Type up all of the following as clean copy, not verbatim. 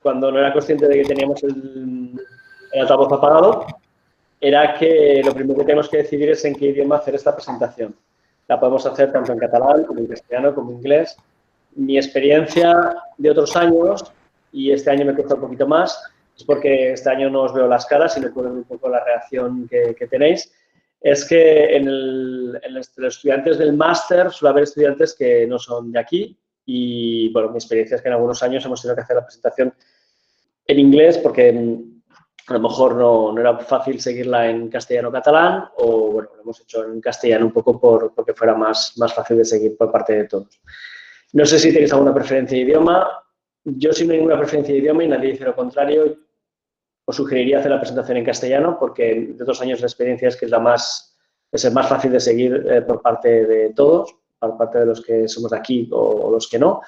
cuando no era consciente de que teníamos el altavoz apagado, era que lo primero que tenemos que decidir es en qué idioma hacer esta presentación. La podemos hacer tanto en catalán, como en castellano, como en inglés. Mi experiencia de otros años, y este año me cuesta un poquito más, es porque este año no os veo las caras y no puedo ver un poco la reacción que tenéis, es que en los estudiantes del máster suele haber estudiantes que no son de aquí y, bueno, mi experiencia es que en algunos años hemos tenido que hacer la presentación en inglés porque a lo mejor no era fácil seguirla en castellano o catalán o, bueno, lo hemos hecho en castellano un poco porque fuera más fácil de seguir por parte de todos. No sé si tenéis alguna preferencia de idioma. Yo, si no hay ninguna preferencia de idioma y nadie dice lo contrario, os sugeriría hacer la presentación en castellano porque de 2 años de experiencia es que es el más fácil de seguir por parte de todos, por parte de los que somos de aquí o los que no.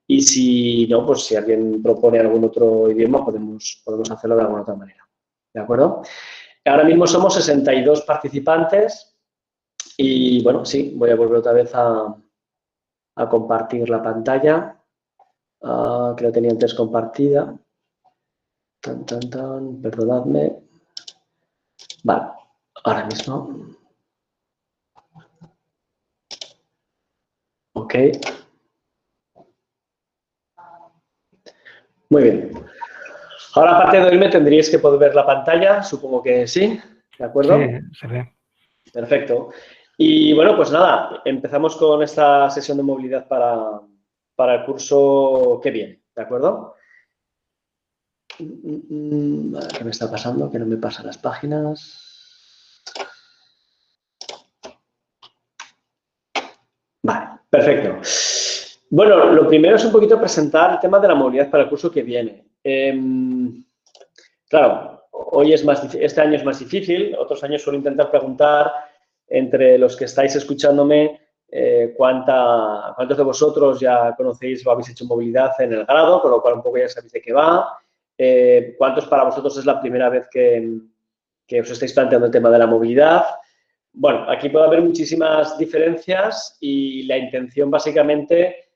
Y si no, pues si alguien propone algún otro idioma, podemos hacerlo de alguna otra manera. ¿De acuerdo? Ahora mismo somos 62 participantes y, bueno, sí, voy a volver otra vez a compartir la pantalla, que la tenía antes compartida. Perdonadme. Vale, ahora mismo. Ok. Muy bien. Ahora, aparte de oírme, tendríais que poder ver la pantalla, supongo que sí, ¿de acuerdo? Sí, se ve. Perfecto. Y bueno, pues nada, empezamos con esta sesión de movilidad para el curso que viene, ¿de acuerdo? ¿Qué me está pasando? Que no me pasan las páginas. Vale, perfecto. Bueno, lo primero es un poquito presentar el tema de la movilidad para el curso que viene. Claro, este año es más difícil, otros años suelo intentar preguntar entre los que estáis escuchándome cuántos de vosotros ya conocéis o habéis hecho movilidad en el grado, con lo cual un poco ya sabéis de qué va, cuántos para vosotros es la primera vez que os estáis planteando el tema de la movilidad. Bueno, aquí puede haber muchísimas diferencias y la intención básicamente,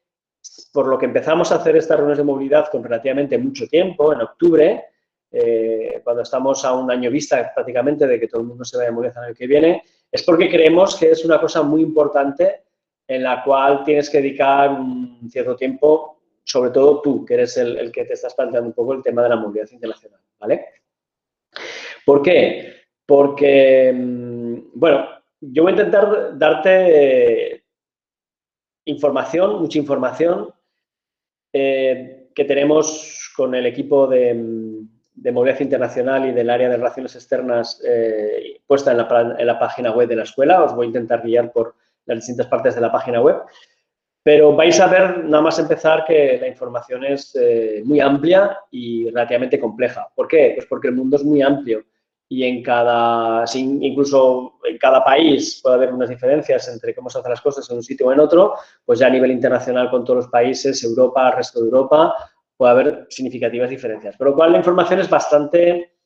por lo que empezamos a hacer estas reuniones de movilidad con relativamente mucho tiempo, en octubre, cuando estamos a un año vista prácticamente de que todo el mundo se vaya a movilizar el año que viene, es porque creemos que es una cosa muy importante en la cual tienes que dedicar un cierto tiempo, sobre todo tú, que eres el que te estás planteando un poco el tema de la movilidad internacional, ¿vale? ¿Por qué? Porque, bueno, yo voy a intentar darte información, mucha información que tenemos con el equipo de movilidad internacional y del área de relaciones externas puesta en la página web de la escuela. Os voy a intentar guiar por las distintas partes de la página web. Pero vais a ver, nada más empezar, que la información es muy amplia y relativamente compleja. ¿Por qué? Pues porque el mundo es muy amplio y incluso en cada país puede haber unas diferencias entre cómo se hacen las cosas en un sitio o en otro, pues ya a nivel internacional con todos los países, Europa, el resto de Europa, puede haber significativas diferencias. Por lo cual la información es bastante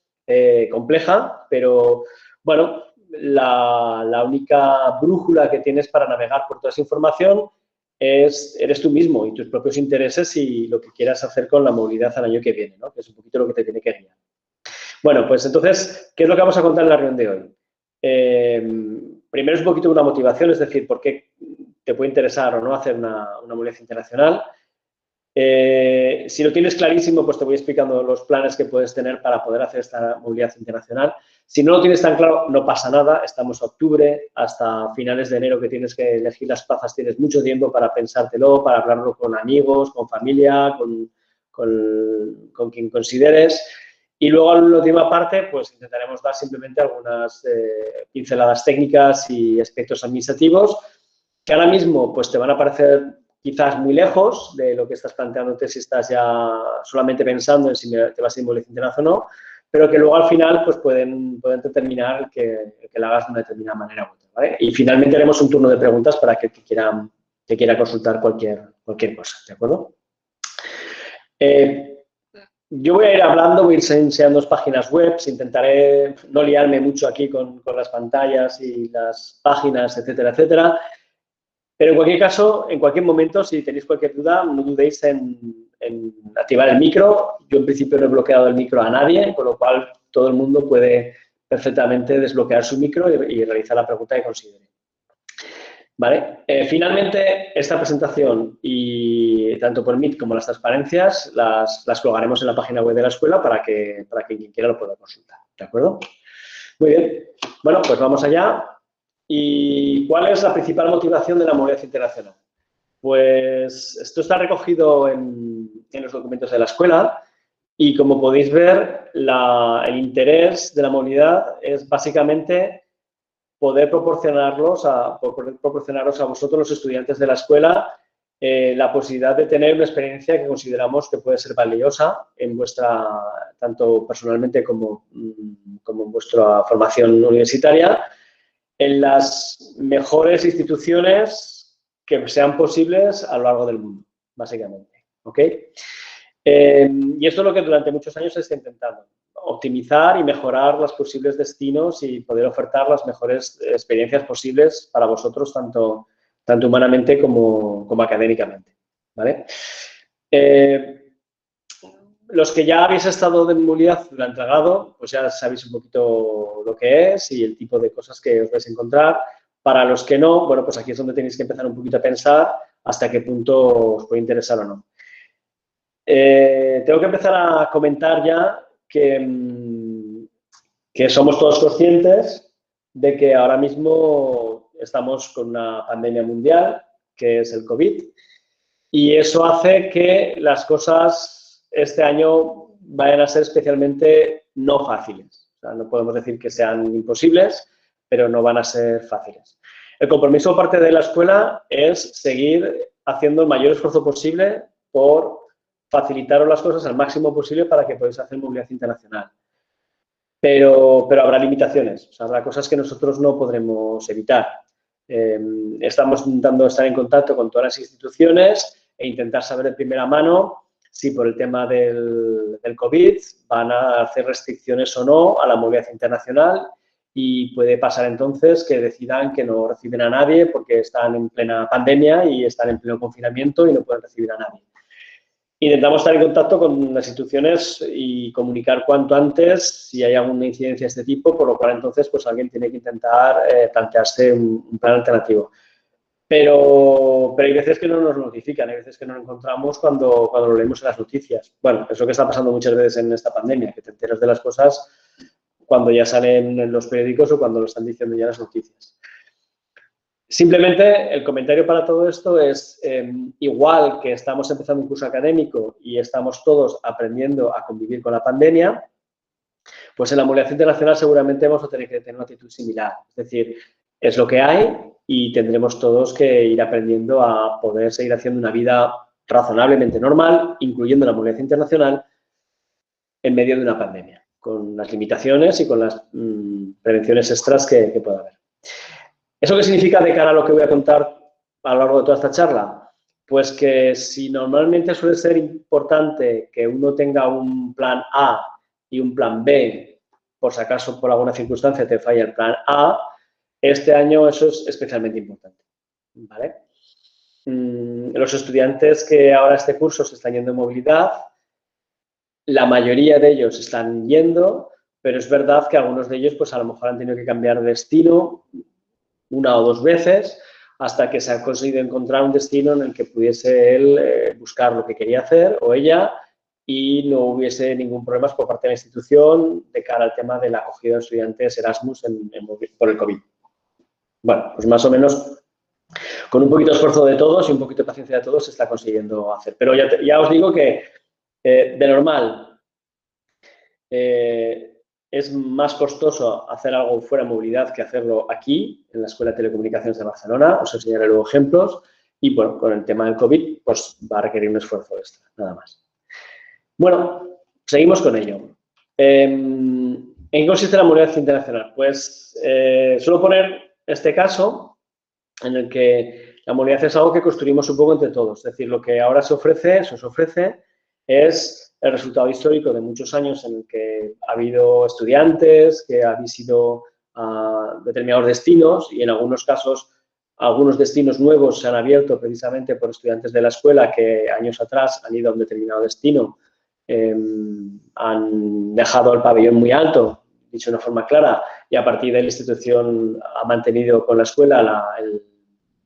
compleja, pero bueno, la única brújula que tienes para navegar por toda esa información eres tú mismo y tus propios intereses y lo que quieras hacer con la movilidad al año que viene, ¿no? Que es un poquito lo que te tiene que guiar. Bueno, pues entonces, ¿qué es lo que vamos a contar en la reunión de hoy? Primero es un poquito una motivación, es decir, por qué te puede interesar o no hacer una movilidad internacional. Si lo tienes clarísimo, pues te voy explicando los planes que puedes tener para poder hacer esta movilidad internacional. Si no lo tienes tan claro, no pasa nada. Estamos a octubre, hasta finales de enero que tienes que elegir las plazas, tienes mucho tiempo para pensártelo, para hablarlo con amigos, con familia, con quien consideres. Y luego, en la última parte, pues intentaremos dar simplemente algunas pinceladas técnicas y aspectos administrativos que ahora mismo pues te van a parecer quizás muy lejos de lo que estás planteándote si estás ya solamente pensando en si te vas a ir movilidad internacional o no, pero que luego al final pues pueden determinar que la hagas de una determinada manera u otra, ¿vale? Y finalmente haremos un turno de preguntas para que te quiera consultar cualquier cosa, ¿de acuerdo? Yo voy a ir hablando, voy a ir enseñando páginas web, intentaré no liarme mucho aquí con las pantallas y las páginas, etcétera, etcétera. Pero en cualquier caso, en cualquier momento, si tenéis cualquier duda, no dudéis en en activar el micro. Yo, en principio, no he bloqueado el micro a nadie, con lo cual todo el mundo puede perfectamente desbloquear su micro y realizar la pregunta que considere. ¿Vale? Finalmente, esta presentación, y tanto por Meet como las transparencias, las colgaremos en la página web de la escuela para que quien quiera lo pueda consultar. ¿De acuerdo? Muy bien. Bueno, pues vamos allá. ¿Y cuál es la principal motivación de la movilidad internacional? Pues esto está recogido en los documentos de la escuela y, como podéis ver, el interés de la movilidad es básicamente poder proporcionaros a vosotros, los estudiantes de la escuela, la posibilidad de tener una experiencia que consideramos que puede ser valiosa en vuestra, tanto personalmente como en vuestra formación universitaria, en las mejores instituciones que sean posibles a lo largo del mundo, básicamente. ¿Ok? Y esto es lo que durante muchos años se está intentando: optimizar y mejorar los posibles destinos y poder ofertar las mejores experiencias posibles para vosotros, tanto humanamente como académicamente. ¿Vale? Los que ya habéis estado de movilidad durante el grado, pues ya sabéis un poquito lo que es y el tipo de cosas que os vais a encontrar. Para los que no, bueno, pues aquí es donde tenéis que empezar un poquito a pensar hasta qué punto os puede interesar o no. Tengo que empezar a comentar ya que somos todos conscientes de que ahora mismo estamos con una pandemia mundial, que es el COVID, y eso hace que las cosas este año vayan a ser especialmente no fáciles. O sea, no podemos decir que sean imposibles, pero no van a ser fáciles. El compromiso por parte de la escuela es seguir haciendo el mayor esfuerzo posible por facilitaros las cosas al máximo posible para que podáis hacer movilidad internacional. Pero habrá limitaciones, o sea, habrá cosas que nosotros no podremos evitar. Estamos intentando estar en contacto con todas las instituciones e intentar saber de primera mano si por el tema del COVID van a hacer restricciones o no a la movilidad internacional, y puede pasar entonces que decidan que no reciben a nadie porque están en plena pandemia y están en pleno confinamiento y no pueden recibir a nadie. Intentamos estar en contacto con las instituciones y comunicar cuanto antes si hay alguna incidencia de este tipo, por lo cual entonces pues alguien tiene que intentar plantearse un plan alternativo. Pero hay veces que no nos notifican, hay veces que no lo encontramos cuando lo leemos en las noticias. Bueno, es lo que está pasando muchas veces en esta pandemia, que te enteras de las cosas cuando ya salen en los periódicos o cuando lo están diciendo ya las noticias. Simplemente el comentario para todo esto es, igual que estamos empezando un curso académico y estamos todos aprendiendo a convivir con la pandemia, pues en la movilidad internacional seguramente vamos a tener que tener una actitud similar. Es decir, es lo que hay y tendremos todos que ir aprendiendo a poder seguir haciendo una vida razonablemente normal, incluyendo la movilidad internacional, en medio de una pandemia, con las limitaciones y con las prevenciones extras que pueda haber. ¿Eso qué significa de cara a lo que voy a contar a lo largo de toda esta charla? Pues que si normalmente suele ser importante que uno tenga un plan A y un plan B, por si acaso por alguna circunstancia te falla el plan A, este año eso es especialmente importante. ¿Vale? Los estudiantes que ahora este curso se están yendo en movilidad, la mayoría de ellos están yendo, pero es verdad que algunos de ellos pues a lo mejor han tenido que cambiar de destino una o dos veces hasta que se ha conseguido encontrar un destino en el que pudiese él buscar lo que quería hacer o ella y no hubiese ningún problema por parte de la institución de cara al tema de la acogida de estudiantes Erasmus por el COVID. Bueno, pues más o menos con un poquito de esfuerzo de todos y un poquito de paciencia de todos se está consiguiendo hacer. Pero ya os digo que de normal es más costoso hacer algo fuera de movilidad que hacerlo aquí, en la Escuela de Telecomunicaciones de Barcelona. Os enseñaré luego ejemplos. Y, bueno, con el tema del COVID, pues va a requerir un esfuerzo extra, nada más. Bueno, seguimos con ello. ¿En qué consiste la movilidad internacional? Pues suelo poner este caso en el que la movilidad es algo que construimos un poco entre todos. Es decir, lo que ahora se os ofrece es el resultado histórico de muchos años en el que ha habido estudiantes que habéis ido a determinados destinos y en algunos casos algunos destinos nuevos se han abierto precisamente por estudiantes de la escuela que años atrás han ido a un determinado destino, han dejado el pabellón muy alto, dicho de una forma clara, y a partir de la institución ha mantenido con la escuela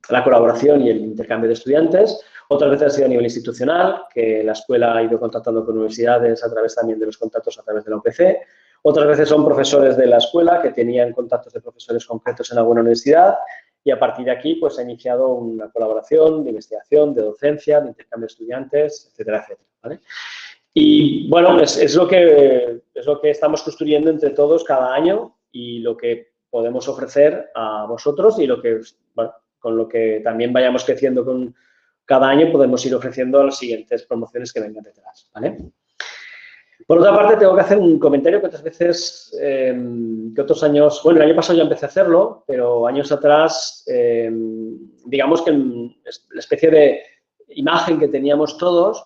la colaboración y el intercambio de estudiantes. Otras veces ha sido a nivel institucional, que la escuela ha ido contactando con universidades a través también de los contactos a través de la UPC. Otras veces son profesores de la escuela que tenían contactos de profesores concretos en alguna universidad y a partir de aquí pues ha iniciado una colaboración de investigación, de docencia, de intercambio de estudiantes, etcétera, etcétera, ¿vale? Y bueno, es lo que estamos construyendo entre todos cada año y lo que podemos ofrecer a vosotros y lo que, bueno, con lo que también vayamos creciendo con cada año podemos ir ofreciendo a las siguientes promociones que vengan detrás, ¿vale? Por otra parte, tengo que hacer un comentario que otras veces, que otros años, bueno, el año pasado ya empecé a hacerlo, pero años atrás, digamos que la especie de imagen que teníamos todos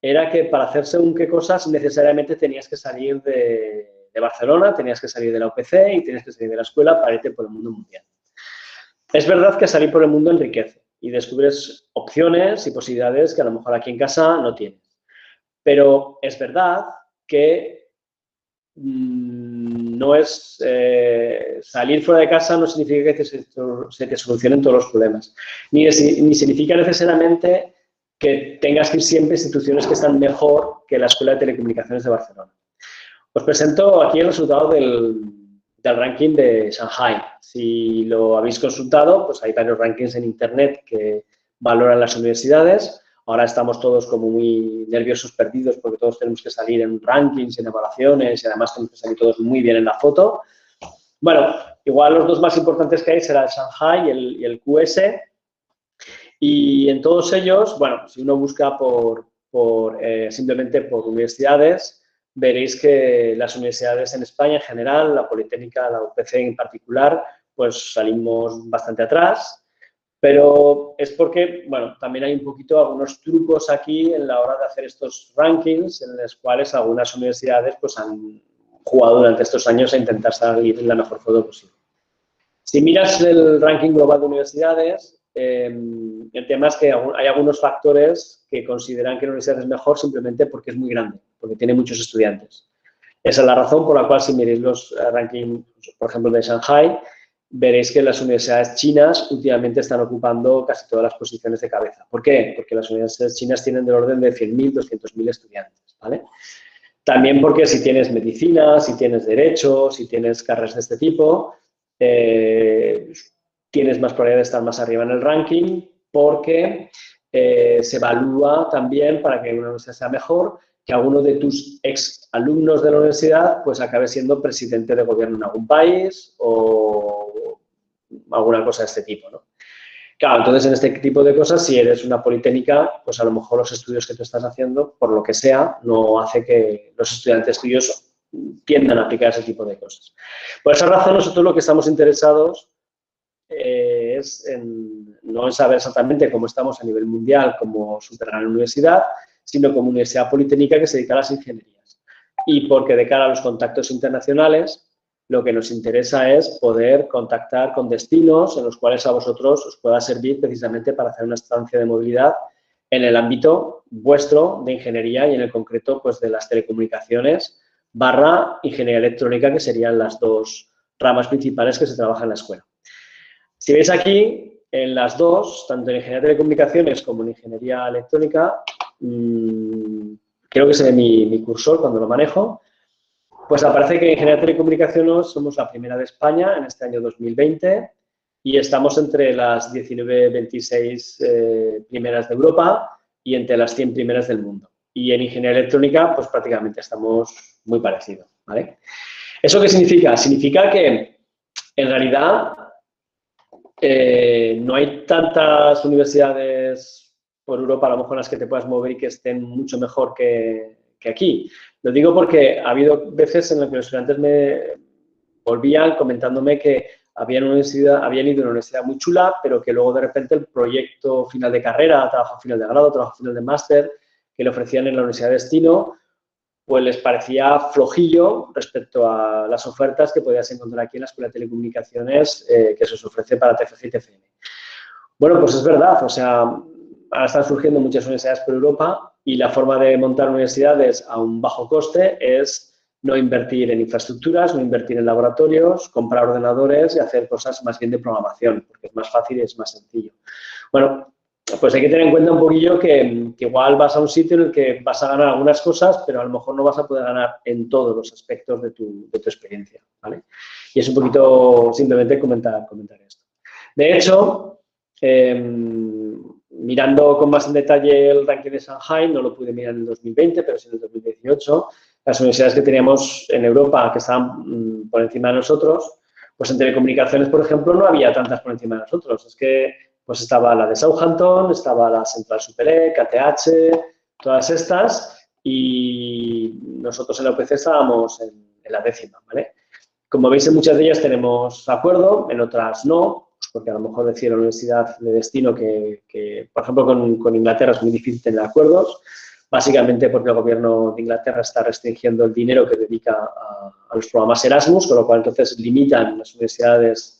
era que para hacer según qué cosas necesariamente tenías que salir de Barcelona, tenías que salir de la UPC y tenías que salir de la escuela para irte por el mundo mundial. Es verdad que salir por el mundo enriquece y descubres opciones y posibilidades que a lo mejor aquí en casa no tienes. Pero es verdad que no es salir fuera de casa no significa que se te solucionen todos los problemas, ni significa necesariamente que tengas que ir siempre a instituciones que están mejor que la Escuela de Telecomunicaciones de Barcelona. Os presento aquí el resultado del ranking de Shanghai. Si lo habéis consultado, pues hay varios rankings en Internet que valoran las universidades. Ahora estamos todos como muy nerviosos, perdidos, porque todos tenemos que salir en rankings, en evaluaciones y además tenemos que salir todos muy bien en la foto. Bueno, igual los dos más importantes que hay será el Shanghai y el QS. Y en todos ellos, bueno, si uno busca simplemente por universidades, veréis que las universidades en España en general, la Politécnica, la UPC en particular, pues salimos bastante atrás. Pero es porque, bueno, también hay un poquito algunos trucos aquí en la hora de hacer estos rankings en los cuales algunas universidades pues han jugado durante estos años a intentar salir en la mejor foto posible. Si miras el ranking global de universidades, el tema es que hay algunos factores que consideran que la universidad es mejor simplemente porque es muy grande, porque tiene muchos estudiantes. Esa es la razón por la cual si miréis los rankings, por ejemplo, de Shanghai, veréis que las universidades chinas últimamente están ocupando casi todas las posiciones de cabeza. ¿Por qué? Porque las universidades chinas tienen del orden de 100.000, 200.000 estudiantes, ¿vale? También porque si tienes medicina, si tienes derecho, si tienes carreras de este tipo, tienes más probabilidad de estar más arriba en el ranking porque se evalúa también para que una universidad sea mejor que alguno de tus ex alumnos de la universidad pues acabe siendo presidente de gobierno en algún país o alguna cosa de este tipo, ¿no? Claro, entonces en este tipo de cosas, si eres una politécnica, pues a lo mejor los estudios que tú estás haciendo, por lo que sea, no hace que los estudiantes tuyos tiendan a aplicar ese tipo de cosas. Por esa razón, nosotros lo que estamos interesados es no en saber exactamente cómo estamos a nivel mundial como supergran universidad, sino como universidad politécnica que se dedica a las ingenierías. Y porque de cara a los contactos internacionales, lo que nos interesa es poder contactar con destinos en los cuales a vosotros os pueda servir precisamente para hacer una estancia de movilidad en el ámbito vuestro de ingeniería y en el concreto pues de las telecomunicaciones / ingeniería electrónica, que serían las dos ramas principales que se trabajan en la escuela. Si veis aquí, en las dos, tanto en ingeniería de telecomunicaciones como en ingeniería electrónica, creo que se ve mi cursor cuando lo manejo, pues aparece que en ingeniería de telecomunicaciones somos la primera de España en este año 2020 y estamos entre las 19, 26 primeras de Europa y entre las 100 primeras del mundo. Y en ingeniería electrónica, pues prácticamente estamos muy parecidos, ¿vale? ¿Eso qué significa? Significa que en realidad no hay tantas universidades por Europa a lo mejor en las que te puedas mover y que estén mucho mejor que aquí. Lo digo porque ha habido veces en las que los estudiantes me volvían comentándome que habían ido a una universidad muy chula, pero que luego de repente el proyecto final de carrera, trabajo final de grado, trabajo final de máster, que le ofrecían en la Universidad de Destino, pues les parecía flojillo respecto a las ofertas que podías encontrar aquí en la Escuela de Telecomunicaciones que se os ofrece para TFG y TFM. Bueno, pues es verdad, o sea, ahora están surgiendo muchas universidades por Europa y la forma de montar universidades a un bajo coste es no invertir en infraestructuras, no invertir en laboratorios, comprar ordenadores y hacer cosas más bien de programación, porque es más fácil y es más sencillo. Bueno, pues hay que tener en cuenta un poquillo que igual vas a un sitio en el que vas a ganar algunas cosas, pero a lo mejor no vas a poder ganar en todos los aspectos de tu experiencia, ¿vale? Y es un poquito simplemente comentar esto. De hecho, mirando con más en detalle el ranking de Shanghai, no lo pude mirar en el 2020, pero sí en el 2018, las universidades que teníamos en Europa que estaban por encima de nosotros, pues en telecomunicaciones, por ejemplo, no había tantas por encima de nosotros. Es que pues estaba la de Southampton, estaba la Central Supelec, KTH, todas estas, y nosotros en la UPC estábamos en la 10ª, ¿vale? Como veis, en muchas de ellas tenemos acuerdo, en otras no, pues porque a lo mejor decía la universidad de destino que por ejemplo, con Inglaterra es muy difícil tener acuerdos, básicamente porque el gobierno de Inglaterra está restringiendo el dinero que dedica a los programas Erasmus, con lo cual entonces limitan las universidades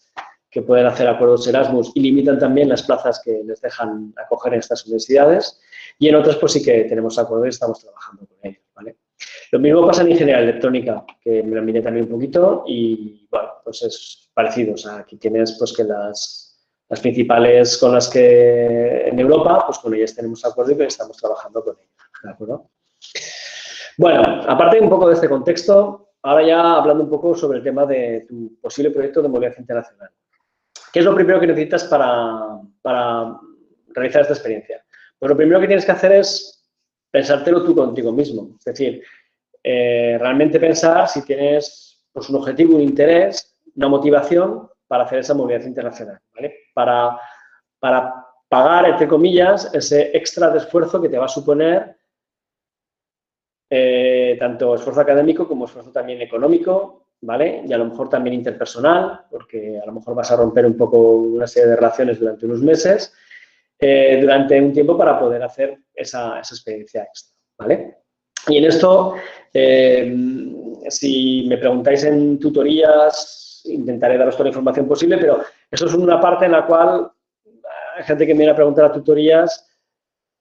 que pueden hacer acuerdos Erasmus y limitan también las plazas que les dejan acoger en estas universidades, y en otras pues sí que tenemos acuerdos y estamos trabajando con ellos, ¿vale? Lo mismo pasa en ingeniería electrónica, que me lo miré también un poquito y, bueno, pues es parecido. O sea, aquí tienes pues que las principales con las que en Europa, pues con ellas tenemos acuerdo y que estamos trabajando con ellas, ¿de acuerdo? Bueno, aparte un poco de este contexto, ahora ya hablando un poco sobre el tema de tu posible proyecto de movilidad internacional. ¿Qué es lo primero que necesitas para realizar esta experiencia? Pues lo primero que tienes que hacer es pensártelo tú contigo mismo. Es decir, realmente pensar si tienes pues, un objetivo, un interés, una motivación para hacer esa movilidad internacional, ¿vale? Para pagar, entre comillas, ese extra de esfuerzo que te va a suponer tanto esfuerzo académico como esfuerzo también económico, ¿vale? Y a lo mejor también interpersonal, porque a lo mejor vas a romper un poco una serie de relaciones durante unos meses, durante un tiempo para poder hacer esa experiencia extra, ¿vale? Y en esto, si me preguntáis en tutorías, intentaré daros toda la información posible, pero eso es una parte en la cual hay gente que me viene a preguntar a tutorías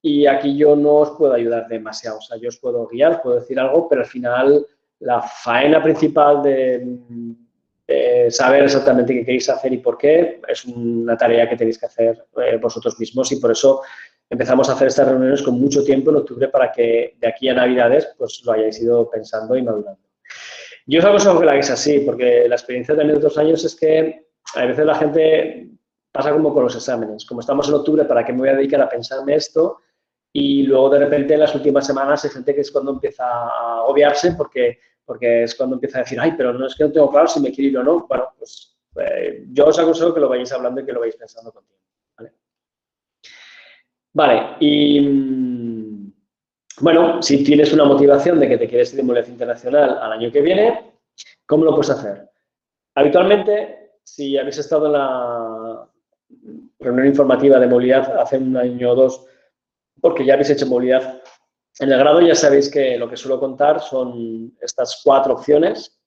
y aquí yo no os puedo ayudar demasiado. O sea, yo os puedo guiar, os puedo decir algo, pero al final la faena principal de saber exactamente qué queréis hacer y por qué es una tarea que tenéis que hacer vosotros mismos, y por eso empezamos a hacer estas reuniones con mucho tiempo en octubre para que de aquí a Navidades pues lo hayáis ido pensando y madurando. Yo os aconsejo que la hagáis así, porque la experiencia también de 2 años es que a veces la gente pasa como con los exámenes. Como estamos en octubre, ¿para qué me voy a dedicar a pensarme esto? Y luego de repente en las últimas semanas hay gente que es cuando empieza a obviarse porque es cuando empieza a decir, ay, pero no es que no tengo claro si me quiero ir o no. Bueno, pues yo os aconsejo que lo vayáis hablando y que lo vayáis pensando contigo. Vale, y bueno, si tienes una motivación de que te quieres ir de movilidad internacional al año que viene, ¿cómo lo puedes hacer? Habitualmente, si habéis estado en la reunión informativa de movilidad hace un año o dos, porque ya habéis hecho movilidad en el grado, ya sabéis que lo que suelo contar son estas 4 opciones,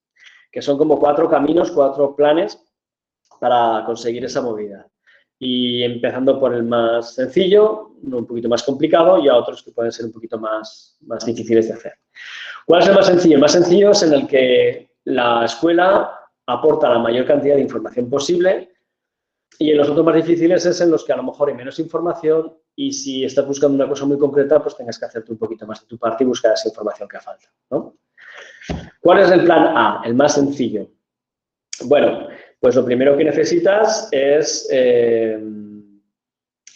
que son como 4 caminos, 4 planes para conseguir esa movilidad. Y empezando por el más sencillo, un poquito más complicado, y a otros que pueden ser un poquito más difíciles de hacer. ¿Cuál es el más sencillo? El más sencillo es en el que la escuela aporta la mayor cantidad de información posible, y en los otros más difíciles es en los que a lo mejor hay menos información, y si estás buscando una cosa muy concreta, pues tengas que hacerte un poquito más de tu parte y buscar esa información que falta, ¿no? ¿Cuál es el plan A? El más sencillo. Bueno, pues lo primero que necesitas es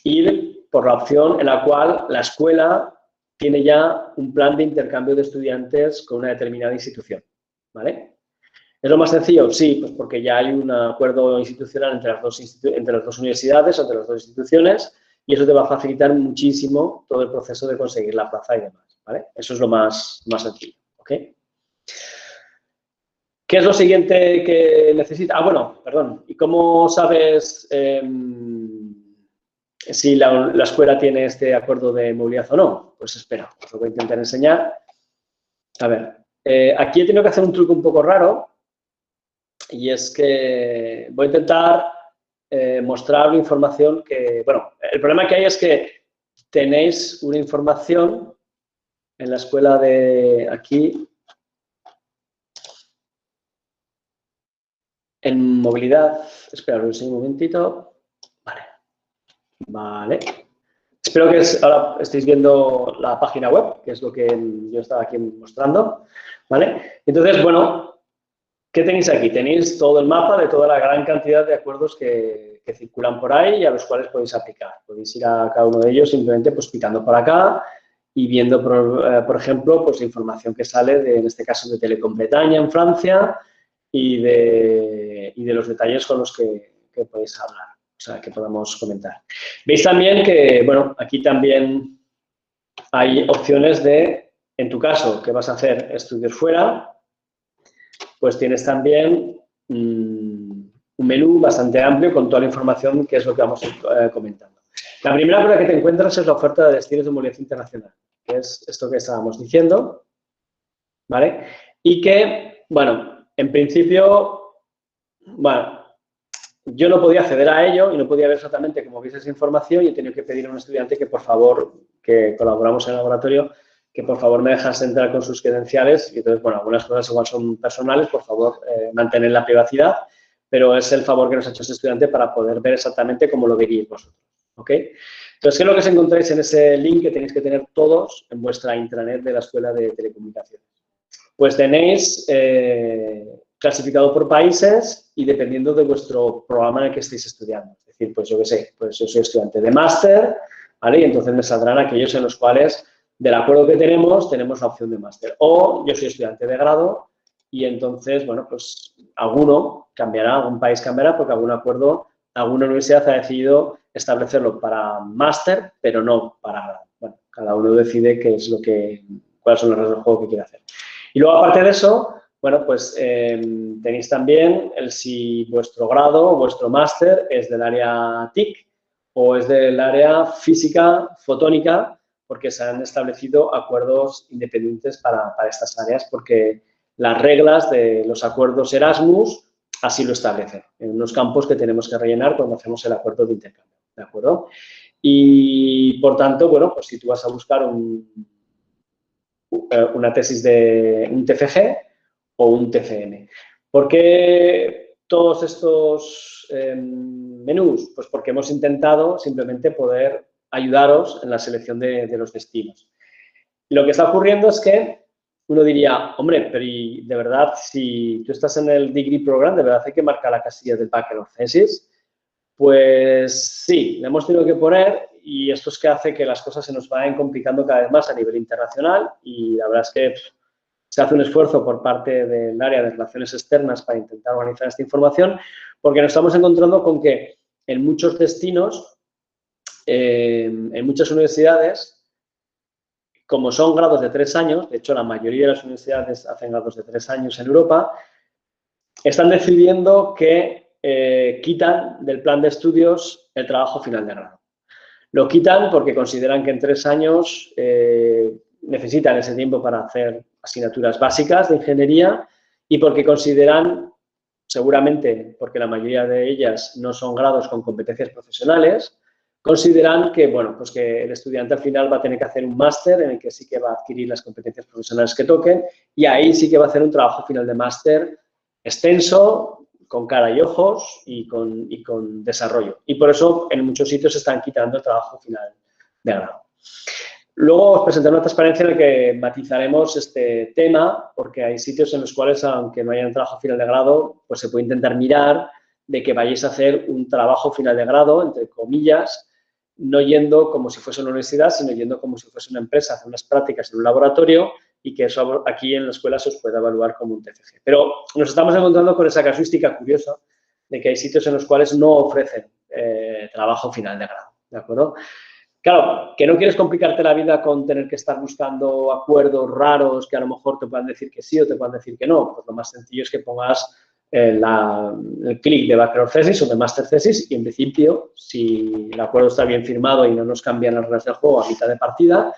ir por la opción en la cual la escuela tiene ya un plan de intercambio de estudiantes con una determinada institución, ¿vale? ¿Es lo más sencillo? Sí, pues porque ya hay un acuerdo institucional entre las dos universidades o entre las dos instituciones, y eso te va a facilitar muchísimo todo el proceso de conseguir la plaza y demás, ¿vale? Eso es lo más sencillo, ¿ok? ¿Qué es lo siguiente que necesitas? Ah, bueno, perdón. ¿Y cómo sabes si la escuela tiene este acuerdo de movilidad o no? Pues espera, os lo voy a intentar enseñar. A ver, aquí he tenido que hacer un truco un poco raro, y es que voy a intentar mostrar la información que, bueno, el problema que hay es que tenéis una información en la escuela de aquí, en movilidad. Espera, un momentito. Vale. Espero que ahora estéis viendo la página web, que es lo que yo estaba aquí mostrando. ¿Vale? Entonces, bueno, ¿qué tenéis aquí? Tenéis todo el mapa de toda la gran cantidad de acuerdos que circulan por ahí y a los cuales podéis aplicar. Podéis ir a cada uno de ellos simplemente pues picando por acá y viendo, por ejemplo, pues la información que sale, en este caso, de Telecom Bretaña en Francia y de los detalles con los que podéis hablar, o sea, que podamos comentar. Veis también que, bueno, aquí también hay opciones de, en tu caso, que vas a hacer estudios fuera, pues tienes también un menú bastante amplio con toda la información que es lo que vamos comentando. La primera cosa que te encuentras es la oferta de destinos de movilidad internacional, que es esto que estábamos diciendo, ¿vale? Y que, bueno, en principio, bueno, yo no podía acceder a ello y no podía ver exactamente cómo viese esa información y he tenido que pedir a un estudiante que, por favor, que colaboramos en el laboratorio, que por favor me dejase entrar con sus credenciales. Y entonces, bueno, algunas cosas igual son personales, por favor, mantener la privacidad, pero es el favor que nos ha hecho este estudiante para poder ver exactamente cómo lo veríais vosotros, ¿ok? Entonces, ¿qué es lo que os encontráis en ese link que tenéis que tener todos en vuestra intranet de la Escuela de Telecomunicaciones? Pues tenéis clasificado por países y dependiendo de vuestro programa en el que estéis estudiando. Es decir, pues yo qué sé, pues yo soy estudiante de máster, ¿vale? Y entonces me saldrán aquellos en los cuales, del acuerdo que tenemos la opción de máster. O yo soy estudiante de grado y entonces, bueno, pues alguno cambiará, algún país cambiará porque algún acuerdo, alguna universidad ha decidido establecerlo para máster, pero no para grado. Bueno, cada uno decide qué es cuáles son las reglas del juego que quiere hacer. Y luego, aparte de eso, bueno, pues tenéis también si vuestro grado o vuestro máster es del área TIC o es del área física fotónica, porque se han establecido acuerdos independientes para estas áreas, porque las reglas de los acuerdos Erasmus así lo establecen, en unos campos que tenemos que rellenar cuando hacemos el acuerdo de intercambio, ¿de acuerdo? Y, por tanto, bueno, pues si tú vas a buscar una tesis de un TFG o un TFM. ¿Por qué todos estos menús? Pues porque hemos intentado simplemente poder ayudaros en la selección de los destinos. Y lo que está ocurriendo es que uno diría, hombre, pero y de verdad, si tú estás en el degree program, ¿de verdad hay que marcar la casilla del bachelor thesis? Pues sí, le hemos tenido que poner y esto es que hace que las cosas se nos vayan complicando cada vez más a nivel internacional y la verdad es que se hace un esfuerzo por parte del área de relaciones externas para intentar organizar esta información porque nos estamos encontrando con que en muchos destinos, en muchas universidades, como son grados de 3 años, de hecho la mayoría de las universidades hacen grados de 3 años en Europa, están decidiendo que quitan del plan de estudios el trabajo final de grado. Lo quitan porque consideran que en 3 años necesitan ese tiempo para hacer asignaturas básicas de ingeniería y porque consideran, seguramente porque la mayoría de ellas no son grados con competencias profesionales, consideran que, bueno, pues que el estudiante al final va a tener que hacer un máster en el que sí que va a adquirir las competencias profesionales que toquen y ahí sí que va a hacer un trabajo final de máster extenso, con cara y ojos y con desarrollo. Y por eso en muchos sitios se están quitando el trabajo final de grado. Luego os presentaré una transparencia en la que matizaremos este tema, porque hay sitios en los cuales, aunque no haya un trabajo final de grado, pues se puede intentar mirar de que vayáis a hacer un trabajo final de grado, entre comillas, no yendo como si fuese una universidad, sino yendo como si fuese una empresa, hacer unas prácticas en un laboratorio y que eso aquí en la escuela se os pueda evaluar como un TFG. Pero nos estamos encontrando con esa casuística curiosa de que hay sitios en los cuales no ofrecen trabajo final de grado, ¿de acuerdo? Claro, que no quieres complicarte la vida con tener que estar buscando acuerdos raros que a lo mejor te puedan decir que sí o te puedan decir que no. Pues lo más sencillo es que pongas el clic de Bachelor Thesis o de Master Thesis y, en principio, si el acuerdo está bien firmado y no nos cambian las reglas del juego a mitad de partida,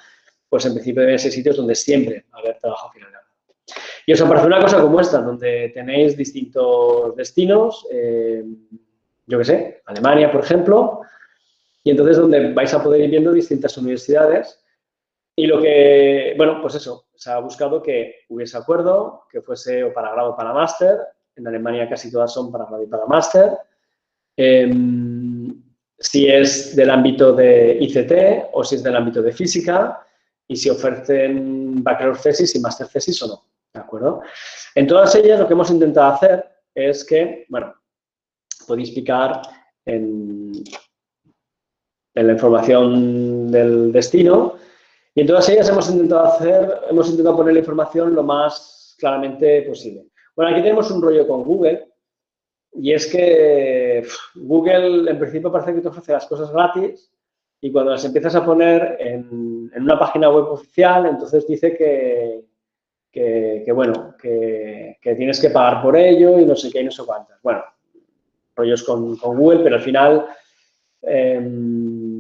pues, en principio, deben ser sitios donde siempre va a haber trabajo final de grado. Y os aparece una cosa como esta, donde tenéis distintos destinos, yo qué sé, Alemania, por ejemplo, y entonces donde vais a poder ir viendo distintas universidades y lo que, bueno, pues eso, se ha buscado que hubiese acuerdo, que fuese o para grado o para máster, en Alemania casi todas son para grado y para máster, si es del ámbito de ICT o si es del ámbito de física y si ofrecen bachelor thesis y master thesis o no, ¿de acuerdo? En todas ellas lo que hemos intentado hacer es que, bueno, podéis picar en la información del destino y en todas ellas hemos intentado poner la información lo más claramente posible. Bueno, aquí tenemos un rollo con Google y es que Google en principio parece que te ofrece las cosas gratis y cuando las empiezas a poner en una página web oficial, entonces dice bueno, que tienes que pagar por ello y no sé qué y no sé cuántas. Bueno, rollos con Google, pero al final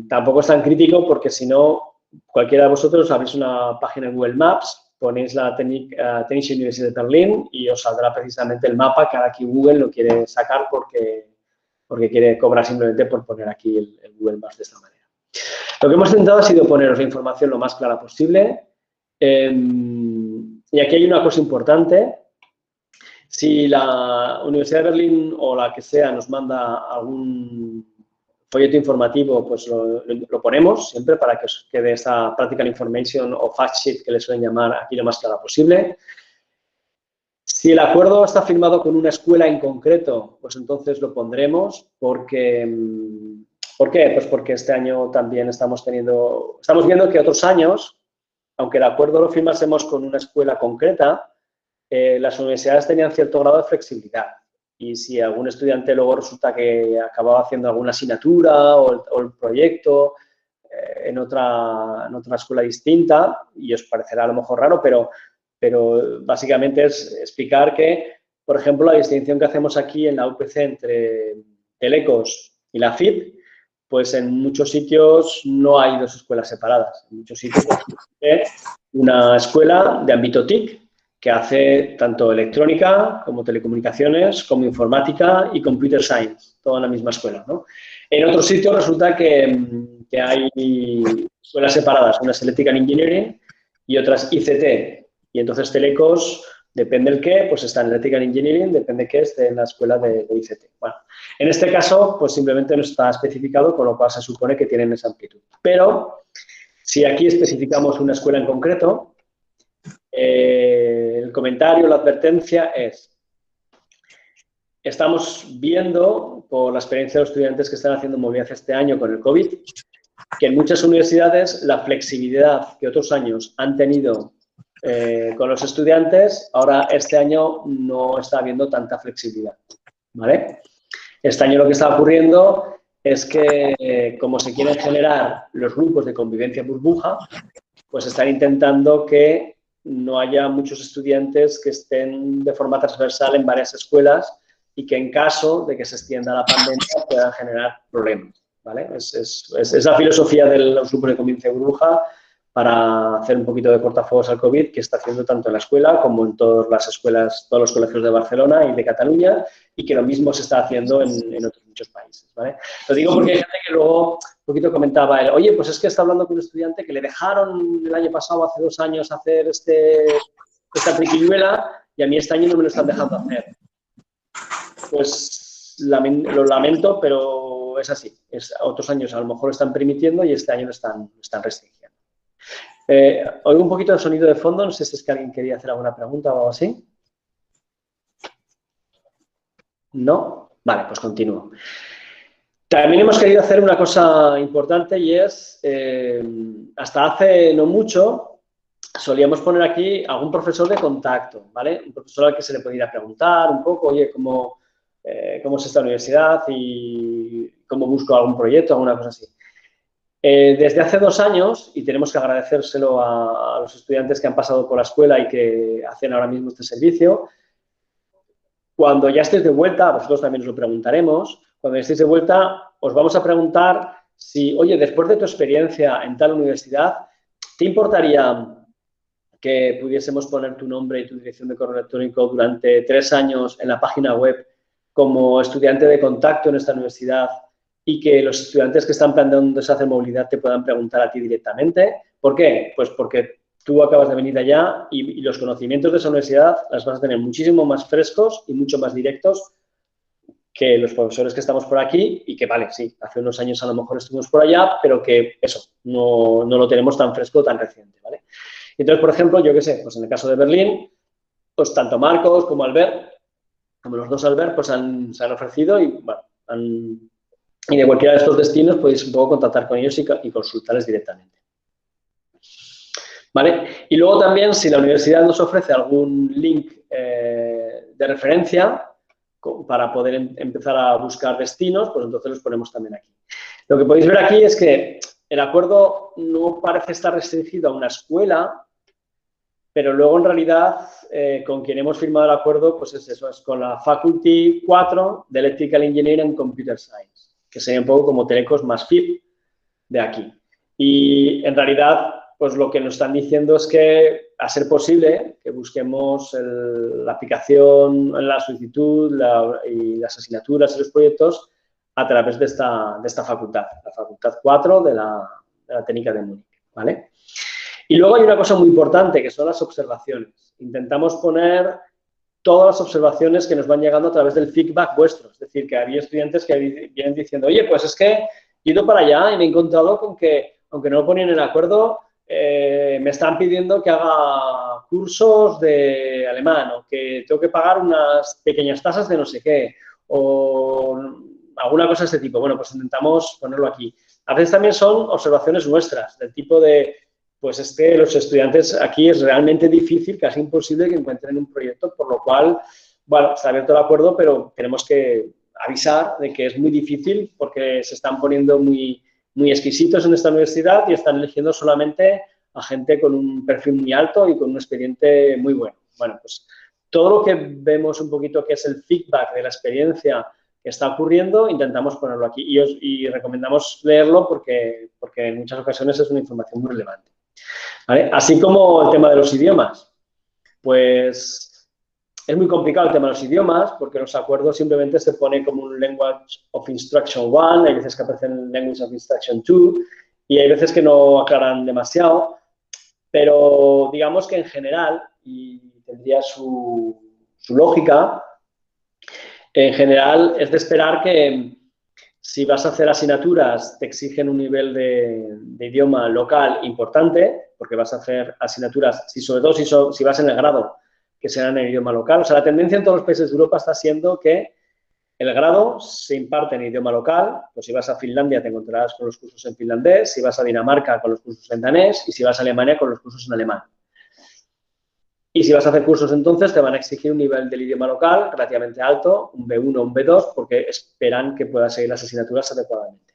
tampoco es tan crítico porque si no, cualquiera de vosotros abrís una página en Google Maps, ponéis la Technische Universität de Berlín y os saldrá precisamente el mapa que ahora aquí Google lo quiere sacar porque quiere cobrar simplemente por poner aquí el Google Maps de esta manera. Lo que hemos intentado ha sido poneros la información lo más clara posible. Y aquí hay una cosa importante. Si la Universidad de Berlín o la que sea nos manda algún folleto informativo, pues lo ponemos siempre para que os quede esa practical information o fact sheet que le suelen llamar aquí lo más clara posible. Si el acuerdo está firmado con una escuela en concreto, pues entonces lo pondremos porque... ¿Por qué? Pues porque este año también estamos viendo que otros años, aunque el acuerdo lo firmásemos con una escuela concreta, las universidades tenían cierto grado de flexibilidad. Y si algún estudiante luego resulta que acababa haciendo alguna asignatura o el proyecto en otra escuela distinta, y os parecerá a lo mejor raro, pero básicamente es explicar que, por ejemplo, la distinción que hacemos aquí en la UPC entre Telecos y la FIP, pues en muchos sitios no hay dos escuelas separadas. En muchos sitios hay una escuela de ámbito TIC que hace tanto electrónica como telecomunicaciones, como informática y computer science, todo en la misma escuela, ¿no? En otros sitios resulta que hay escuelas separadas, unas Electrical Engineering y otras ICT. Y entonces Telecos, depende del qué, pues está en Electrical Engineering, depende qué esté en la escuela de ICT. Bueno, en este caso, pues simplemente no está especificado, con lo cual se supone que tienen esa amplitud. Pero si aquí especificamos una escuela en concreto, el comentario, la advertencia es: estamos viendo, por la experiencia de los estudiantes que están haciendo movilidad este año con el COVID, que en muchas universidades la flexibilidad que otros años han tenido con los estudiantes, ahora este año no está habiendo tanta flexibilidad, ¿vale? Este año lo que está ocurriendo es que, como se quieren generar los grupos de convivencia burbuja, pues están intentando que no haya muchos estudiantes que estén de forma transversal en varias escuelas y que en caso de que se extienda la pandemia puedan generar problemas, ¿vale? Es la filosofía de los grupos de convivencia burbuja para hacer un poquito de cortafuegos al COVID que está haciendo tanto en la escuela como en todas las escuelas, todos los colegios de Barcelona y de Cataluña, y que lo mismo se está haciendo en otros muchos países, ¿vale? Lo digo porque hay gente que luego un poquito comentaba, oye, pues es que está hablando con un estudiante que le dejaron el año pasado, hace 2 años, hacer esta triquiñuela y a mí este año no me lo están dejando hacer. Pues lo lamento, pero es así. Otros años a lo mejor lo están permitiendo y este año lo están restringiendo. Oigo un poquito de sonido de fondo, no sé si es que alguien quería hacer alguna pregunta o algo así. ¿No? Vale, pues continúo. También hemos querido hacer una cosa importante y es, hasta hace no mucho, solíamos poner aquí algún profesor de contacto, ¿vale? Un profesor al que se le pudiera preguntar un poco, oye, ¿cómo es esta universidad y cómo busco algún proyecto, alguna cosa así? Desde hace 2 años, y tenemos que agradecérselo a los estudiantes que han pasado por la escuela y que hacen ahora mismo este servicio, cuando ya estéis de vuelta, vosotros también os lo preguntaremos, cuando estéis de vuelta os vamos a preguntar si, oye, después de tu experiencia en tal universidad, ¿te importaría que pudiésemos poner tu nombre y tu dirección de correo electrónico durante 3 años en la página web como estudiante de contacto en esta universidad y que los estudiantes que están planteando hacer movilidad te puedan preguntar a ti directamente. ¿Por qué? Pues porque tú acabas de venir de allá y los conocimientos de esa universidad las vas a tener muchísimo más frescos y mucho más directos que los profesores que estamos por aquí y que, vale, sí, hace unos años a lo mejor estuvimos por allá, pero que eso, no lo tenemos tan fresco, tan reciente, ¿vale? Entonces, por ejemplo, yo qué sé, pues en el caso de Berlín, pues tanto Marcos como Albert, como los dos Albert, pues se han ofrecido y, bueno, y de cualquiera de estos destinos podéis un poco contactar con ellos y consultarles directamente. ¿Vale? Y luego también, si la universidad nos ofrece algún link de referencia para poder empezar a buscar destinos, pues entonces los ponemos también aquí. Lo que podéis ver aquí es que el acuerdo no parece estar restringido a una escuela, pero luego en realidad con quien hemos firmado el acuerdo, pues es eso, es con la Faculty 4 de Electrical Engineering and Computer Science, que sería un poco como Telecos más FIP de aquí. Y en realidad, pues lo que nos están diciendo es que, a ser posible, que busquemos la aplicación, la solicitud y las asignaturas y los proyectos a través de esta facultad, la Facultad 4 de la Técnica de Múnich, ¿vale? Y luego hay una cosa muy importante, que son las observaciones. Intentamos poner todas las observaciones que nos van llegando a través del feedback vuestro. Es decir, que había estudiantes que vienen diciendo, oye, pues es que he ido para allá y me he encontrado con que, aunque no lo ponían en el acuerdo, me están pidiendo que haga cursos de alemán o que tengo que pagar unas pequeñas tasas de no sé qué o alguna cosa de este tipo. Bueno, pues intentamos ponerlo aquí. A veces también son observaciones nuestras, del tipo de, pues es que los estudiantes aquí es realmente difícil, casi imposible que encuentren un proyecto, por lo cual, bueno, está abierto el acuerdo, pero tenemos que avisar de que es muy difícil porque se están poniendo muy exquisitos en esta universidad y están eligiendo solamente a gente con un perfil muy alto y con un expediente muy bueno. Bueno, pues todo lo que vemos un poquito que es el feedback de la experiencia que está ocurriendo, intentamos ponerlo aquí y recomendamos leerlo porque en muchas ocasiones es una información muy relevante. ¿Vale? Así como el tema de los idiomas. Pues es muy complicado el tema de los idiomas porque los acuerdos simplemente se pone como un Language of Instruction 1, hay veces que aparecen Language of Instruction 2 y hay veces que no aclaran demasiado, pero digamos que en general, y tendría su lógica, en general es de esperar que si vas a hacer asignaturas te exigen un nivel de idioma local importante, porque vas a hacer asignaturas, sobre todo si vas en el grado, que serán en idioma local. O sea, la tendencia en todos los países de Europa está siendo que el grado se imparte en idioma local. Pues si vas a Finlandia te encontrarás con los cursos en finlandés, si vas a Dinamarca con los cursos en danés y si vas a Alemania con los cursos en alemán. Y si vas a hacer cursos entonces te van a exigir un nivel del idioma local relativamente alto, un B1 o un B2, porque esperan que puedas seguir las asignaturas adecuadamente.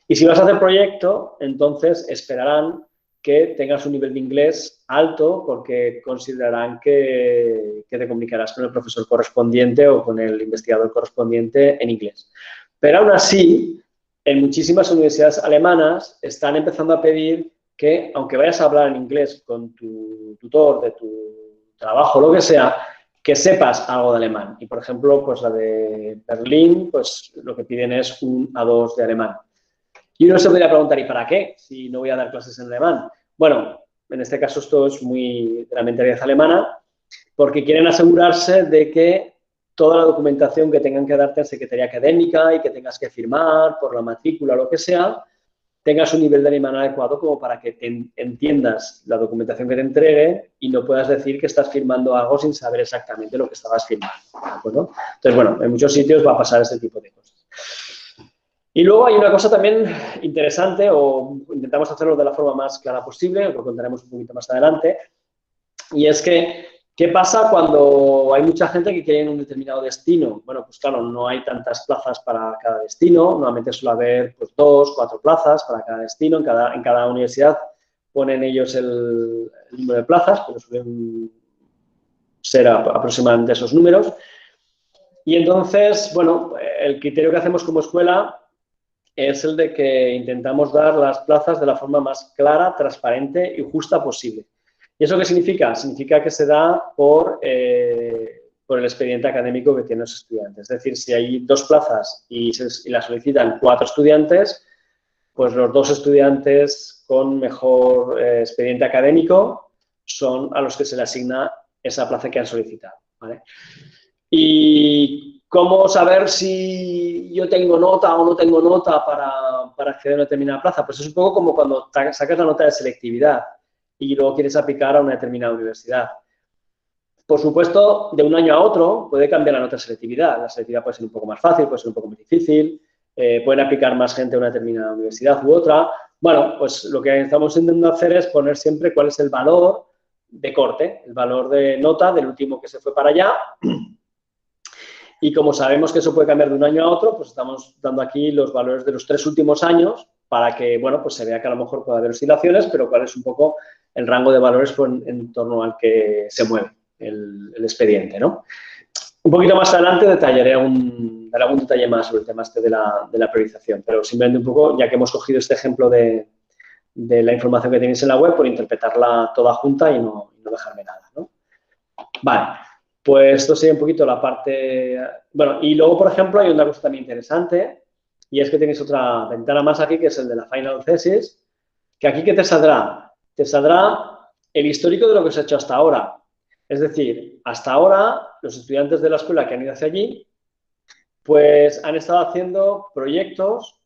Y si vas a hacer proyecto, entonces esperarán que tengas un nivel de inglés alto porque considerarán que te comunicarás con el profesor correspondiente o con el investigador correspondiente en inglés. Pero aún así, en muchísimas universidades alemanas están empezando a pedir que, aunque vayas a hablar en inglés con tu tutor de tu trabajo, lo que sea, que sepas algo de alemán. Y, por ejemplo, pues la de Berlín, pues lo que piden es un A2 de alemán. Y uno se podría preguntar, ¿y para qué? Si no voy a dar clases en alemán. Bueno, en este caso esto es muy de la mentalidad alemana, porque quieren asegurarse de que toda la documentación que tengan que darte en secretaría académica y que tengas que firmar por la matrícula o lo que sea, tengas un nivel de alemán adecuado como para que entiendas la documentación que te entregue y no puedas decir que estás firmando algo sin saber exactamente lo que estabas firmando, ¿de acuerdo? Entonces, bueno, en muchos sitios va a pasar este tipo de cosas. Y luego hay una cosa también interesante, o intentamos hacerlo de la forma más clara posible, lo contaremos un poquito más adelante, y es que, ¿qué pasa cuando hay mucha gente que quiere ir a un determinado destino? Bueno, pues claro, no hay tantas plazas para cada destino, normalmente suele haber pues 2, 4 plazas para cada destino, en cada universidad ponen ellos el número de plazas, pero suelen ser aproximadamente esos números. Y entonces, bueno, el criterio que hacemos como escuela es el de que intentamos dar las plazas de la forma más clara, transparente y justa posible. ¿Y eso qué significa? Significa que se da por por el expediente académico que tienen los estudiantes. Es decir, si hay 2 plazas y las solicitan 4 estudiantes, pues los 2 estudiantes con mejor expediente académico son a los que se le asigna esa plaza que han solicitado, ¿vale? ¿Y cómo saber si yo tengo nota o no tengo nota para acceder a una determinada plaza? Pues es un poco como cuando sacas la nota de selectividad y luego quieres aplicar a una determinada universidad. Por supuesto, de un año a otro puede cambiar la nota de selectividad. La selectividad puede ser un poco más fácil, puede ser un poco más difícil, pueden aplicar más gente a una determinada universidad u otra. Bueno, pues lo que estamos intentando hacer es poner siempre cuál es el valor de corte, el valor de nota del último que se fue para allá. Y como sabemos que eso puede cambiar de un año a otro, pues estamos dando aquí los valores de los 3 últimos años para que, bueno, pues se vea que a lo mejor puede haber oscilaciones, pero cuál es un poco el rango de valores en torno al que se mueve el expediente, ¿no? Un poquito más adelante daré algún detalle más sobre el tema este de la priorización, pero simplemente un poco, ya que hemos cogido este ejemplo de la información que tenéis en la web, por interpretarla toda junta y no dejarme nada, ¿no? Vale. Pues esto sería un poquito la parte... Bueno, y luego, por ejemplo, hay una cosa también interesante y es que tenéis otra ventana más aquí, que es el de la Final Thesis, que aquí, ¿qué te saldrá? Te saldrá el histórico de lo que se ha hecho hasta ahora. Es decir, hasta ahora, los estudiantes de la escuela que han ido hacia allí, pues han estado haciendo proyectos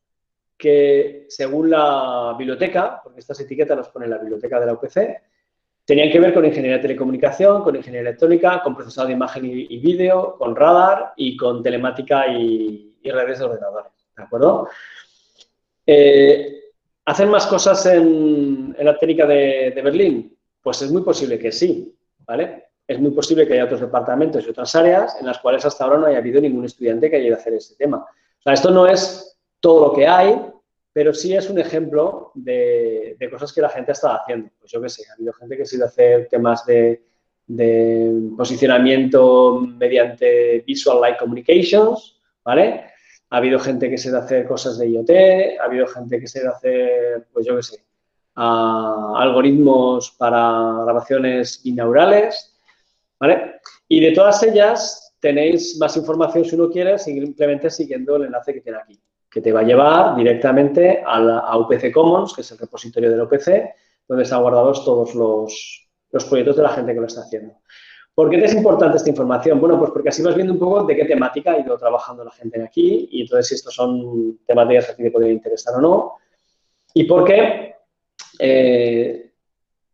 que, según la biblioteca, porque estas etiquetas las pone la biblioteca de la UPC, tenían que ver con ingeniería de telecomunicación, con ingeniería electrónica, con procesado de imagen y vídeo, con radar y con telemática y redes de ordenadores, ¿de acuerdo? ¿Hacen más cosas en la técnica de Berlín? Pues es muy posible que sí, ¿vale? Es muy posible que haya otros departamentos y otras áreas en las cuales hasta ahora no haya habido ningún estudiante que haya ido a hacer este tema. O sea, esto no es todo lo que hay, pero sí es un ejemplo de cosas que la gente está haciendo. Pues yo qué sé, ha habido gente que ha ido a hacer temas de posicionamiento mediante Visual Light Communications, ¿vale? Ha habido gente que se ha ido a hacer cosas de IoT, ha habido gente que se ha ido a hacer, pues yo qué sé, algoritmos para grabaciones binaurales, ¿vale? Y de todas ellas tenéis más información si uno quiere, simplemente siguiendo el enlace que tiene aquí, que te va a llevar directamente a UPC Commons, que es el repositorio de la UPC, donde están guardados todos los proyectos de la gente que lo está haciendo. ¿Por qué es importante esta información? Bueno, pues porque así vas viendo un poco de qué temática ha ido trabajando la gente aquí y entonces si estos son temáticas que te podrían interesar o no. Y porque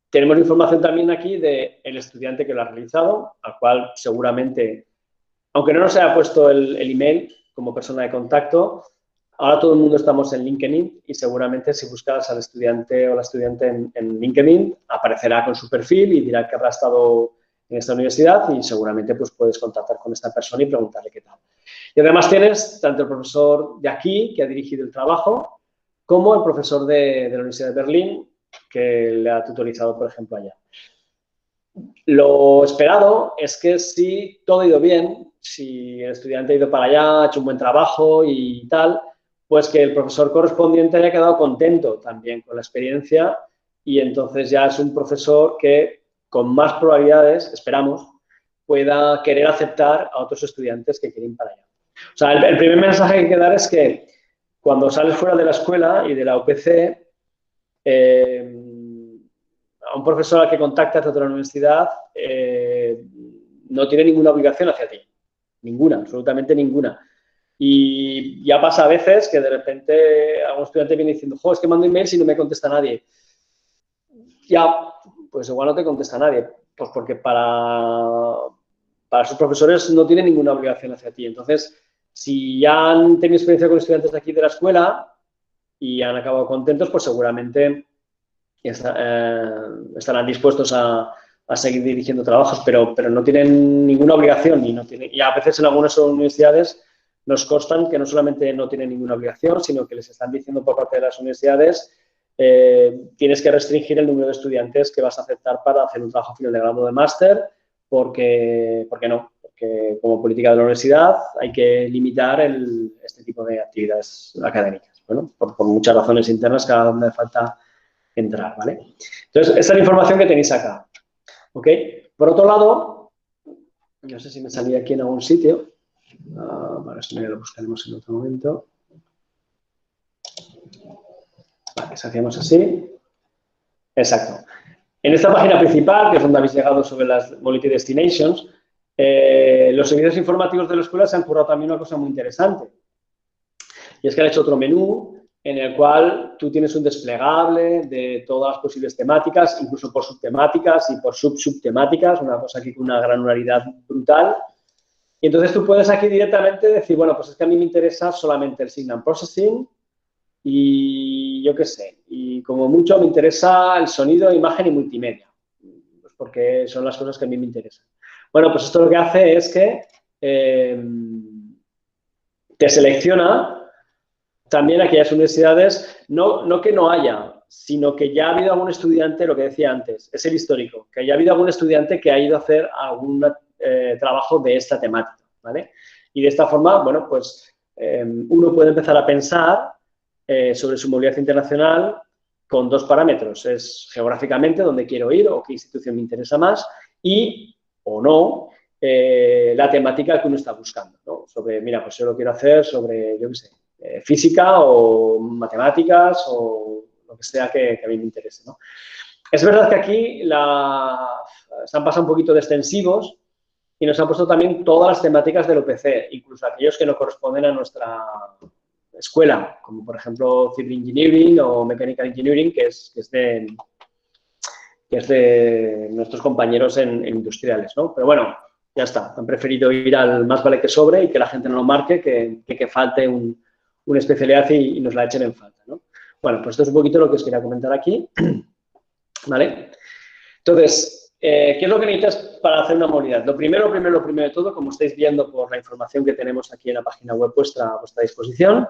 tenemos información también aquí del estudiante que lo ha realizado, al cual seguramente, aunque no nos haya puesto el email como persona de contacto, ahora todo el mundo estamos en LinkedIn y seguramente si buscas al estudiante o la estudiante en LinkedIn, aparecerá con su perfil y dirá que habrá estado en esta universidad y seguramente pues puedes contactar con esta persona y preguntarle qué tal. Y además tienes tanto el profesor de aquí, que ha dirigido el trabajo, como el profesor de la Universidad de Berlín, que le ha tutorizado, por ejemplo, allá. Lo esperado es que si todo ha ido bien, si el estudiante ha ido para allá, ha hecho un buen trabajo y tal, pues que el profesor correspondiente haya quedado contento también con la experiencia y entonces ya es un profesor que con más probabilidades, esperamos, pueda querer aceptar a otros estudiantes que quieren ir para allá. O sea, el primer mensaje que hay que dar es que cuando sales fuera de la escuela y de la UPC, a un profesor al que contactas de otra universidad no tiene ninguna obligación hacia ti. Ninguna, absolutamente ninguna. Y ya pasa a veces que de repente algún estudiante viene diciendo, jo, es que mando emails y no me contesta nadie. Ya, pues igual no te contesta nadie, pues porque para sus profesores no tiene ninguna obligación hacia ti. Entonces, si ya han tenido experiencia con estudiantes de aquí de la escuela y han acabado contentos, pues seguramente estarán dispuestos a seguir dirigiendo trabajos, pero no tienen ninguna obligación y a veces en algunas universidades nos constan que no solamente no tienen ninguna obligación, sino que les están diciendo por parte de las universidades tienes que restringir el número de estudiantes que vas a aceptar para hacer un trabajo final de grado de máster porque como política de la universidad hay que limitar este tipo de actividades académicas, bueno, por muchas razones internas que ahora me falta entrar, ¿vale? Entonces, esta es la información que tenéis acá, ¿ok? Por otro lado, No sé si me salía aquí en algún sitio. Para eso lo buscaremos en otro momento. Vale, si hacíamos así. Exacto. En esta página principal, que es donde habéis llegado sobre las Mobility Destinations, los servicios informativos de la escuela se han currado también una cosa muy interesante. Y es que han hecho otro menú en el cual tú tienes un desplegable de todas las posibles temáticas, incluso por subtemáticas y por subtemáticas, una cosa aquí con una granularidad brutal. Y entonces tú puedes aquí directamente decir, bueno, pues es que a mí me interesa solamente el Signal Processing y yo qué sé, y como mucho me interesa el sonido, imagen y multimedia, pues porque son las cosas que a mí me interesan. Bueno, pues esto lo que hace es que te selecciona también aquellas universidades, no que no haya, sino que ya ha habido algún estudiante, lo que decía antes, es el histórico, que ya ha habido algún estudiante que ha ido a hacer algún trabajo de esta temática, ¿vale? Y de esta forma, bueno, pues uno puede empezar a pensar sobre su movilidad internacional con dos parámetros, es geográficamente dónde quiero ir o qué institución me interesa más y, o no, la temática que uno está buscando, ¿no? Sobre, mira, pues yo lo quiero hacer sobre, yo qué sé, física o matemáticas o lo que sea que a mí me interese, ¿no? Es verdad que aquí se han pasado un poquito de extensivos y nos han puesto también todas las temáticas del OPC, incluso aquellos que no corresponden a nuestra escuela, como por ejemplo Civil Engineering o Mechanical Engineering, que es de nuestros compañeros en industriales, ¿no? Pero bueno, ya está, han preferido ir al más vale que sobre y que la gente no lo marque, que falte una especialidad y nos la echen en falta, ¿no? Bueno, pues esto es un poquito lo que os quería comentar aquí, ¿vale? Entonces, ¿qué es lo que necesitas para hacer una movilidad? Lo primero de todo, como estáis viendo por la información que tenemos aquí en la página web a vuestra disposición,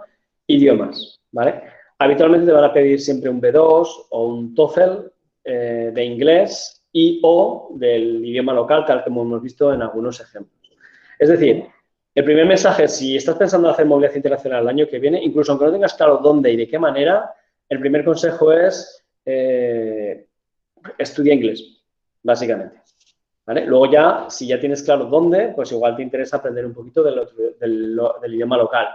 idiomas, ¿vale? Habitualmente te van a pedir siempre un B2 o un TOEFL de inglés y o del idioma local, tal como hemos visto en algunos ejemplos. Es decir, el primer mensaje, si estás pensando en hacer movilidad internacional el año que viene, incluso aunque no tengas claro dónde y de qué manera, el primer consejo es estudia inglés, básicamente. ¿Vale? Luego ya, si ya tienes claro dónde, pues igual te interesa aprender un poquito del idioma local.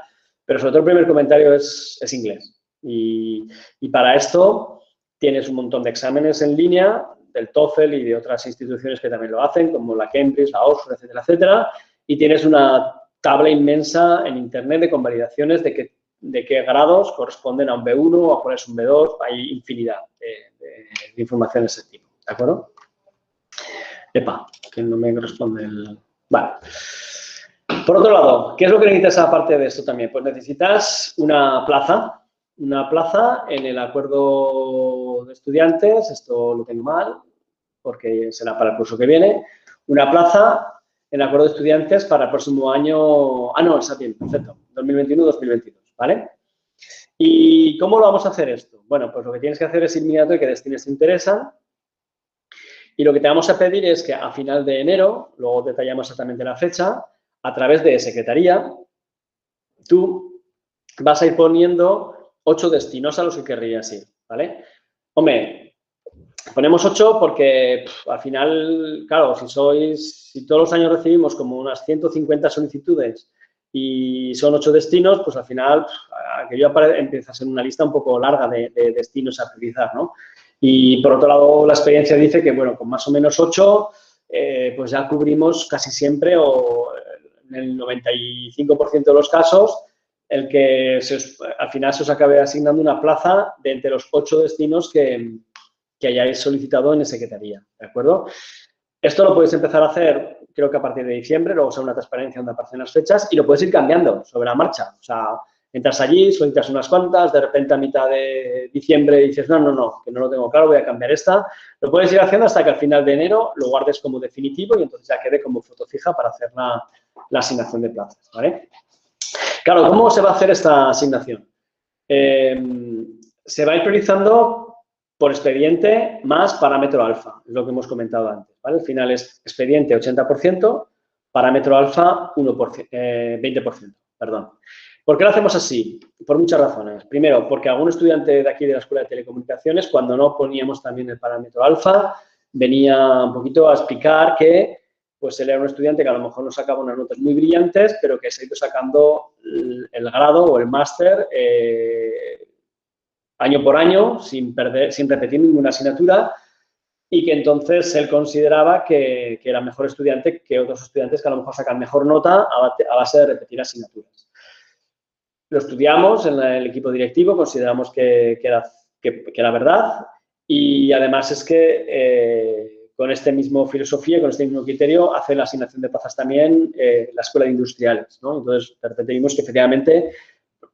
Pero sobre todo el primer comentario es inglés. Y para esto tienes un montón de exámenes en línea del TOEFL y de otras instituciones que también lo hacen, como la Cambridge, la Oxford, etcétera, etcétera. Y tienes una tabla inmensa en Internet de convalidaciones de qué grados corresponden a un B1 o a cuál es un B2. Hay infinidad de información de ese tipo. ¿De acuerdo? Epa, que no me corresponde el... Vale. Por otro lado, ¿qué es lo que necesitas aparte de esto también? Pues necesitas una plaza en el acuerdo de estudiantes, esto lo tengo mal, porque será para el curso que viene, una plaza en el acuerdo de estudiantes para el próximo año, no, está bien, perfecto, 2021-2022, ¿vale? ¿Y cómo lo vamos a hacer esto? Bueno, pues lo que tienes que hacer es ir mirando qué destinos te interesan. Y lo que te vamos a pedir es que a final de enero, luego detallamos exactamente la fecha, a través de secretaría, tú vas a ir poniendo 8 destinos a los que querrías ir, ¿vale? Hombre, ponemos 8 porque al final, claro, si todos los años recibimos como unas 150 solicitudes y son 8 destinos, pues al final aquello empieza a ser una lista un poco larga de destinos a priorizar, ¿no? Y por otro lado, la experiencia dice que, bueno, con más o menos 8, pues ya cubrimos casi siempre o en el 95% de los casos, el que al final se os acabe asignando una plaza de entre los 8 destinos que hayáis solicitado en secretaría, ¿de acuerdo? Esto lo podéis empezar a hacer, creo que a partir de diciembre, luego será una transparencia donde aparecen las fechas y lo puedes ir cambiando sobre la marcha. O sea, entras allí, solicitas unas cuantas, de repente a mitad de diciembre dices, no, que no lo tengo claro, voy a cambiar esta. Lo puedes ir haciendo hasta que al final de enero lo guardes como definitivo y entonces ya quede como foto fija para hacer la asignación de plazas, ¿vale? Claro, ¿cómo se va a hacer esta asignación? Se va a ir priorizando por expediente más parámetro alfa, es lo que hemos comentado antes, ¿vale? Al final es expediente 80%, parámetro alfa 20%, perdón. ¿Por qué lo hacemos así? Por muchas razones. Primero, porque algún estudiante de aquí de la Escuela de Telecomunicaciones, cuando no poníamos también el parámetro alfa, venía un poquito a explicar que pues él era un estudiante que a lo mejor no sacaba unas notas muy brillantes, pero que se ha ido sacando el grado o el máster año por año, sin repetir ninguna asignatura, y que entonces él consideraba que era mejor estudiante que otros estudiantes que a lo mejor sacan mejor nota a base de repetir asignaturas. Lo estudiamos en el equipo directivo, consideramos que era verdad, y además es que con esta misma filosofía, con este mismo criterio, hace la asignación de plazas también la Escuela de Industriales, ¿no? Entonces, de repente vimos que efectivamente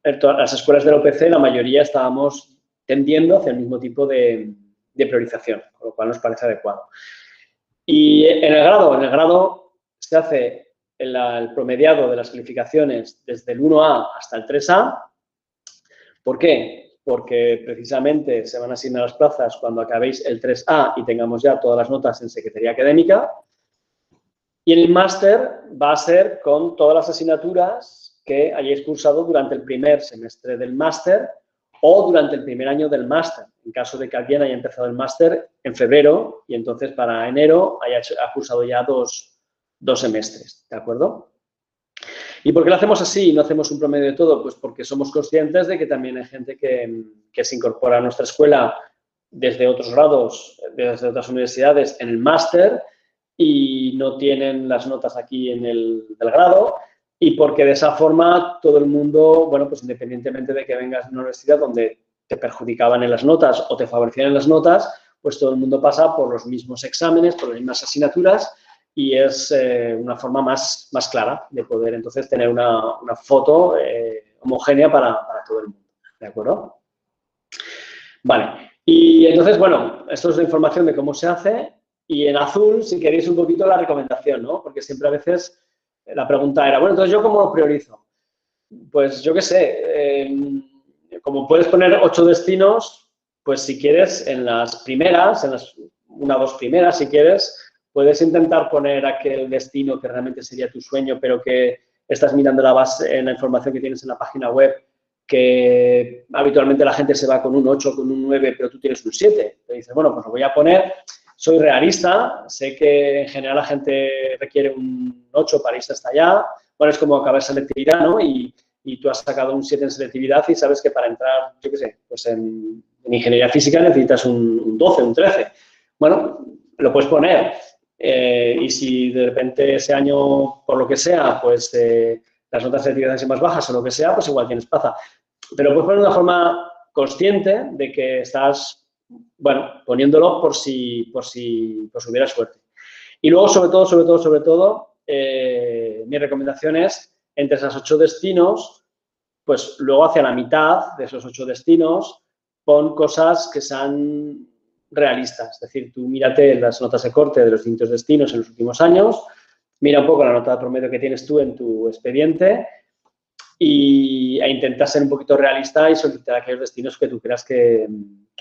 en todas las escuelas de la UPC, la mayoría estábamos tendiendo hacia el mismo tipo de priorización, con lo cual nos parece adecuado. Y en el grado se hace el promediado de las calificaciones desde el 1A hasta el 3A. ¿Por qué? Porque precisamente se van a asignar las plazas cuando acabéis el 3A y tengamos ya todas las notas en Secretaría Académica. Y el máster va a ser con todas las asignaturas que hayáis cursado durante el primer semestre del máster o durante el primer año del máster, en caso de que alguien haya empezado el máster en febrero y entonces para enero ha cursado ya dos semestres, ¿de acuerdo? ¿Y por qué lo hacemos así y no hacemos un promedio de todo? Pues porque somos conscientes de que también hay gente que se incorpora a nuestra escuela desde otros grados, desde otras universidades en el máster y no tienen las notas aquí en el del grado. Y porque de esa forma todo el mundo, bueno, pues independientemente de que vengas de una universidad donde te perjudicaban en las notas o te favorecían en las notas, pues todo el mundo pasa por los mismos exámenes, por las mismas asignaturas y es una forma más clara de poder entonces tener una foto homogénea para todo el mundo. ¿De acuerdo? Vale. Y entonces, bueno, esto es la información de cómo se hace y en azul, si queréis un poquito la recomendación, ¿no? Porque siempre a veces la pregunta era, bueno, entonces, ¿yo cómo lo priorizo? Pues yo qué sé, como puedes poner 8 destinos, pues si quieres en las primeras, en las 1 o 2 primeras, si quieres, puedes intentar poner aquel destino que realmente sería tu sueño, pero que estás mirando la base en la información que tienes en la página web, que habitualmente la gente se va con un 8, con un 9, pero tú tienes un 7. Te dices, bueno, pues lo voy a poner. Soy realista, sé que en general la gente requiere un 8 para irse hasta allá. Bueno, es como acabar selectividad, ¿no? Y tú has sacado un 7 en selectividad y sabes que para entrar, yo qué sé, pues en ingeniería física necesitas un 12, un 13. Bueno, lo puedes poner. Y si de repente ese año, por lo que sea, pues las notas selectividad son más bajas o lo que sea, pues igual tienes plaza. Pero puedes poner de una forma consciente de que estás, bueno, poniéndolo por si hubiera suerte. Y luego, sobre todo, mi recomendación es, entre esos 8 destinos, pues luego hacia la mitad de esos 8 destinos, pon cosas que sean realistas. Es decir, tú mírate las notas de corte de los distintos destinos en los últimos años, mira un poco la nota de promedio que tienes tú en tu expediente e intenta ser un poquito realista y solicitar aquellos destinos que tú creas que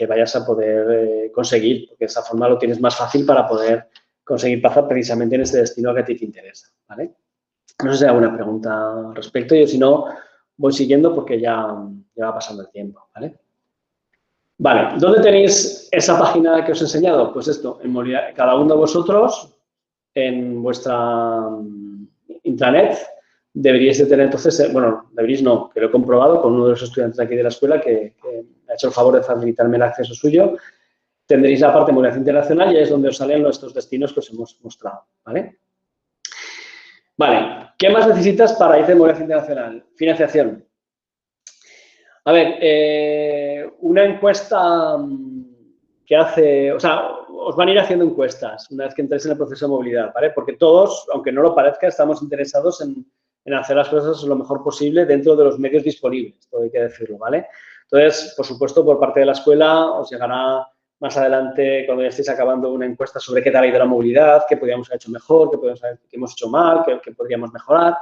vayas a poder conseguir, porque de esa forma lo tienes más fácil para poder conseguir plaza precisamente en ese destino que a ti te interesa, ¿vale? No sé si hay alguna pregunta al respecto. Yo, si no, voy siguiendo porque ya va pasando el tiempo, ¿vale? Vale, ¿dónde tenéis esa página que os he enseñado? Pues esto, cada uno de vosotros, en vuestra intranet, deberíais de tener entonces, bueno, deberíais no, que lo he comprobado con uno de los estudiantes de aquí de la escuela que me ha hecho el favor de facilitarme el acceso suyo. Tendréis la parte de movilidad internacional y ahí es donde os salen estos destinos que os hemos mostrado, ¿vale? Vale, ¿qué más necesitas para ir de movilidad internacional? Financiación. A ver, una encuesta que hace, o sea, os van a ir haciendo encuestas una vez que entréis en el proceso de movilidad, ¿vale? Porque todos, aunque no lo parezca, estamos interesados en hacer las cosas lo mejor posible dentro de los medios disponibles, todo hay que decirlo, ¿vale? Entonces, por supuesto, por parte de la escuela os llegará más adelante, cuando ya estéis acabando, una encuesta sobre qué tal ha ido la movilidad, qué podríamos haber hecho mejor, qué hemos hecho mal, qué podríamos mejorar.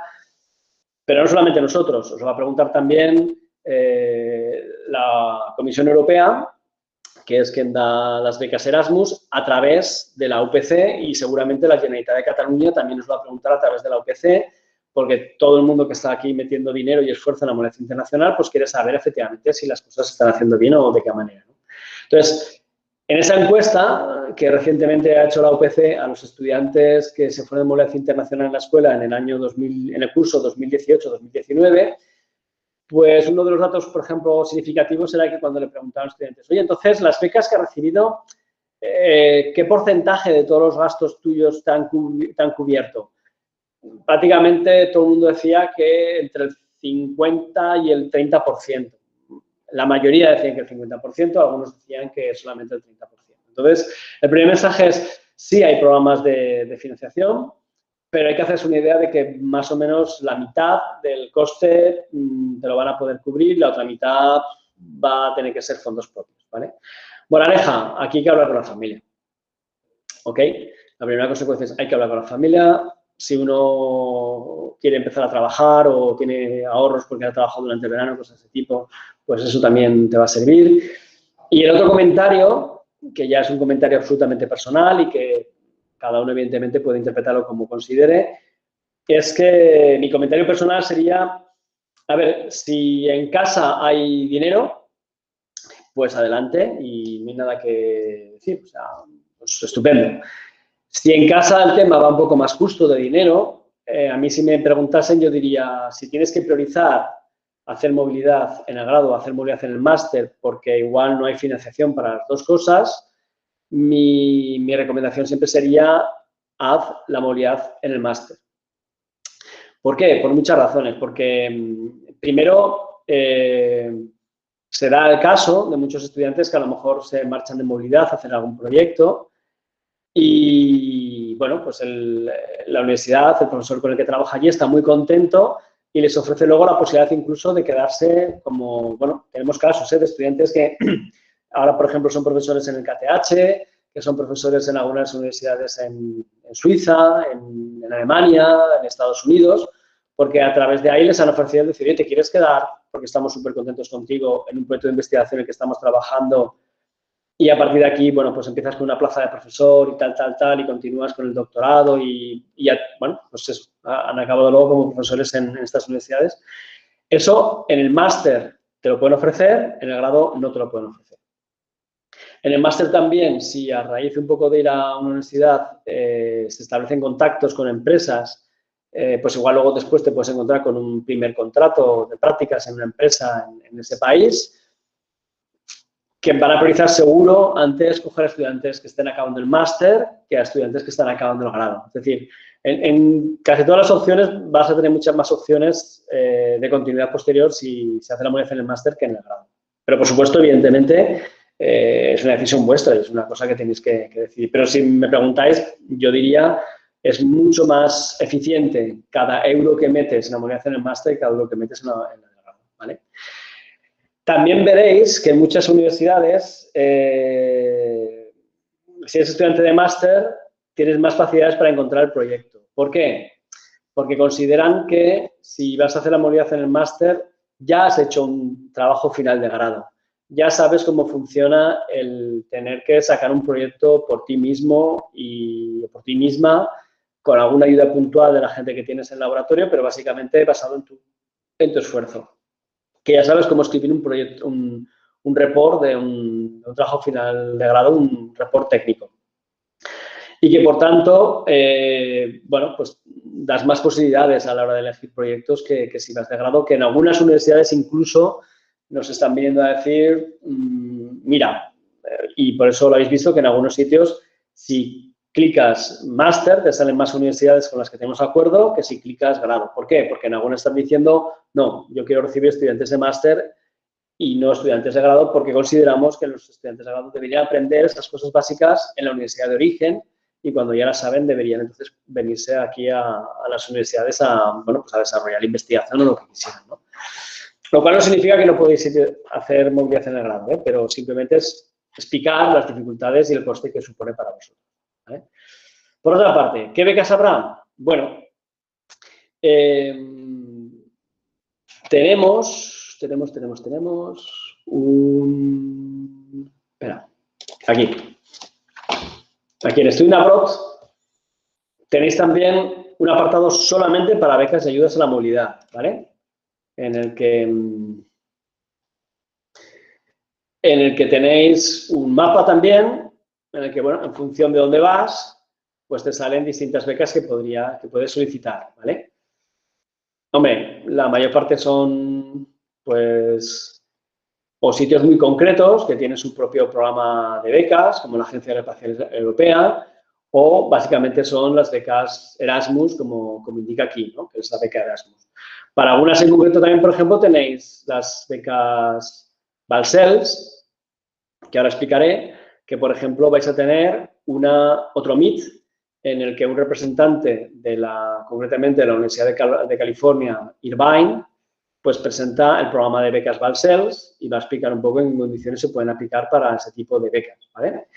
Pero no solamente nosotros, os va a preguntar también la Comisión Europea, que es quien da las becas Erasmus, a través de la UPC y seguramente la Generalitat de Cataluña también nos va a preguntar a través de la UPC, porque todo el mundo que está aquí metiendo dinero y esfuerzo en la movilidad internacional, pues quiere saber efectivamente si las cosas se están haciendo bien o de qué manera, ¿no? Entonces, En esa encuesta que recientemente ha hecho la UPC a los estudiantes que se fueron de movilidad internacional en la escuela en el año 2000, en el curso 2018-2019, pues uno de los datos, por ejemplo, significativos era que cuando le preguntaban a los estudiantes, oye, entonces, las becas que has recibido, ¿qué porcentaje de todos los gastos tuyos te han cubierto? Prácticamente todo el mundo decía que entre el 50 y el 30%. La mayoría decían que el 50%, algunos decían que solamente el 30%. Entonces, el primer mensaje es, sí hay programas de financiación, pero hay que hacerse una idea de que más o menos la mitad del coste te lo van a poder cubrir, la otra mitad va a tener que ser fondos propios, ¿vale? Moraleja, aquí hay que hablar con la familia, ¿ok? La primera consecuencia es hay que hablar con la familia. Si uno quiere empezar a trabajar o tiene ahorros porque ha trabajado durante el verano, cosas de ese tipo, pues eso también te va a servir. Y el otro comentario, que ya es un comentario absolutamente personal y que cada uno evidentemente puede interpretarlo como considere, es que mi comentario personal sería, a ver, si en casa hay dinero, pues adelante y no hay nada que decir, o sea, pues estupendo. Si en casa el tema va un poco más justo de dinero, a mí si me preguntasen yo diría, si tienes que priorizar hacer movilidad en el grado o hacer movilidad en el máster porque igual no hay financiación para las dos cosas, mi recomendación siempre sería haz la movilidad en el máster. ¿Por qué? Por muchas razones. Porque primero se da el caso de muchos estudiantes que a lo mejor se marchan de movilidad, hacen algún proyecto y, bueno, pues la universidad, el profesor con el que trabaja allí está muy contento y les ofrece luego la posibilidad incluso de quedarse como, bueno, tenemos casos de estudiantes que ahora, por ejemplo, son profesores en el KTH, que son profesores en algunas universidades en Suiza, en Alemania, en Estados Unidos, porque a través de ahí les han ofrecido decir, oye, ¿te quieres quedar? Porque estamos súper contentos contigo en un proyecto de investigación en el que estamos trabajando y a partir de aquí, bueno, pues empiezas con una plaza de profesor y tal, y continúas con el doctorado y ya, bueno, pues eso, han acabado luego como profesores en estas universidades. Eso en el máster te lo pueden ofrecer, en el grado no te lo pueden ofrecer. En el máster también, si a raíz un poco de ir a una universidad se establecen contactos con empresas, pues igual luego después te puedes encontrar con un primer contrato de prácticas en una empresa en ese país, que van a priorizar seguro antes coger a estudiantes que estén acabando el máster que a estudiantes que están acabando el grado. Es decir, en casi todas las opciones vas a tener muchas más opciones de continuidad posterior si se hace la movilidad en el máster que en el grado. Pero, por supuesto, evidentemente, es una decisión vuestra y es una cosa que tenéis que decidir. Pero si me preguntáis, yo diría es mucho más eficiente cada euro que metes en la movilidad en el máster que cada euro que metes en el grado, ¿vale? También veréis que en muchas universidades, si eres estudiante de máster, tienes más facilidades para encontrar el proyecto. ¿Por qué? Porque consideran que si vas a hacer la movilidad en el máster, ya has hecho un trabajo final de grado. Ya sabes cómo funciona el tener que sacar un proyecto por ti mismo y por ti misma, con alguna ayuda puntual de la gente que tienes en el laboratorio, pero básicamente basado en tu esfuerzo. Que ya sabes cómo escribir un proyecto, un report de un trabajo final de grado, un report técnico. Y que, por tanto, bueno, pues das más posibilidades a la hora de elegir proyectos que si vas de grado, que en algunas universidades incluso nos están viniendo a decir, mira, y por eso lo habéis visto que en algunos sitios, si clicas máster, te salen más universidades con las que tenemos acuerdo que si clicas grado. ¿Por qué? Porque en algunas están diciendo, no, yo quiero recibir estudiantes de máster y no estudiantes de grado porque consideramos que los estudiantes de grado deberían aprender esas cosas básicas en la universidad de origen y cuando ya las saben deberían entonces venirse aquí a las universidades bueno, pues a desarrollar investigación o lo que quisieran, ¿no? Lo cual no significa que no podéis hacer movilidad en el grado, ¿eh? Pero simplemente es explicar las dificultades y el coste que supone para vosotros, ¿vale? Por otra parte, ¿qué becas habrá? Bueno, tenemos un... Espera, aquí. Aquí en Student Abroad tenéis también un apartado solamente para becas y ayudas a la movilidad, ¿vale? En el que en el que tenéis un mapa también, en el que, bueno, en función de dónde vas, pues te salen distintas becas que puedes solicitar, ¿vale? Hombre, la mayor parte son, pues, o sitios muy concretos que tienen su propio programa de becas, como la Agencia Espacial Europea, o básicamente son las becas Erasmus, como indica aquí, ¿no? Que es la beca Erasmus. Para algunas en concreto también, por ejemplo, tenéis las becas Balcells, que ahora explicaré, que, por ejemplo, vais a tener otro meet en el que un representante concretamente de la Universidad de California, Irvine, pues presenta el programa de becas Balcells y va a explicar un poco en qué condiciones se pueden aplicar para ese tipo de becas, ¿vale?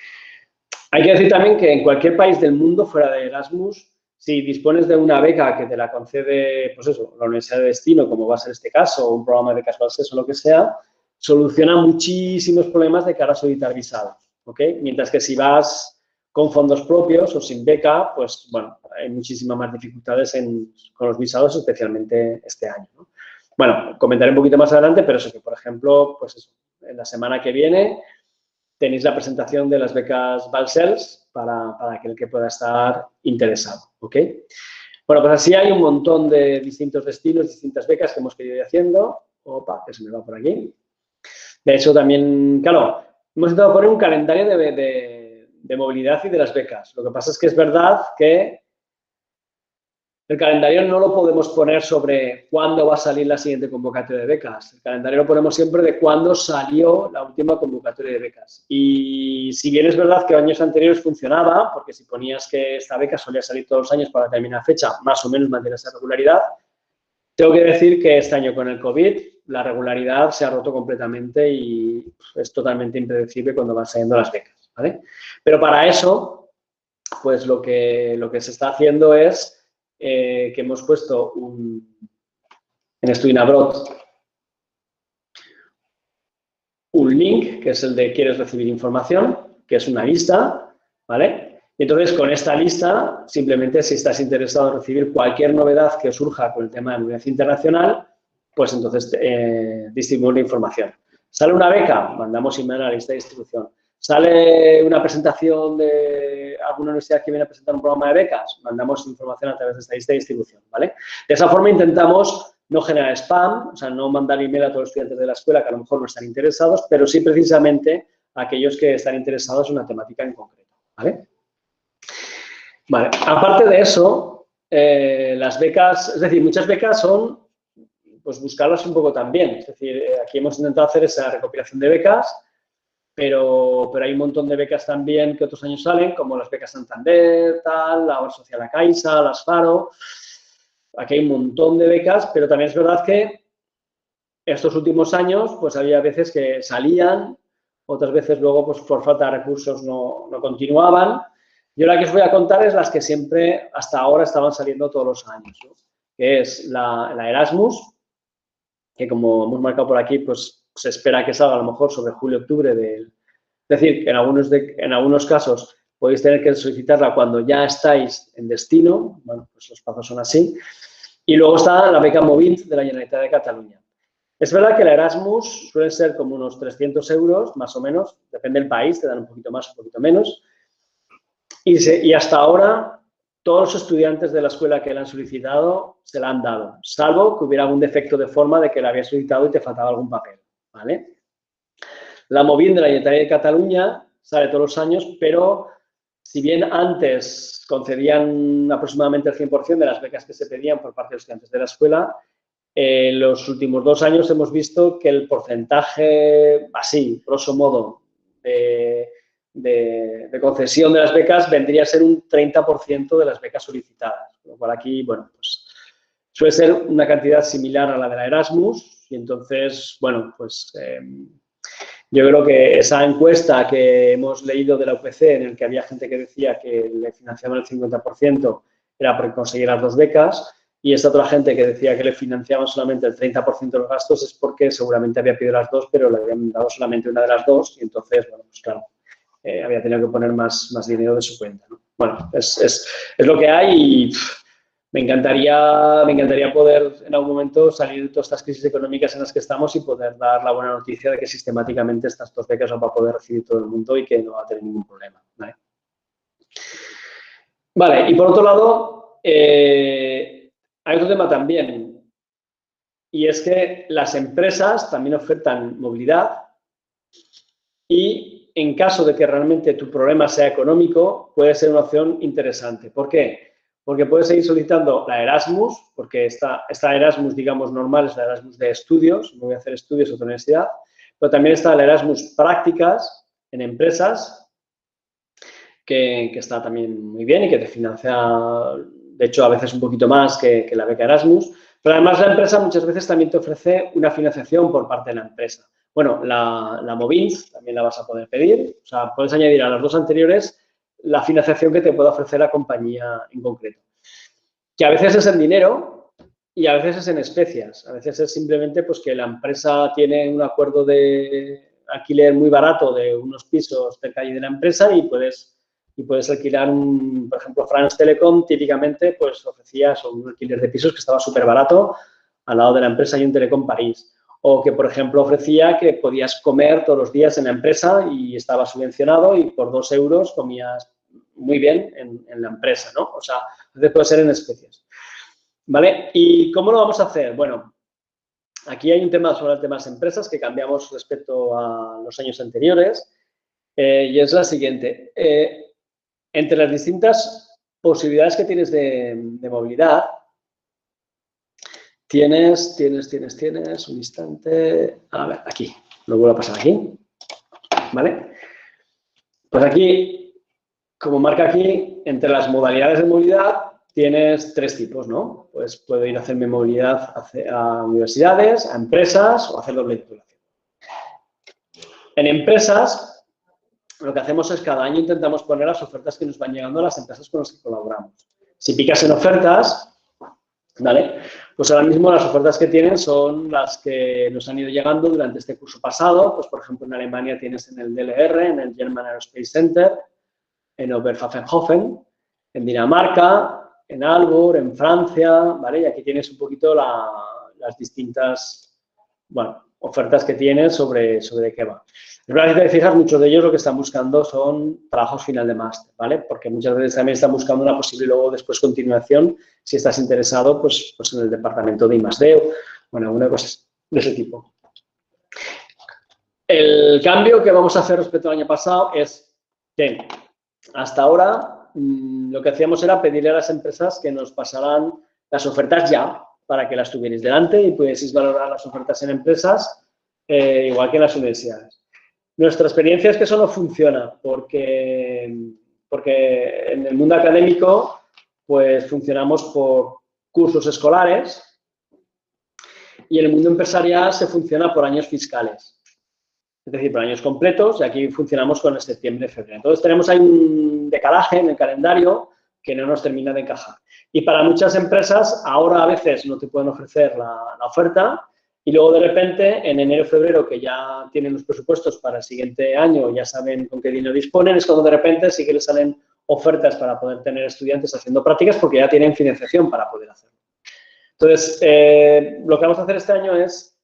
Hay que decir también que en cualquier país del mundo fuera de Erasmus, si dispones de una beca que te la concede, pues eso, la universidad de destino, como va a ser este caso, o un programa de becas Balcells o lo que sea, soluciona muchísimos problemas de cara a solicitar visados, ¿ok? Mientras que si vas con fondos propios o sin beca, pues, bueno, hay muchísimas más dificultades con los visados, especialmente este año, ¿no? Bueno, comentaré un poquito más adelante, pero eso que, por ejemplo, pues eso, en la semana que viene tenéis la presentación de las becas Balcells para aquel que pueda estar interesado, ¿ok? Bueno, pues así hay un montón de distintos destinos, distintas becas que hemos querido ir haciendo. Opa, que se me va por aquí. De hecho, también, claro, hemos intentado poner un calendario de movilidad y de las becas. Lo que pasa es que es verdad que el calendario no lo podemos poner sobre cuándo va a salir la siguiente convocatoria de becas. El calendario lo ponemos siempre de cuándo salió la última convocatoria de becas. Y si bien es verdad que años anteriores funcionaba, porque si ponías que esta beca solía salir todos los años para determinada fecha, más o menos mantiene esa regularidad, tengo que decir que este año con el COVID la regularidad se ha roto completamente y es totalmente impredecible cuando van saliendo las becas, ¿vale? Pero para eso, pues lo que se está haciendo es que hemos puesto en Student Abroad un link, que es el de ¿quieres recibir información?, que es una lista, ¿vale? Y entonces, con esta lista, simplemente si estás interesado en recibir cualquier novedad que surja con el tema de movilidad internacional, pues entonces distribuimos la información. ¿Sale una beca? Mandamos email a la lista de distribución. ¿Sale una presentación de alguna universidad que viene a presentar un programa de becas? Mandamos información a través de esta lista de distribución, ¿vale? De esa forma intentamos no generar spam, o sea, no mandar email a todos los estudiantes de la escuela que a lo mejor no están interesados, pero sí precisamente a aquellos que están interesados en una temática en concreto, ¿vale? Vale, aparte de eso, las becas, es decir, muchas becas son, pues, buscarlas un poco también. Es decir, aquí hemos intentado hacer esa recopilación de becas, pero hay un montón de becas también que otros años salen, como las becas Santander, tal, la Obra Social La Caixa, las Faro. Aquí hay un montón de becas, pero también es verdad que estos últimos años, pues había veces que salían, otras veces luego, pues por falta de recursos no continuaban. Yo la que os voy a contar es las que siempre, hasta ahora, estaban saliendo todos los años, ¿no? Que es la Erasmus, que como hemos marcado por aquí, pues se espera que salga a lo mejor sobre julio-octubre Es decir, que en algunos casos podéis tener que solicitarla cuando ya estáis en destino. Bueno, pues los plazos son así. Y luego está la beca Movint de la Generalitat de Cataluña. Es verdad que la Erasmus suele ser como unos 300 euros, más o menos, depende del país, te dan un poquito más, un poquito menos. Y hasta ahora, todos los estudiantes de la escuela que la han solicitado se la han dado, salvo que hubiera algún defecto de forma de que la habías solicitado y te faltaba algún papel, ¿vale? La Movint de la Generalitat de Cataluña sale todos los años, pero si bien antes concedían aproximadamente el 100% de las becas que se pedían por parte de los estudiantes de la escuela, en los últimos 2 años hemos visto que el porcentaje, así, grosso modo, de concesión de las becas vendría a ser un 30% de las becas solicitadas. Con lo cual aquí, bueno, pues suele ser una cantidad similar a la de la Erasmus y entonces, bueno, pues yo creo que esa encuesta que hemos leído de la UPC, en el que había gente que decía que le financiaban el 50%, era por conseguir las 2 becas, y esta otra gente que decía que le financiaban solamente el 30% de los gastos es porque seguramente había pedido las 2, pero le habían dado solamente una de las 2 y entonces, bueno, pues claro, había tenido que poner más dinero de su cuenta, ¿no? Bueno, es lo que hay y me encantaría poder en algún momento salir de todas estas crisis económicas en las que estamos y poder dar la buena noticia de que sistemáticamente estas dos becas las va a poder recibir todo el mundo y que no va a tener ningún problema. Vale, y por otro lado, hay otro tema también, y es que las empresas también ofertan movilidad y en caso de que realmente tu problema sea económico, puede ser una opción interesante. ¿Por qué? Porque puedes seguir solicitando la Erasmus, porque esta Erasmus, digamos, normal es la Erasmus de estudios, no voy a hacer estudios en otra universidad, pero también está la Erasmus prácticas en empresas, que está también muy bien y que te financia, de hecho, a veces un poquito más que la beca Erasmus. Pero además la empresa muchas veces también te ofrece una financiación por parte de la empresa. Bueno, la Movins también la vas a poder pedir. O sea, puedes añadir a las dos anteriores la financiación que te pueda ofrecer la compañía en concreto. Que a veces es en dinero y a veces es en especias. A veces es simplemente pues, que la empresa tiene un acuerdo de alquiler muy barato de unos pisos cerca de la empresa y puedes alquilar por ejemplo, France Telecom típicamente pues ofrecía un alquiler de pisos que estaba súper barato al lado de la empresa y un Telecom París. O que, por ejemplo, ofrecía que podías comer todos los días en la empresa y estaba subvencionado y por 2 euros comías muy bien en la empresa, ¿no? O sea, a veces puede ser en especies. ¿Vale? ¿Y cómo lo vamos a hacer? Bueno, aquí hay un tema sobre el tema de las empresas que cambiamos respecto a los años anteriores y es la siguiente. Entre las distintas posibilidades que tienes de movilidad, tienes un instante, a ver, aquí, lo vuelvo a pasar aquí, ¿vale? Pues aquí, como marca aquí, entre las modalidades de movilidad tienes 3 tipos, ¿no? Pues puedo ir a hacerme movilidad a universidades, a empresas o hacer doble titulación. En empresas, lo que hacemos es cada año intentamos poner las ofertas que nos van llegando a las empresas con las que colaboramos. Si picas en ofertas, ¿vale? Pues ahora mismo las ofertas que tienen son las que nos han ido llegando durante este curso pasado. Pues, por ejemplo, en Alemania tienes en el DLR, en el German Aerospace Center, en Oberpfaffenhofen, en Dinamarca, en Aalborg, en Francia, ¿vale? Y aquí tienes un poquito las distintas, bueno, ofertas que tienes sobre qué va. Es verdad que te fijas, muchos de ellos lo que están buscando son trabajos final de máster, ¿vale? Porque muchas veces también están buscando una posible luego después continuación, si estás interesado, pues en el departamento de I+D o, bueno, alguna cosa de ese tipo. El cambio que vamos a hacer respecto al año pasado es que hasta ahora lo que hacíamos era pedirle a las empresas que nos pasaran las ofertas ya para que las tuvierais delante y pudieseis valorar las ofertas en empresas igual que en las universidades. Nuestra experiencia es que eso no funciona porque en el mundo académico pues funcionamos por cursos escolares y en el mundo empresarial se funciona por años fiscales. Es decir, por años completos, y aquí funcionamos con el septiembre-febrero. Entonces, tenemos ahí un decalaje en el calendario que no nos termina de encajar. Y para muchas empresas, ahora a veces no te pueden ofrecer la oferta y luego, de repente, en enero-febrero, que ya tienen los presupuestos para el siguiente año, ya saben con qué dinero disponen, es cuando de repente sí que les salen ofertas para poder tener estudiantes haciendo prácticas porque ya tienen financiación para poder hacerlo. Entonces, lo que vamos a hacer este año es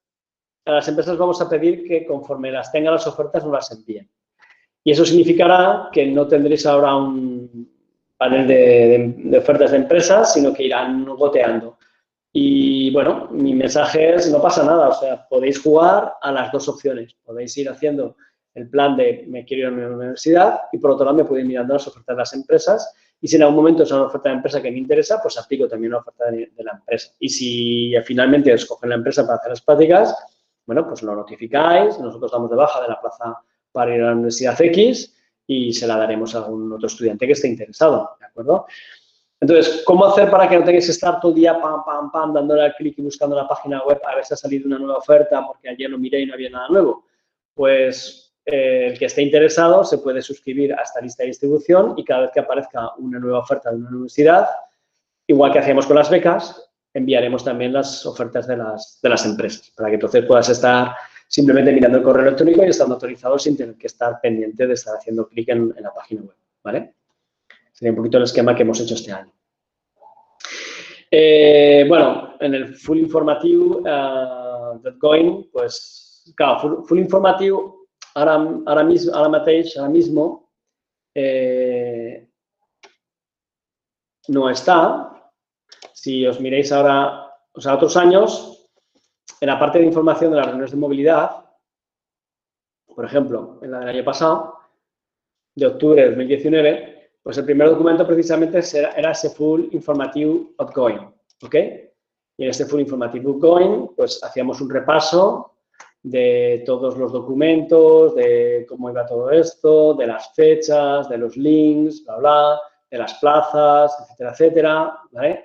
a las empresas vamos a pedir que conforme las tengan las ofertas nos las envíen. Y eso significará que no tendréis ahora un panel de ofertas de empresas, sino que irán goteando. Y bueno, mi mensaje es, no pasa nada, o sea, podéis jugar a las dos opciones. Podéis ir haciendo el plan de me quiero ir a mi universidad y por otro lado me puedo ir mirando las ofertas de las empresas y si en algún momento es una oferta de empresa que me interesa, pues aplico también una oferta de la empresa. Y si finalmente escogen la empresa para hacer las prácticas, bueno, pues lo notificáis, nosotros damos de baja de la plaza para ir a la Universidad X y se la daremos a algún otro estudiante que esté interesado, ¿de acuerdo? Entonces, ¿cómo hacer para que no tengáis que estar todo el día pam, dándole al clic y buscando la página web a ver si ha salido una nueva oferta porque ayer lo miré y no había nada nuevo? Pues el que esté interesado se puede suscribir a esta lista de distribución y cada vez que aparezca una nueva oferta de una universidad, igual que hacíamos con las becas, enviaremos también las ofertas de las empresas para que entonces puedas estar simplemente mirando el correo electrónico y estando autorizado sin tener que estar pendiente de estar haciendo clic en la página web, ¿vale? Sería un poquito el esquema que hemos hecho este año. Bueno, en el full informatiu .going, pues, claro, full informatiu ara mismo no está. Si os miréis ahora, o sea, otros años, en la parte de información de las reuniones de movilidad, por ejemplo, en la del año pasado, de octubre de 2019, pues el primer documento precisamente era ese full informative outgoing, ¿ok? Y en este full informative outgoing, pues hacíamos un repaso de todos los documentos, de cómo iba todo esto, de las fechas, de los links, bla, bla, de las plazas, etcétera, etcétera, ¿vale?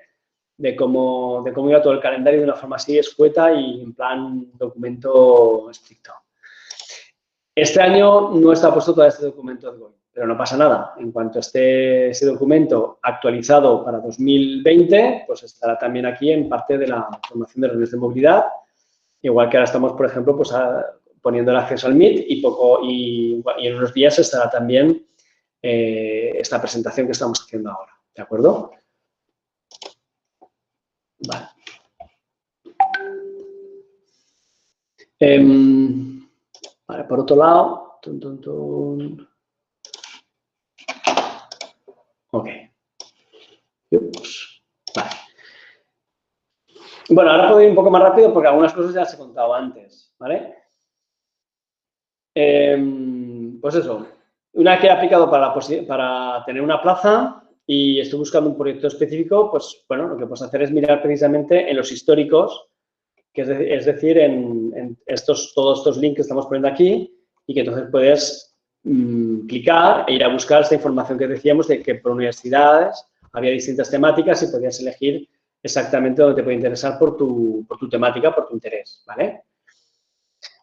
De cómo iba todo el calendario de una forma así escueta y en plan documento estricto. Este año no está puesto todo este documento outgoing, pero no pasa nada. En cuanto esté ese documento actualizado para 2020, pues estará también aquí en parte de la formación de reuniones de movilidad. Igual que ahora estamos, por ejemplo, pues poniendo el acceso al Meet y en unos días estará también esta presentación que estamos haciendo ahora. ¿De acuerdo? Vale. Vale, por otro lado, ok. Ups. Vale. Bueno, ahora puedo ir un poco más rápido porque algunas cosas ya las he contado antes, ¿vale? Pues eso, una vez que he aplicado para tener una plaza y estoy buscando un proyecto específico, pues bueno, lo que puedes hacer es mirar precisamente en los históricos, que es decir, en todos estos links que estamos poniendo aquí y que entonces puedes clicar e ir a buscar esta información que decíamos de que por universidades había distintas temáticas y podías elegir exactamente dónde te puede interesar por tu temática, por tu interés, ¿vale?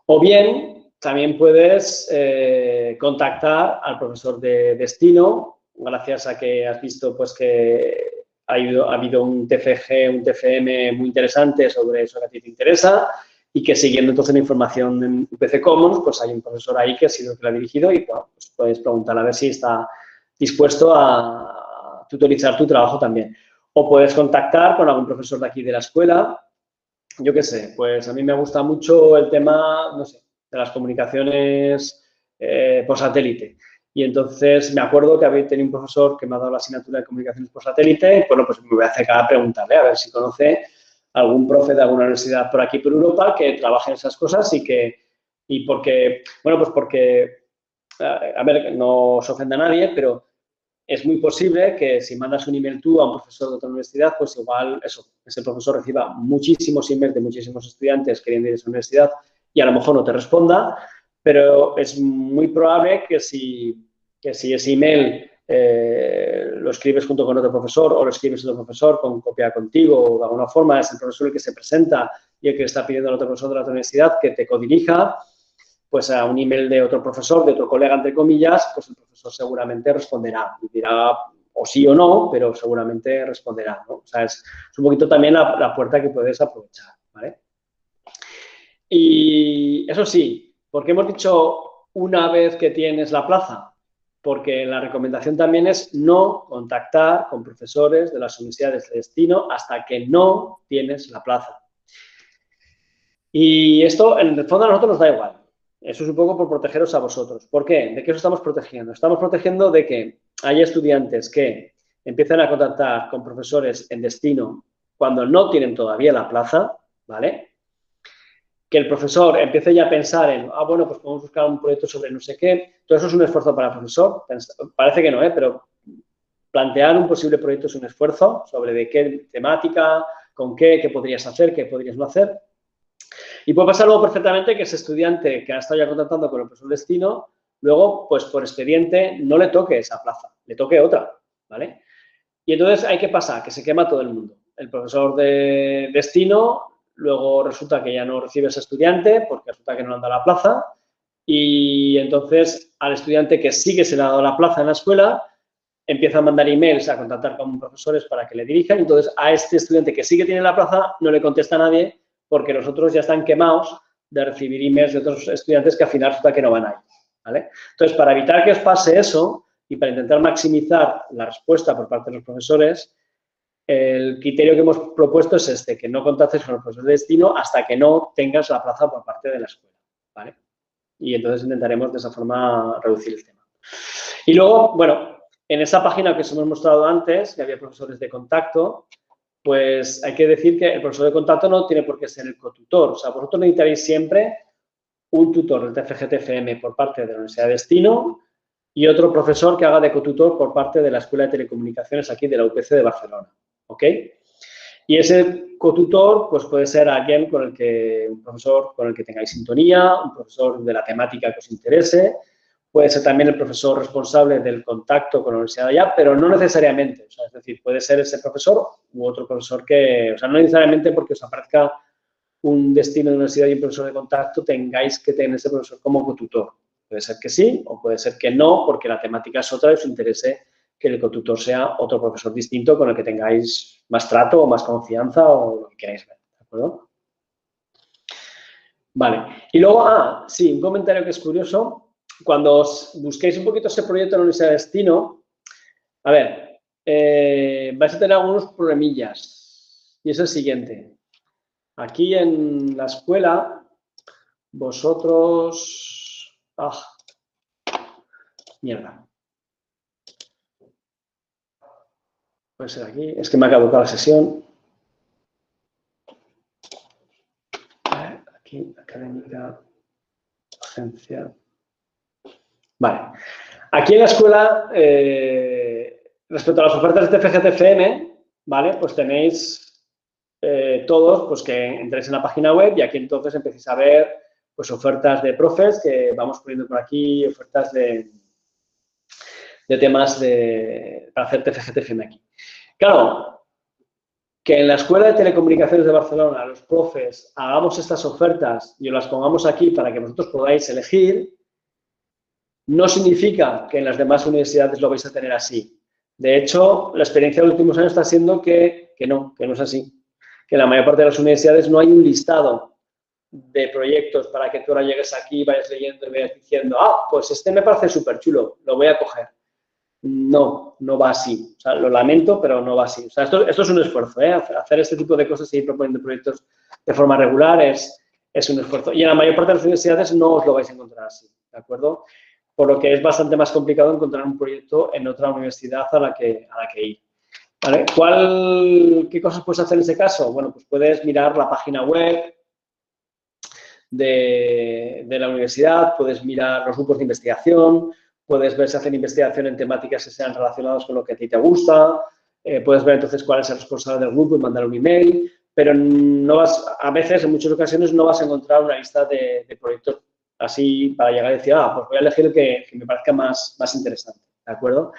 O bien, también puedes contactar al profesor de destino, gracias a que has visto pues, que ha habido un TFG, un TFM muy interesante sobre eso que a ti te interesa y que siguiendo entonces la información en UPC Commons, pues hay un profesor ahí que ha sido el que lo ha dirigido y bueno, pues puedes preguntar a ver si está dispuesto a tutorizar tu trabajo también. O puedes contactar con algún profesor de aquí de la escuela. Yo qué sé, pues a mí me gusta mucho el tema, no sé, de las comunicaciones por satélite. Y entonces me acuerdo que había tenido un profesor que me ha dado la asignatura de comunicaciones por satélite y bueno, pues me voy a acercar a preguntarle a ver si conoce algún profe de alguna universidad por aquí, por Europa, que trabaje en esas cosas y porque, bueno, pues porque, a ver, no se ofenda a nadie, pero es muy posible que si mandas un email tú a un profesor de otra universidad, pues igual ese profesor reciba muchísimos emails de muchísimos estudiantes queriendo ir a esa universidad y a lo mejor no te responda, pero es muy probable que si ese email lo escribes junto con otro profesor o lo escribes otro profesor con copia contigo o de alguna forma es el profesor el que se presenta y el que está pidiendo al otro profesor de la otra universidad que te codirija, pues a un email de otro profesor, de otro colega, entre comillas, pues el profesor seguramente responderá. Y dirá o sí o no, pero seguramente responderá, ¿no? O sea, es un poquito también la puerta que puedes aprovechar, ¿vale? Y eso sí, ¿por qué hemos dicho una vez que tienes la plaza? Porque la recomendación también es no contactar con profesores de las universidades de destino hasta que no tienes la plaza. Y esto, en el fondo, a nosotros nos da igual. Eso es un poco por protegeros a vosotros. ¿Por qué? ¿De qué os estamos protegiendo? Estamos protegiendo de que haya estudiantes que empiecen a contactar con profesores en destino cuando no tienen todavía la plaza, ¿vale? Que el profesor empiece ya a pensar en, bueno, pues podemos buscar un proyecto sobre no sé qué. Todo eso es un esfuerzo para el profesor. Parece que no, pero plantear un posible proyecto es un esfuerzo sobre de qué temática, con qué podrías hacer, qué podrías no hacer. Y puede pasar luego perfectamente que ese estudiante que ha estado ya contactando con el profesor de destino, luego, pues por expediente, no le toque esa plaza, le toque otra, ¿vale? Y entonces hay que pasar, que se quema todo el mundo. El profesor de destino, luego resulta que ya no recibe a ese estudiante porque resulta que no le han dado la plaza y entonces al estudiante que sí que se le ha dado la plaza en la escuela, empieza a mandar emails a contactar con profesores para que le dirijan y entonces a este estudiante que sí que tiene la plaza no le contesta a nadie porque los otros ya están quemados de recibir emails de otros estudiantes que al final resulta que no van ahí, ¿vale? Entonces, para evitar que os pase eso y para intentar maximizar la respuesta por parte de los profesores, el criterio que hemos propuesto es este, que no contactes con el profesor de destino hasta que no tengas la plaza por parte de la escuela, ¿vale? Y entonces intentaremos de esa forma reducir el tema. Y luego, bueno, en esa página que os hemos mostrado antes, que había profesores de contacto, pues hay que decir que el profesor de contacto no tiene por qué ser el cotutor. O sea, vosotros necesitaréis siempre un tutor del TFG-TFM por parte de la Universidad de Destino y otro profesor que haga de cotutor por parte de la Escuela de Telecomunicaciones aquí de la UPC de Barcelona, ¿ok? Y ese cotutor, pues puede ser alguien un profesor con el que tengáis sintonía, un profesor de la temática que os interese, puede ser también el profesor responsable del contacto con la universidad de allá, pero no necesariamente, o sea, es decir, puede ser ese profesor u otro profesor que, o sea, no necesariamente porque os aparezca un destino de universidad y un profesor de contacto tengáis que tener ese profesor como cotutor. Puede ser que sí o puede ser que no, porque la temática es otra y os interese que el cotutor sea otro profesor distinto con el que tengáis más trato o más confianza o lo que queráis ver, ¿de acuerdo? Vale. Y luego, sí, un comentario que es curioso. Cuando os busquéis un poquito ese proyecto en la Universidad de Destino, a ver, vais a tener algunos problemillas. Y es el siguiente. Aquí en la escuela, vosotros... mierda. Puede ser aquí. Es que me ha caducado la sesión. Aquí, académica, agencia. Vale. Aquí en la escuela, respecto a las ofertas de TFG-TFM, ¿vale? Pues tenéis todos, pues que entréis en la página web y aquí entonces empecéis a ver, pues ofertas de profes que vamos poniendo por aquí, ofertas de temas para hacer TFG-TFM aquí. Claro, que en la Escuela de Telecomunicaciones de Barcelona los profes hagamos estas ofertas y os las pongamos aquí para que vosotros podáis elegir, no significa que en las demás universidades lo vais a tener así. De hecho, la experiencia de los últimos años está siendo que no es así. Que en la mayor parte de las universidades no hay un listado de proyectos para que tú ahora llegues aquí, vayas leyendo y vayas diciendo, pues este me parece súper chulo, lo voy a coger. No va así. O sea, lo lamento, pero no va así. O sea, esto es un esfuerzo, ¿eh? Hacer este tipo de cosas y ir proponiendo proyectos de forma regular es un esfuerzo. Y en la mayor parte de las universidades no os lo vais a encontrar así, ¿de acuerdo? Por lo que es bastante más complicado encontrar un proyecto en otra universidad a la que ir. ¿Vale? ¿Qué cosas puedes hacer en ese caso? Bueno, pues puedes mirar la página web de la universidad, puedes mirar los grupos de investigación, puedes ver si hacen investigación en temáticas que sean relacionadas con lo que a ti te gusta, puedes ver entonces cuál es el responsable del grupo y mandar un email, pero a veces, en muchas ocasiones, no vas a encontrar una lista de proyectos así para llegar y decir, pues voy a elegir el que me parezca más interesante, ¿de acuerdo?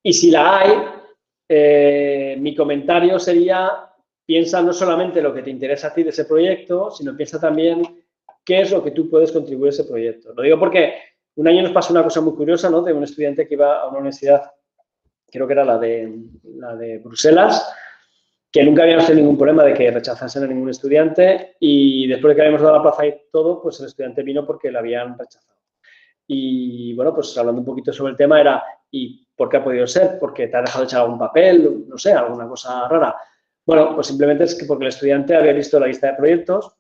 Y si la hay, mi comentario sería, piensa no solamente lo que te interesa a ti de ese proyecto, sino piensa también qué es lo que tú puedes contribuir a ese proyecto. Lo digo porque un año nos pasó una cosa muy curiosa, ¿no? De un estudiante que iba a una universidad, creo que era la de Bruselas, que nunca habíamos tenido ningún problema de que rechazasen a ningún estudiante y después de que habíamos dado la plaza y todo, pues el estudiante vino porque la habían rechazado. Y bueno, pues hablando un poquito sobre el tema era, ¿y por qué ha podido ser? ¿Porque te ha dejado echar algún papel? No sé, alguna cosa rara. Bueno, pues simplemente es que porque el estudiante había visto la lista de proyectos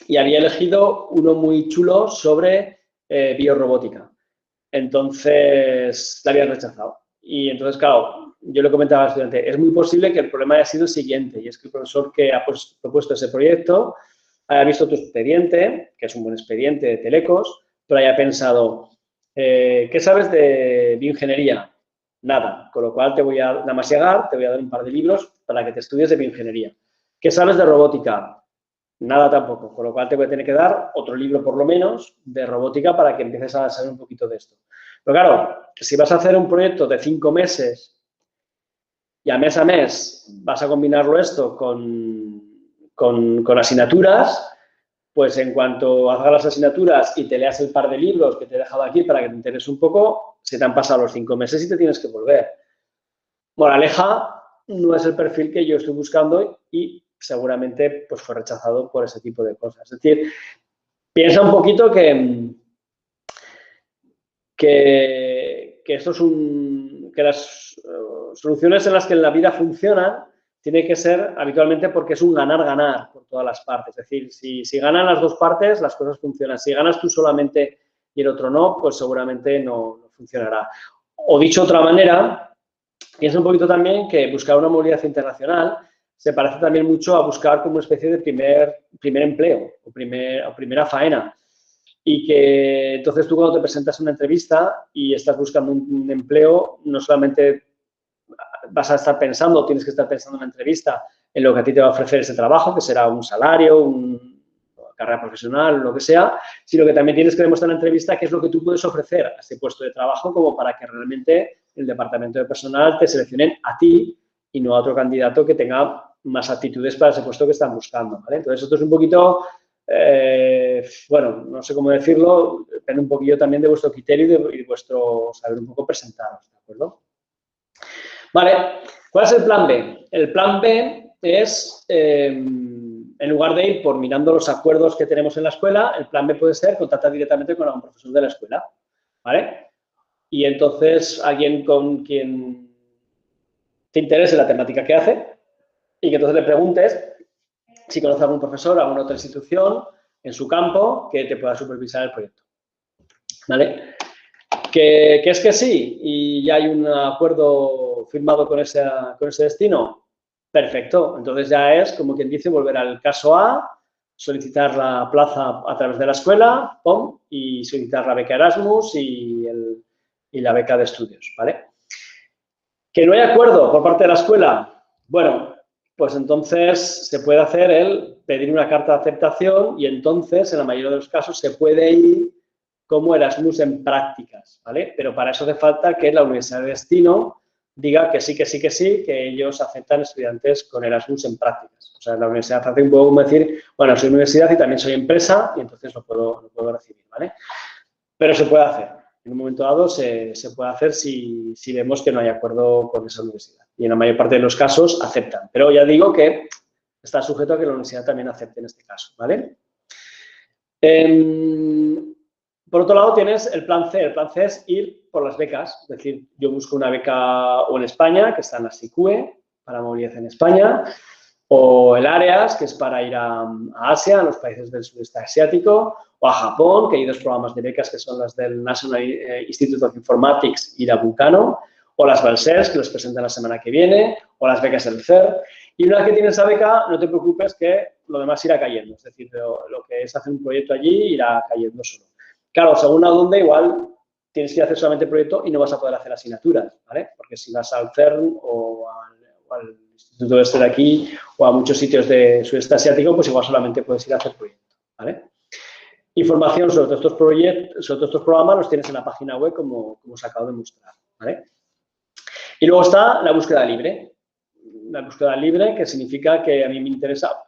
y había elegido uno muy chulo sobre biorrobótica. Entonces, la habían rechazado. Y entonces, claro, yo le comentaba al estudiante, es muy posible que el problema haya sido el siguiente, y es que el profesor que ha propuesto ese proyecto haya visto tu expediente, que es un buen expediente de telecos, pero haya pensado, ¿qué sabes de bioingeniería? Nada, con lo cual te voy a nada más llegar, te voy a dar un par de libros para que te estudies de bioingeniería. ¿Qué sabes de robótica? Nada tampoco, con lo cual te voy a tener que dar otro libro por lo menos de robótica para que empieces a saber un poquito de esto. Pero claro, si vas a hacer un proyecto de 5 meses y a mes vas a combinarlo esto con asignaturas, pues en cuanto hagas las asignaturas y te leas el par de libros que te he dejado aquí para que te enteres un poco, se te han pasado los 5 meses y te tienes que volver. Moraleja, no es el perfil que yo estoy buscando y seguramente pues fue rechazado por ese tipo de cosas. Es decir, piensa un poquito que esto es que las soluciones en las que en la vida funcionan tiene que ser habitualmente porque es un ganar-ganar por todas las partes. Es decir, si ganan las dos partes, las cosas funcionan. Si ganas tú solamente y el otro no, pues seguramente no funcionará. O dicho de otra manera, piensa un poquito también que buscar una movilidad internacional se parece también mucho a buscar como una especie de primer empleo o primera faena. Y que entonces tú cuando te presentas a una entrevista y estás buscando un empleo, no solamente vas a estar pensando, tienes que estar pensando en la entrevista en lo que a ti te va a ofrecer ese trabajo, que será un salario, una carrera profesional, lo que sea, sino que también tienes que demostrar en la entrevista qué es lo que tú puedes ofrecer a ese puesto de trabajo como para que realmente el departamento de personal te seleccionen a ti y no a otro candidato que tenga más aptitudes para ese puesto que están buscando, ¿vale? Entonces, esto es un poquito, bueno, no sé cómo decirlo, depende un poquillo también de vuestro criterio y de vuestro saber un poco presentaros, ¿de acuerdo? Vale, ¿cuál es el plan B? El plan B es, en lugar de ir por mirando los acuerdos que tenemos en la escuela, el plan B puede ser contactar directamente con algún profesor de la escuela, ¿vale? Y entonces alguien con quien te interese la temática que hace y que entonces le preguntes si conoce a algún profesor, a alguna otra institución en su campo que te pueda supervisar el proyecto, ¿vale? ¿Que es que sí y ya hay un acuerdo firmado con ese destino? Perfecto. Entonces ya es, como quien dice, volver al caso A, solicitar la plaza a través de la escuela, ¡pum!, y solicitar la beca Erasmus y la beca de estudios, ¿vale? ¿Que no hay acuerdo por parte de la escuela? Bueno, pues entonces se puede hacer el pedir una carta de aceptación y entonces, en la mayoría de los casos, se puede ir como Erasmus en prácticas, ¿vale? Pero para eso hace falta que la Universidad de Destino diga que sí, que ellos aceptan estudiantes con Erasmus en prácticas. O sea, la universidad hace un poco como decir, bueno, soy universidad y también soy empresa y entonces lo puedo recibir, ¿vale? Pero se puede hacer. En un momento dado se puede hacer si vemos que no hay acuerdo con esa universidad. Y en la mayor parte de los casos aceptan. Pero ya digo que está sujeto a que la universidad también acepte en este caso, ¿vale? Por otro lado, tienes el plan C. El plan C es ir por las becas. Es decir, yo busco una beca o en España, que está en la SICUE, para movilidad en España, o el AREAS, que es para ir a Asia, a los países del sudeste asiático, o a Japón, que hay dos programas de becas que son las del National Institute of Informatics y la Vulcano, o las Balsers, que los presentan la semana que viene, o las becas del CERN. Y una vez que tienes esa beca, no te preocupes que lo demás irá cayendo. Es decir, lo que es hacer un proyecto allí irá cayendo solo. Claro, según a dónde, igual tienes que hacer solamente el proyecto y no vas a poder hacer asignaturas, ¿vale? Porque si vas al CERN o al instituto este de aquí o a muchos sitios de sudeste asiático, pues igual solamente puedes ir a hacer proyectos, ¿vale? Información sobre todos estos proyectos, sobre todos estos programas los tienes en la página web como os acabo de mostrar, ¿vale? Y luego está la búsqueda libre. La búsqueda libre, que significa que a mí me interesa.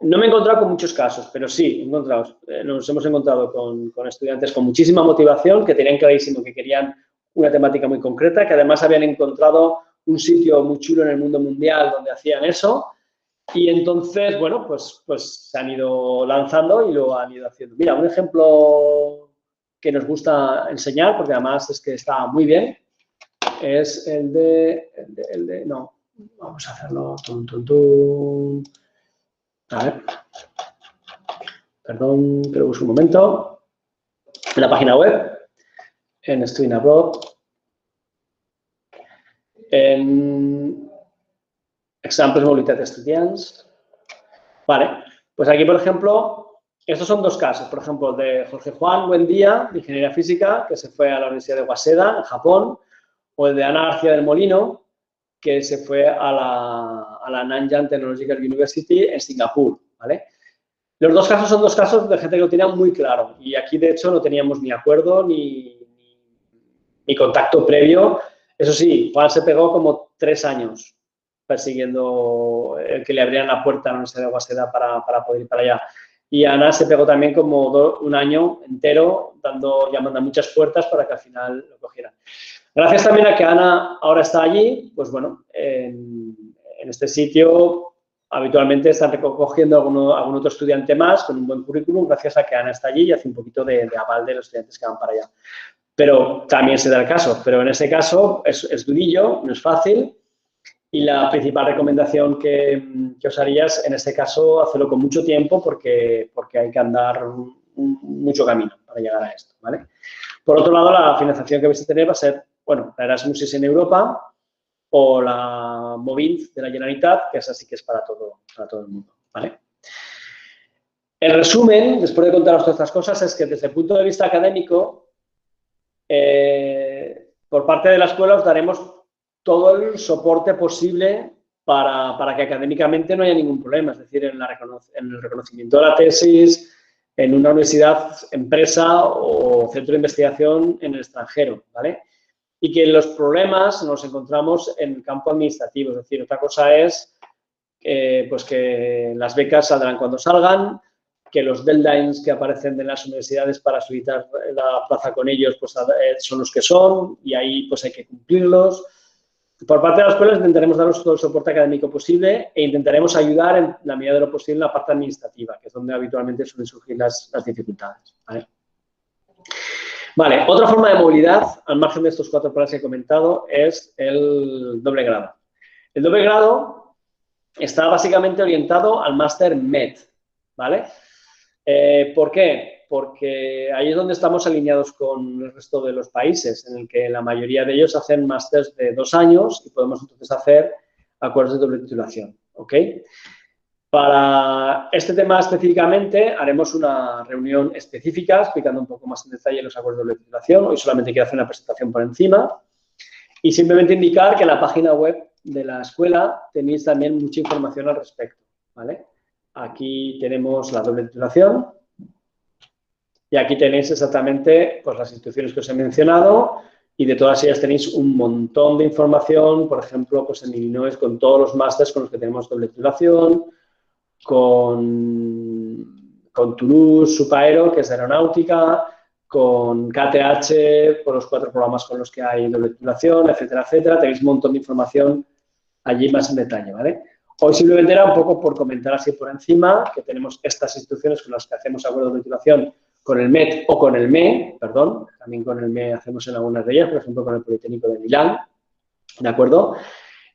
No me he encontrado con muchos casos, pero sí, nos hemos encontrado con estudiantes con muchísima motivación, que tenían clarísimo que querían una temática muy concreta, que además habían encontrado un sitio muy chulo en el mundo mundial donde hacían eso y entonces, bueno, pues se han ido lanzando y lo han ido haciendo. Mira, un ejemplo que nos gusta enseñar, porque además es que está muy bien, es el de no, vamos a hacerlo, a ver, perdón, pero busco un momento, en la página web, en Student Abroad, en Examples Mobilitat Estudiants. Vale, pues aquí, por ejemplo, estos son dos casos. Por ejemplo, de Jorge Juan Buendía, de Ingeniería Física, que se fue a la Universidad de Waseda, en Japón, o el de Ana García del Molino, que se fue a la Nanyang Technological University en Singapur, ¿vale? Los dos casos son dos casos de gente que lo tenía muy claro y aquí, de hecho, no teníamos ni acuerdo ni contacto previo. Eso sí, Juan se pegó como 3 años persiguiendo el que le abrieran la puerta a la Universidad de Waseda para poder ir para allá. Y Ana se pegó también como un año entero llamando a muchas puertas para que al final lo cogieran. Gracias también a que Ana ahora está allí, pues bueno, en este sitio habitualmente están recogiendo algún otro estudiante más con un buen currículum gracias a que Ana está allí y hace un poquito de aval de los estudiantes que van para allá. pero también se da el caso. Pero en ese caso es durillo, no es fácil. Y la principal recomendación que os haría es, en este caso, hacerlo con mucho tiempo porque hay que andar mucho camino para llegar a esto, ¿vale? Por otro lado, la financiación que vais a tener va a ser, bueno, la Erasmus en Europa o la Movint de la Generalitat, que esa sí que es para todo el mundo, ¿vale? El resumen, después de contaros todas estas cosas, es que desde el punto de vista académico, por parte de la escuela os daremos todo el soporte posible para que académicamente no haya ningún problema, es decir, en el reconocimiento de la tesis, en una universidad, empresa o centro de investigación en el extranjero, ¿vale? Y que los problemas nos encontramos en el campo administrativo, es decir, otra cosa es pues que las becas saldrán cuando salgan, que los deadlines que aparecen en las universidades para solicitar la plaza con ellos pues son los que son y ahí pues hay que cumplirlos. Por parte de las escuelas intentaremos daros todo el soporte académico posible e intentaremos ayudar en la medida de lo posible en la parte administrativa, que es donde habitualmente suelen surgir las dificultades, ¿vale? Vale, otra forma de movilidad, al margen de estos 4 planes que he comentado, es el doble grado. El doble grado está básicamente orientado al máster MED, ¿vale? ¿Por qué? Porque ahí es donde estamos alineados con el resto de los países, en el que la mayoría de ellos hacen másters de 2 años y podemos entonces hacer acuerdos de doble titulación, ¿ok? Para este tema específicamente haremos una reunión específica explicando un poco más en detalle los acuerdos de doble titulación. Hoy solamente quiero hacer una presentación por encima y simplemente indicar que en la página web de la escuela tenéis también mucha información al respecto, ¿vale? Aquí tenemos la doble titulación y aquí tenéis exactamente pues, las instituciones que os he mencionado y de todas ellas tenéis un montón de información, por ejemplo, pues en Illinois con todos los másters con los que tenemos doble titulación, con Toulouse, Supaero, que es de aeronáutica, con KTH, por los 4 programas con los que hay doble titulación, etcétera, etcétera. Tenéis un montón de información allí más en detalle, ¿vale? Hoy simplemente era un poco por comentar así por encima que tenemos estas instituciones con las que hacemos acuerdos de titulación con el MED o con el ME, perdón, también con el ME hacemos en algunas de ellas, por ejemplo, con el Politécnico de Milán, ¿de acuerdo?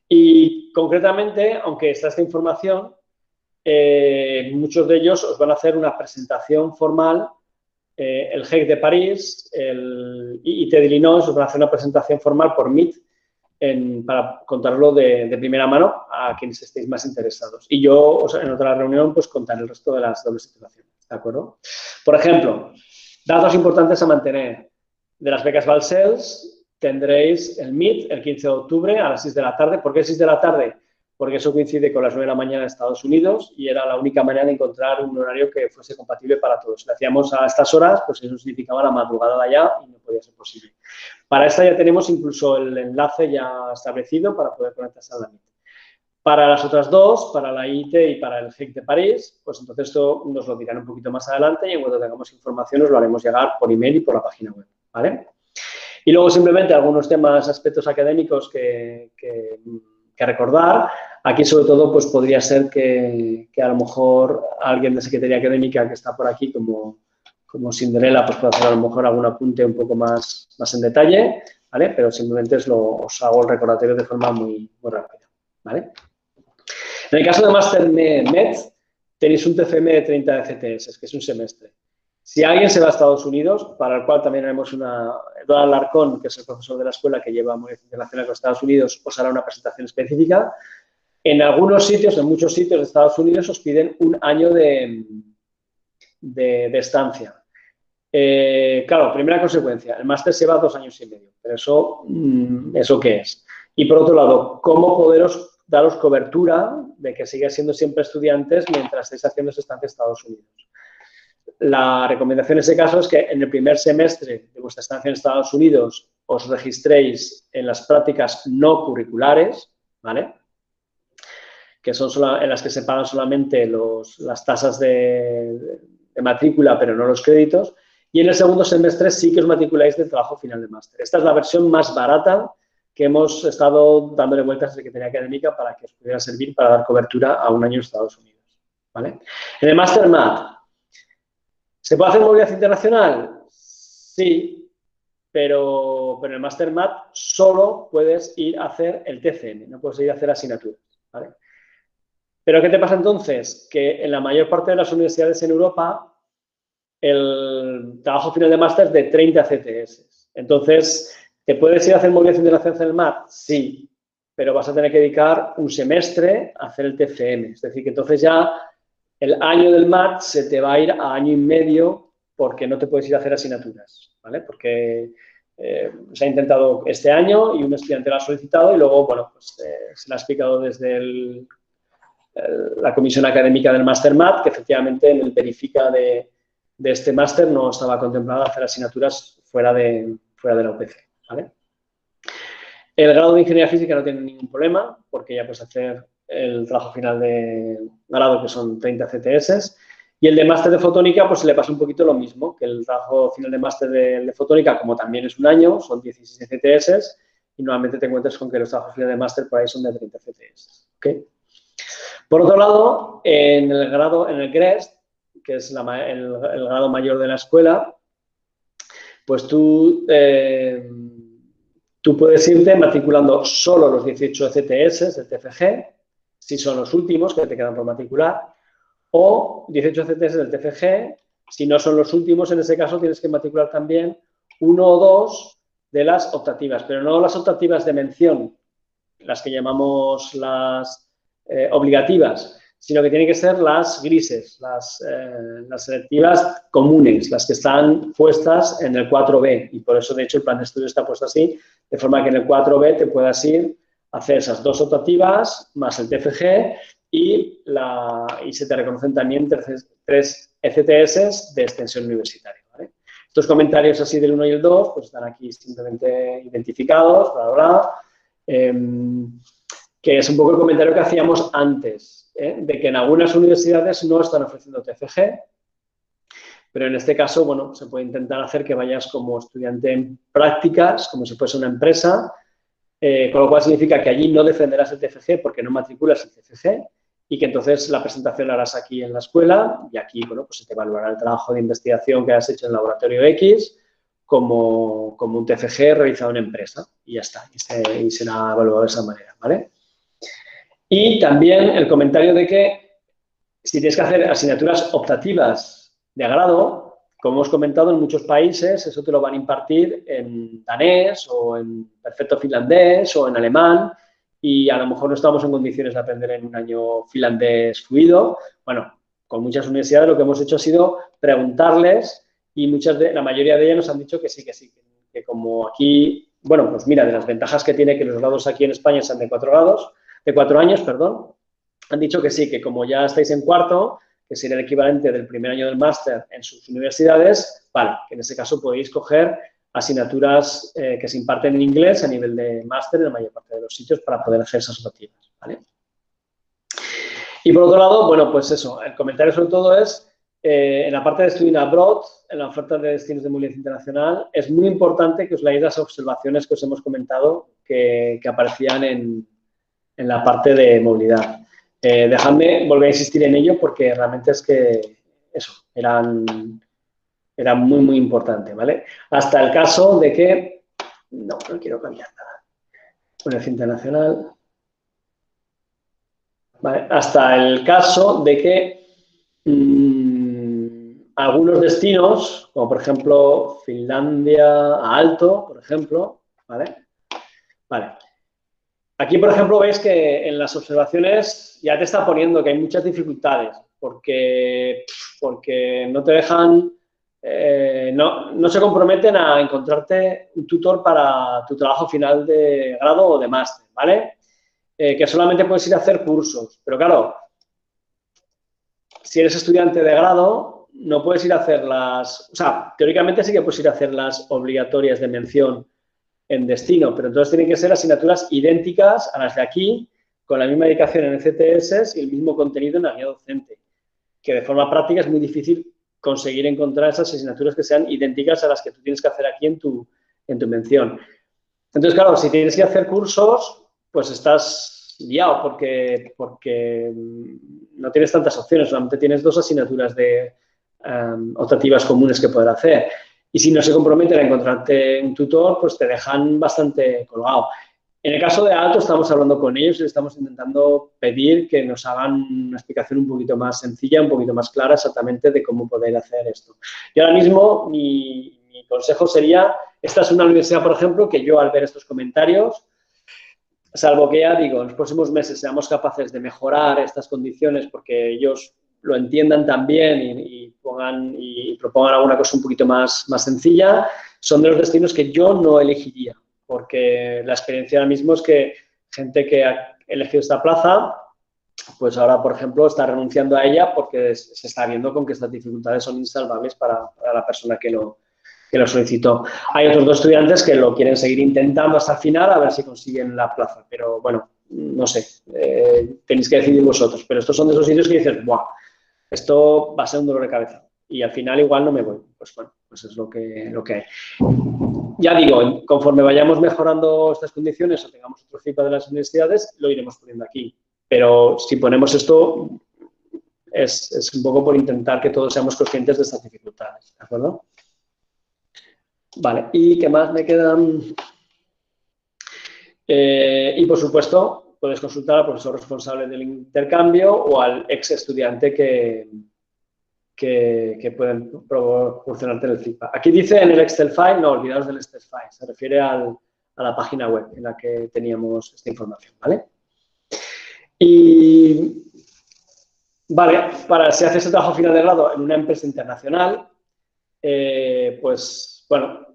Y concretamente, aunque está esta información, muchos de ellos os van a hacer una presentación formal, el GEC de París, el IIT de Illinois os van a hacer una presentación formal por Meet para contarlo de primera mano a quienes estéis más interesados. Y yo en otra reunión pues contaré el resto de las dobles titulaciones, ¿de acuerdo? Por ejemplo, datos importantes a mantener. De las becas Balcells tendréis el Meet el 15 de octubre a las 6 de la tarde. ¿Por qué 6 de la tarde? Porque eso coincide con las 9 de la mañana en Estados Unidos y era la única manera de encontrar un horario que fuese compatible para todos. Si lo hacíamos a estas horas, pues eso significaba la madrugada de allá y no podía ser posible. Para esta ya tenemos incluso el enlace ya establecido para poder conectarse a la Meet. Para las otras dos, para la IIT y para el GEC de París, pues entonces esto nos lo dirán un poquito más adelante y en cuanto tengamos información os lo haremos llegar por email y por la página web, ¿vale? Y luego simplemente algunos temas, aspectos académicos que recordar. Aquí, sobre todo, pues podría ser que a lo mejor alguien de Secretaría Académica que está por aquí, como Cinderella, pues puede hacer a lo mejor algún apunte un poco más en detalle, ¿vale? Pero simplemente os hago el recordatorio de forma muy rápida, ¿vale? En el caso de Máster MED, tenéis un TFM de 30 CTS, que es un semestre. Si alguien se va a Estados Unidos, para el cual también haremos Eduardo Alarcón, que es el profesor de la escuela que lleva Movilidad Internacional con Estados Unidos, os hará una presentación específica. En algunos sitios, en muchos sitios de Estados Unidos, os piden un año de estancia. Claro, primera consecuencia, el máster se va 2 años y medio, pero ¿eso qué es? Y por otro lado, ¿cómo daros cobertura de que sigáis siendo siempre estudiantes mientras estéis haciendo esa estancia en Estados Unidos? La recomendación en ese caso es que en el primer semestre de vuestra estancia en Estados Unidos os registréis en las prácticas no curriculares, ¿vale? Que son en las que se pagan solamente las tasas de matrícula, pero no los créditos. Y en el segundo semestre sí que os matriculáis del trabajo final de máster. Esta es la versión más barata que hemos estado dándole vueltas a la Secretaría Académica para que os pudiera servir para dar cobertura a un año en Estados Unidos, ¿vale? En el Máster MAT, ¿se puede hacer movilidad internacional? Sí, pero en el Master Mat solo puedes ir a hacer el TCM, no puedes ir a hacer asignaturas, ¿vale? Pero ¿qué te pasa entonces? Que en la mayor parte de las universidades en Europa el trabajo final de máster es de 30 CTS. Entonces, ¿te puedes ir a hacer movilidad internacional en el MAT? Sí, pero vas a tener que dedicar un semestre a hacer el TFM. Es decir, que entonces ya el año del MAT se te va a ir a año y medio porque no te puedes ir a hacer asignaturas, ¿vale? Porque se ha intentado este año y un estudiante lo ha solicitado y luego, bueno, pues se le ha explicado desde la comisión académica del Master MAT que efectivamente en el verifica de este máster no estaba contemplado hacer asignaturas fuera de la UPC, ¿vale? El grado de Ingeniería Física no tiene ningún problema porque ya puedes hacer el trabajo final de grado, que son 30 CTS, y el de máster de fotónica, pues le pasa un poquito lo mismo, que el trabajo final de máster de fotónica, como también es un año, son 16 CTS, y normalmente te encuentras con que los trabajos finales de máster por ahí son de 30 CTS, ¿ok? Por otro lado, en el GREST, que es el grado mayor de la escuela, pues tú puedes irte matriculando solo los 18 CTS del TFG, si son los últimos que te quedan por matricular, o 18 CTS del TFG, si no son los últimos, en ese caso tienes que matricular también uno o dos de las optativas, pero no las optativas de mención, las que llamamos las obligativas, sino que tienen que ser las grises, las selectivas comunes, las que están puestas en el 4B. Y por eso, de hecho, el plan de estudio está puesto así, de forma que en el 4B te puedas ir a hacer esas dos optativas más el TFG y se te reconocen también tres ECTS de extensión universitaria, ¿vale? Estos comentarios así del 1 y el 2 pues están aquí simplemente identificados, bla, bla, bla. Que es un poco el comentario que hacíamos antes, de que en algunas universidades no están ofreciendo TFG, pero en este caso, bueno, se puede intentar hacer que vayas como estudiante en prácticas, como si fuese una empresa, con lo cual significa que allí no defenderás el TFG porque no matriculas el TFG y que entonces la presentación la harás aquí en la escuela y aquí, bueno, pues se te evaluará el trabajo de investigación que has hecho en el laboratorio X como un TFG realizado en empresa y ya está, y será evaluado de esa manera, ¿vale? Y también el comentario de que si tienes que hacer asignaturas optativas de grado, como hemos comentado, en muchos países eso te lo van a impartir en danés o en perfecto finlandés o en alemán y a lo mejor no estamos en condiciones de aprender en un año finlandés fluido. Bueno, con muchas universidades lo que hemos hecho ha sido preguntarles y la mayoría de ellas nos han dicho que sí, que como aquí, bueno, pues mira, de las ventajas que tiene que los grados aquí en España sean de 4 años, perdón, han dicho que sí, que como ya estáis en cuarto, que sería el equivalente del primer año del máster en sus universidades, vale, que en ese caso podéis coger asignaturas que se imparten en inglés a nivel de máster en la mayor parte de los sitios para poder hacer esas optativas, ¿vale? Y por otro lado, bueno, pues eso, el comentario sobre todo es, en la parte de Studying Abroad, en la oferta de destinos de movilidad internacional, es muy importante que os leáis las observaciones que os hemos comentado que aparecían en la parte de movilidad. Dejadme volver a insistir en ello porque realmente es que eso, era muy, muy importante, ¿vale? Hasta el caso de que, no quiero cambiar nada. Movilidad internacional. ¿Vale? Hasta el caso de que algunos destinos, como por ejemplo Finlandia a Aalto, por ejemplo, ¿vale? Vale. Aquí, por ejemplo, veis que en las observaciones ya te está poniendo que hay muchas dificultades porque no te dejan, no se comprometen a encontrarte un tutor para tu trabajo final de grado o de máster, ¿vale? Que solamente puedes ir a hacer cursos, pero claro, si eres estudiante de grado, no puedes ir a hacer o sea, teóricamente sí que puedes ir a hacer las obligatorias de mención en destino, pero entonces tienen que ser asignaturas idénticas a las de aquí, con la misma dedicación en ECTS y el mismo contenido en la guía docente, que de forma práctica es muy difícil conseguir encontrar esas asignaturas que sean idénticas a las que tú tienes que hacer aquí en tu mención. Entonces, claro, si tienes que hacer cursos, pues estás liado porque no tienes tantas opciones, solamente tienes 2 asignaturas de optativas comunes que poder hacer. Y si no se comprometen a encontrarte un tutor, pues te dejan bastante colgado. En el caso de Aalto estamos hablando con ellos y estamos intentando pedir que nos hagan una explicación un poquito más sencilla, un poquito más clara exactamente de cómo poder hacer esto. Y ahora mismo mi consejo sería, esta es una universidad, por ejemplo, que yo al ver estos comentarios, salvo que ya digo, en los próximos meses seamos capaces de mejorar estas condiciones porque ellos lo entiendan también y propongan alguna cosa un poquito más sencilla, son de los destinos que yo no elegiría, porque la experiencia ahora mismo es que gente que ha elegido esta plaza, pues ahora, por ejemplo, está renunciando a ella porque se está viendo con que estas dificultades son insalvables para la persona que lo solicitó. Hay otros 2 estudiantes que lo quieren seguir intentando hasta el final a ver si consiguen la plaza, pero bueno, no sé, tenéis que decidir vosotros, pero estos son de esos sitios que dices, ¡buah! Esto va a ser un dolor de cabeza y al final igual no me voy. Pues bueno, pues es lo que hay. Ya digo, conforme vayamos mejorando estas condiciones o tengamos otro feedback de las universidades, lo iremos poniendo aquí. Pero si ponemos esto, es un poco por intentar que todos seamos conscientes de estas dificultades, ¿de acuerdo? Vale, ¿y qué más me quedan? Y por supuesto, puedes consultar al profesor responsable del intercambio o al ex estudiante que pueden proporcionarte el feedback. Aquí dice en el Excel file, no, olvidaos del Excel file, se refiere a la página web en la que teníamos esta información, ¿vale? Y, vale, si haces el trabajo final de grado en una empresa internacional, pues, bueno,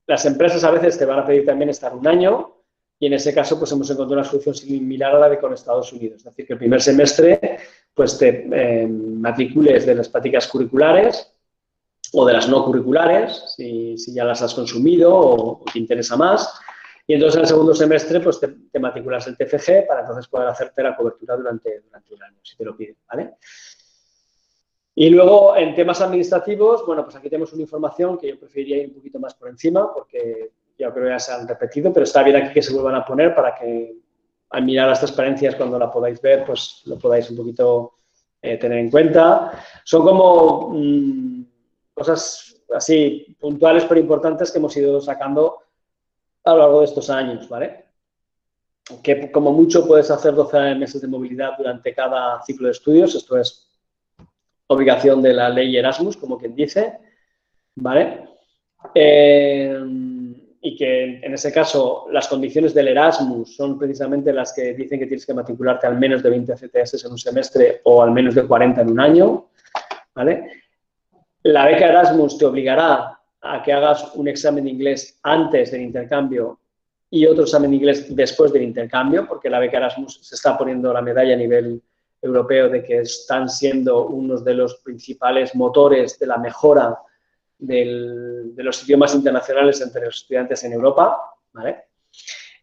las empresas a veces te van a pedir también estar 1 año y en ese caso pues hemos encontrado una solución similar a la de con Estados Unidos. Es decir, que el primer semestre pues te matricules de las prácticas curriculares o de las no curriculares, si ya las has consumido o te interesa más. Y entonces en el segundo semestre pues te matriculas el TFG para entonces poder hacerte la cobertura durante 1 año, si te lo piden, ¿vale? Y luego, en temas administrativos, bueno, pues aquí tenemos una información que yo preferiría ir un poquito más por encima porque ya creo que ya se han repetido, pero está bien aquí que se vuelvan a poner para que al mirar las transparencias cuando la podáis ver, pues lo podáis un poquito tener en cuenta. Son como cosas así puntuales pero importantes que hemos ido sacando a lo largo de estos años, ¿vale? Que como mucho puedes hacer 12 meses de movilidad durante cada ciclo de estudios, esto es obligación de la ley Erasmus, como quien dice, ¿vale? Y que en ese caso las condiciones del Erasmus son precisamente las que dicen que tienes que matricularte al menos de 20 CTS en un semestre o al menos de 40 en un año, ¿vale? La beca Erasmus te obligará a que hagas un examen de inglés antes del intercambio y otro examen de inglés después del intercambio, porque la beca Erasmus se está poniendo la medalla a nivel europeo de que están siendo unos de los principales motores de la mejora de los idiomas internacionales entre los estudiantes en Europa, ¿vale?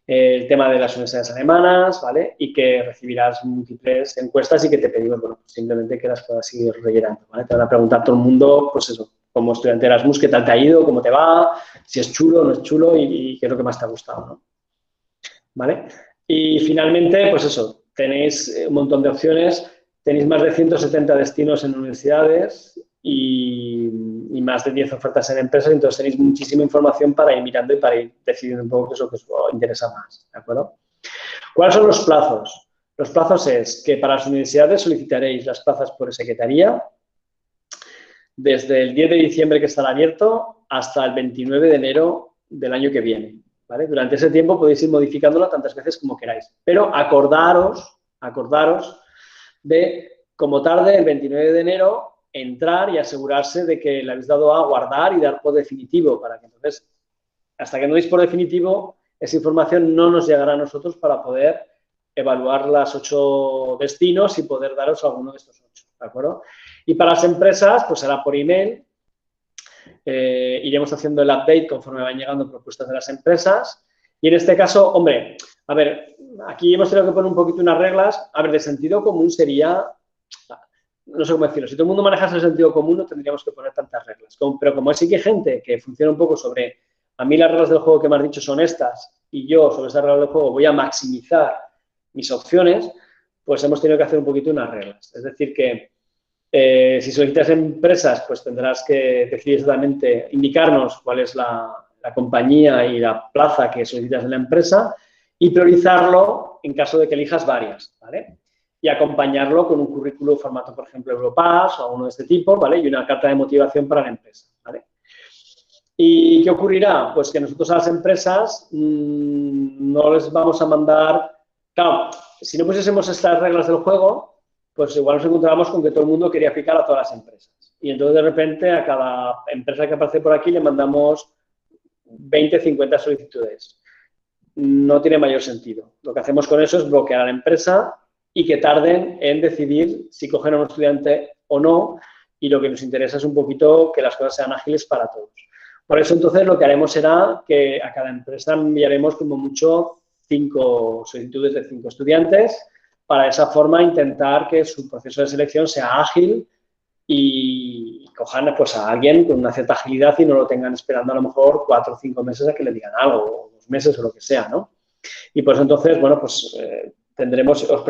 El tema de las universidades alemanas, ¿vale? Y que recibirás múltiples encuestas y que te pedimos, bueno, pues simplemente que las puedas ir rellenando, ¿vale? Te van a preguntar todo el mundo, pues eso, como estudiante de Erasmus, qué tal te ha ido, cómo te va, si es chulo o no es chulo y qué es lo que más te ha gustado, ¿no? ¿Vale? Y finalmente, pues eso, tenéis un montón de opciones, tenéis más de 170 destinos en universidades y más de 10 ofertas en empresas, entonces tenéis muchísima información para ir mirando y para ir decidiendo un poco qué es lo que os interesa más, ¿de acuerdo? ¿Cuáles son los plazos? Los plazos es que para las universidades solicitaréis las plazas por secretaría desde el 10 de diciembre que estará abierto hasta el 29 de enero del año que viene, ¿vale? Durante ese tiempo podéis ir modificándola tantas veces como queráis, pero acordaros de, como tarde, el 29 de enero, entrar y asegurarse de que le habéis dado a guardar y dar por definitivo, para que entonces, hasta que no deis por definitivo, esa información no nos llegará a nosotros para poder evaluar las 8 destinos y poder daros alguno de estos 8, ¿de acuerdo? Y para las empresas, pues será por email. Iremos haciendo el update conforme van llegando propuestas de las empresas. Y en este caso, hombre, a ver, aquí hemos tenido que poner un poquito unas reglas. A ver, de sentido común sería, no sé cómo decirlo, si todo el mundo manejase el sentido común no tendríamos que poner tantas reglas. Pero como sí que hay gente que funciona un poco sobre, a mí las reglas del juego que me has dicho son estas y yo sobre esas reglas del juego voy a maximizar mis opciones, pues hemos tenido que hacer un poquito unas reglas. Es decir que Si solicitas empresas, pues tendrás que decidir exactamente, indicarnos cuál es la compañía y la plaza que solicitas en la empresa y priorizarlo en caso de que elijas varias, ¿vale? Y acompañarlo con un currículum formato, por ejemplo, Europass o uno de este tipo, ¿vale? Y una carta de motivación para la empresa, ¿vale? ¿Y qué ocurrirá? Pues que nosotros a las empresas no les vamos a mandar... Claro, si no pusiésemos estas reglas del juego, pues igual nos encontramos con que todo el mundo quería aplicar a todas las empresas. Y entonces, de repente, a cada empresa que aparece por aquí le mandamos 20, 50 solicitudes. No tiene mayor sentido. Lo que hacemos con eso es bloquear a la empresa y que tarden en decidir si cogen a un estudiante o no. Y lo que nos interesa es un poquito que las cosas sean ágiles para todos. Por eso, entonces, lo que haremos será que a cada empresa enviaremos como mucho 5 solicitudes de 5 estudiantes para de esa forma intentar que su proceso de selección sea ágil y cojan pues, a alguien con una cierta agilidad y no lo tengan esperando a lo mejor 4 o 5 meses a que le digan algo, o 2 meses o lo que sea, ¿no? Y pues entonces, bueno, pues os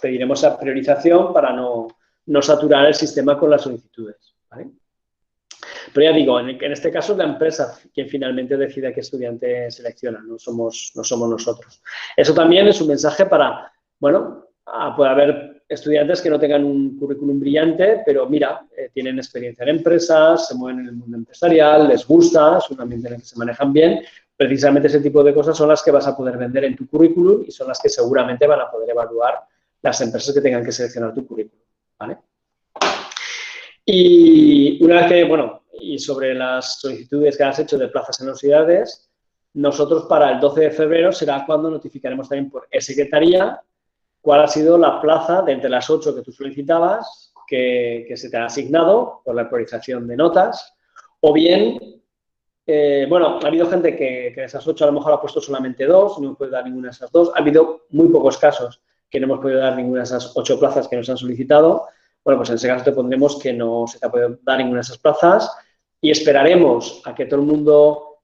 pediremos esa priorización para no saturar el sistema con las solicitudes, ¿vale? Pero ya digo, en este caso es la empresa quien finalmente decide a qué estudiante selecciona, no somos nosotros. Eso también es un mensaje para, bueno, puede haber estudiantes que no tengan un currículum brillante, pero mira, tienen experiencia en empresas, se mueven en el mundo empresarial, les gusta, es un ambiente en el que se manejan bien. Precisamente ese tipo de cosas son las que vas a poder vender en tu currículum y son las que seguramente van a poder evaluar las empresas que tengan que seleccionar tu currículum, ¿vale? Y una vez que, bueno, y sobre las solicitudes que has hecho de plazas en universidades, nosotros para el 12 de febrero será cuando notificaremos también por secretaría cuál ha sido la plaza de entre las 8 que tú solicitabas que se te ha asignado por la priorización de notas, o bien, bueno, ha habido gente que de esas 8 a lo mejor ha puesto solamente 2, no hemos podido dar ninguna de esas 2, ha habido muy pocos casos que no hemos podido dar ninguna de esas 8 plazas que nos han solicitado. Bueno, pues en ese caso te pondremos que no se te ha podido dar ninguna de esas plazas y esperaremos a que todo el mundo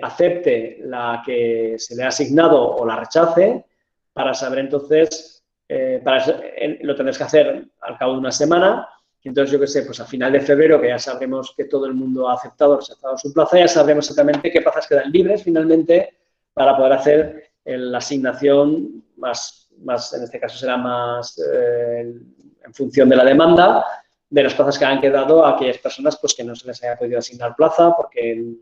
acepte la que se le ha asignado o la rechace para saber entonces, lo tendrás que hacer al cabo de una semana. Entonces, yo qué sé, pues a final de febrero, que ya sabremos que todo el mundo ha aceptado o rechazado su plaza, ya sabremos exactamente qué plazas quedan libres finalmente para poder hacer la asignación más, en este caso será más en función de la demanda, de las plazas que han quedado a aquellas personas pues, que no se les haya podido asignar plaza porque,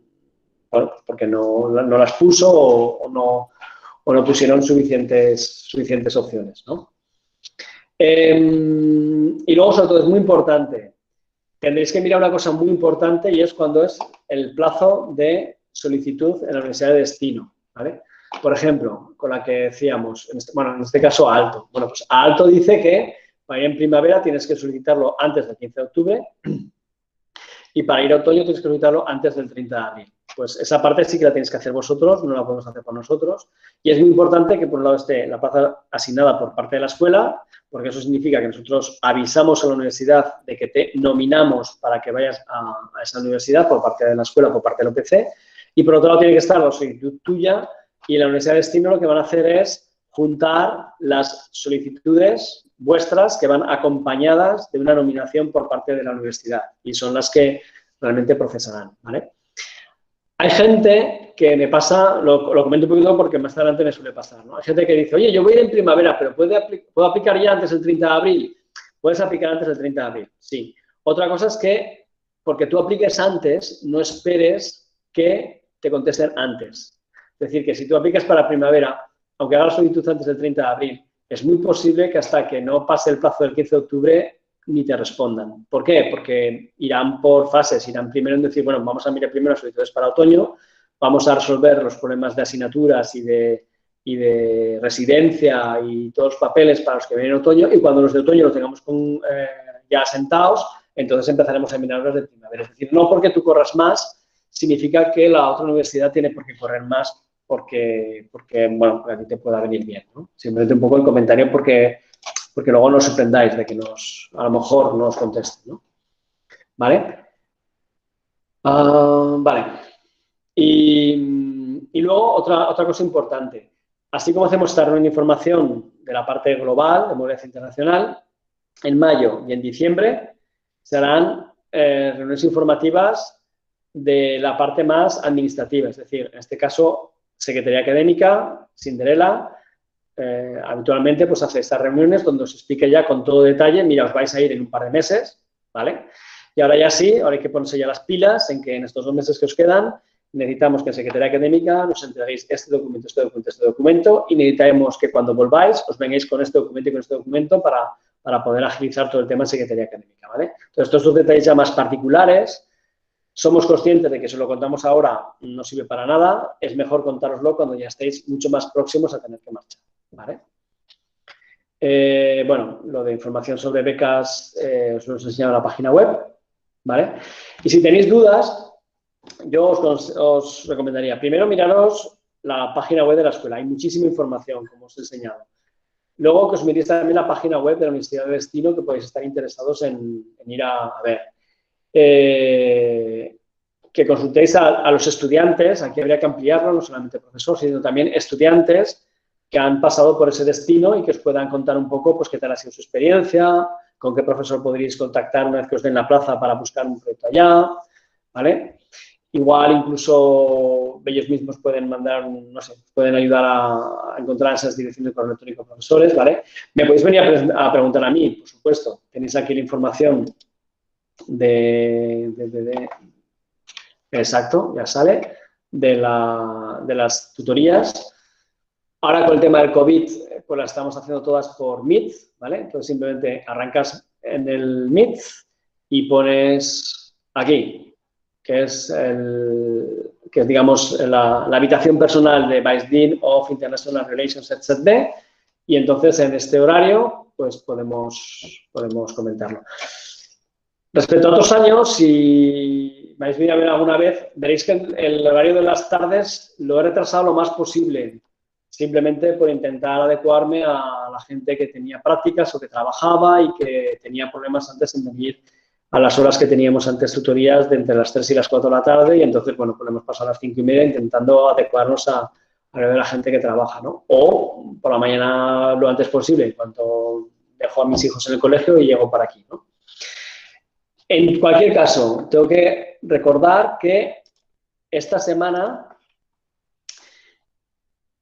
bueno, porque no las puso o no pusieron suficientes opciones, ¿no? Y luego, sobre todo, es muy importante, tendréis que mirar una cosa muy importante y es cuando es el plazo de solicitud en la universidad de destino, ¿vale? Por ejemplo, con la que decíamos, en este caso Aalto. Bueno, pues Aalto dice que para ir en primavera tienes que solicitarlo antes del 15 de octubre y para ir a otoño tienes que solicitarlo antes del 30 de abril. Pues esa parte sí que la tenéis que hacer vosotros, no la podemos hacer por nosotros. Y es muy importante que por un lado esté la plaza asignada por parte de la escuela, porque eso significa que nosotros avisamos a la universidad de que te nominamos para que vayas a esa universidad por parte de la escuela, por parte del OPC. Y por otro lado tiene que estar la solicitud tuya y en la universidad de destino lo que van a hacer es juntar las solicitudes vuestras que van acompañadas de una nominación por parte de la universidad y son las que realmente procesarán, ¿vale? Hay gente que me pasa, lo comento un poquito porque más adelante me suele pasar, ¿no? Hay gente que dice, oye, yo voy a ir en primavera, pero ¿puedo aplicar ya antes del 30 de abril? Puedes aplicar antes del 30 de abril, sí. Otra cosa es que, porque tú apliques antes, no esperes que te contesten antes. Es decir, que si tú aplicas para primavera, aunque hagas la solicitud antes del 30 de abril, es muy posible que hasta que no pase el plazo del 15 de octubre ni te respondan. ¿Por qué? Porque irán por fases, irán primero en decir, bueno, vamos a mirar primero las solicitudes para otoño, vamos a resolver los problemas de asignaturas y de residencia y todos los papeles para los que vienen en otoño y cuando los de otoño los tengamos ya asentados, entonces empezaremos a mirar los de primavera. Es decir, no porque tú corras más significa que la otra universidad tiene por qué correr más porque bueno, a ti te pueda venir bien, ¿no? Simplemente un poco el comentario porque luego no os sorprendáis de que a lo mejor no os contesten, ¿no? ¿Vale? Vale. Y luego otra cosa importante. Así como hacemos esta reunión de información de la parte global de movilidad internacional, en mayo y en diciembre se harán reuniones informativas de la parte más administrativa, es decir, en este caso, Secretaría Académica, Cinderella, habitualmente pues hace estas reuniones donde os explique ya con todo detalle, mira, os vais a ir en un par de meses, ¿vale? Y ahora ya sí, ahora hay que ponerse ya las pilas en que en estos 2 meses que os quedan necesitamos que en Secretaría Académica nos entreguéis este documento, este documento, este documento y necesitamos que cuando volváis os vengáis con este documento y con este documento para poder agilizar todo el tema en Secretaría Académica, ¿vale? Entonces, estos 2 detalles ya más particulares, somos conscientes de que si lo contamos ahora no sirve para nada, es mejor contároslo cuando ya estéis mucho más próximos a tener que marchar, ¿vale? Bueno, lo de información sobre becas os lo he enseñado en la página web, ¿vale? Y si tenéis dudas, yo os recomendaría, primero miraros la página web de la escuela, hay muchísima información, como os he enseñado. Luego que os miréis también la página web de la Universidad de Destino, que podéis estar interesados en ir a ver. Que consultéis a los estudiantes, aquí habría que ampliarlo, no solamente profesores, sino también estudiantes que han pasado por ese destino y que os puedan contar un poco pues, qué tal ha sido su experiencia, con qué profesor podríais contactar una vez que os den la plaza para buscar un proyecto allá, ¿vale? Igual incluso ellos mismos pueden mandar, no sé, pueden ayudar a encontrar esas direcciones de correo electrónico profesores, ¿vale? Me podéis venir a preguntar a mí, por supuesto. Tenéis aquí la información exacto, ya sale, de las tutorías. Ahora con el tema del COVID, pues las estamos haciendo todas por Meet, ¿vale? Entonces simplemente arrancas en el Meet y pones aquí, que es, digamos, la habitación personal de Vice Dean of International Relations, etc. Y entonces en este horario, pues podemos comentarlo. Respecto a otros años, si vais a ver alguna vez, veréis que el horario de las tardes lo he retrasado lo más posible, simplemente por intentar adecuarme a la gente que tenía prácticas o que trabajaba y que tenía problemas antes en venir a las horas que teníamos antes tutorías de entre las 3 y las 4 de la tarde y entonces, bueno, pues hemos pasado a las 5:30 intentando adecuarnos a la gente que trabaja, ¿no? O por la mañana lo antes posible, en cuanto dejo a mis hijos en el colegio y llego para aquí, ¿no? En cualquier caso, tengo que recordar que esta semana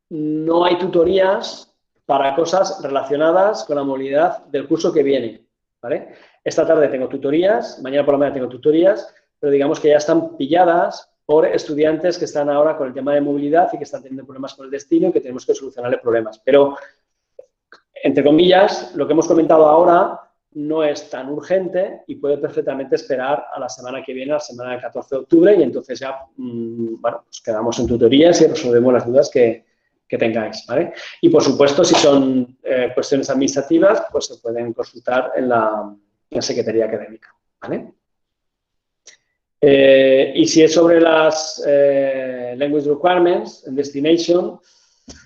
no hay tutorías para cosas relacionadas con la movilidad del curso que viene, ¿vale? Esta tarde tengo tutorías, mañana por la mañana tengo tutorías, pero digamos que ya están pilladas por estudiantes que están ahora con el tema de movilidad y que están teniendo problemas con el destino y que tenemos que solucionarle problemas. Pero, entre comillas, lo que hemos comentado ahora no es tan urgente y puede perfectamente esperar a la semana que viene, a la semana del 14 de octubre, y entonces ya, bueno, pues quedamos en tutorías y resolvemos las dudas que tengáis, ¿vale? Y, por supuesto, si son cuestiones administrativas, pues se pueden consultar en la Secretaría Académica, ¿vale? Y si es sobre las Language Requirements and Destination,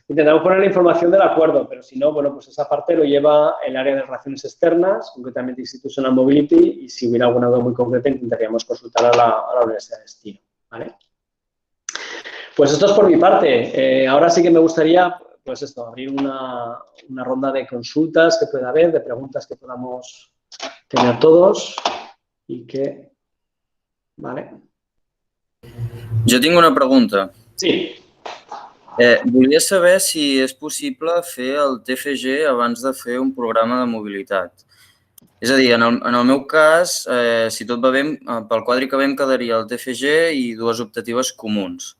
intentamos poner la información del acuerdo, pero si no, bueno, pues esa parte lo lleva el área de relaciones externas, concretamente Institutional Mobility, y si hubiera alguna duda muy concreta intentaríamos consultar a la Universidad de Destino, ¿vale? Pues esto es por mi parte. Ahora sí que me gustaría, pues esto, abrir una ronda de consultas que pueda haber, de preguntas que podamos tener todos y que... ¿Vale? Jo tinc una pregunta. Sí. Volia saber si és possible fer el TFG abans de fer un programa de mobilitat. És a dir, en el meu cas, si tot va bé, pel quadri que ve em quedaria el TFG i 2 optatives comuns.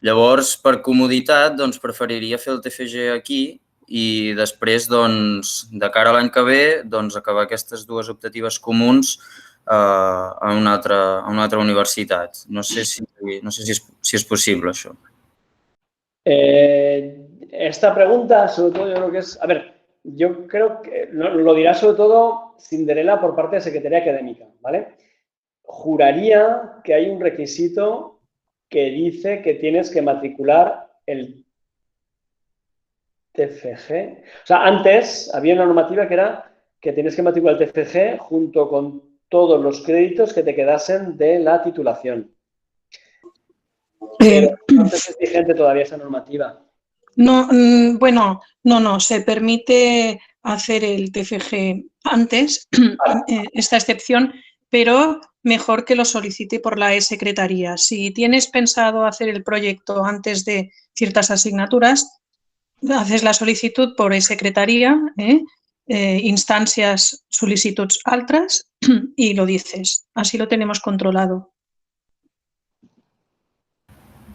Llavors, per comoditat, doncs, preferiria fer el TFG aquí i després, doncs, de cara a l'any que ve, doncs, acabar aquestes 2 optatives comuns a una altra universitat. No sé si és possible, això. Esta pregunta, sobre todo, yo creo que es... A ver, yo creo que lo dirá sobre todo Cinderella por parte de Secretaría Académica, ¿vale? Juraría que hay un requisito que dice que tienes que matricular el TFG. O sea, antes había una normativa que era que tienes que matricular el TFG junto con todos los créditos que te quedasen de la titulación. Pero antes es vigente todavía esa normativa. No, bueno, no, se permite hacer el TFG antes, esta excepción, pero mejor que lo solicite por la e-secretaría. Si tienes pensado hacer el proyecto antes de ciertas asignaturas, haces la solicitud por e-secretaría, instàncies, sol·licituds altres y lo dices. Así lo tenemos controlado.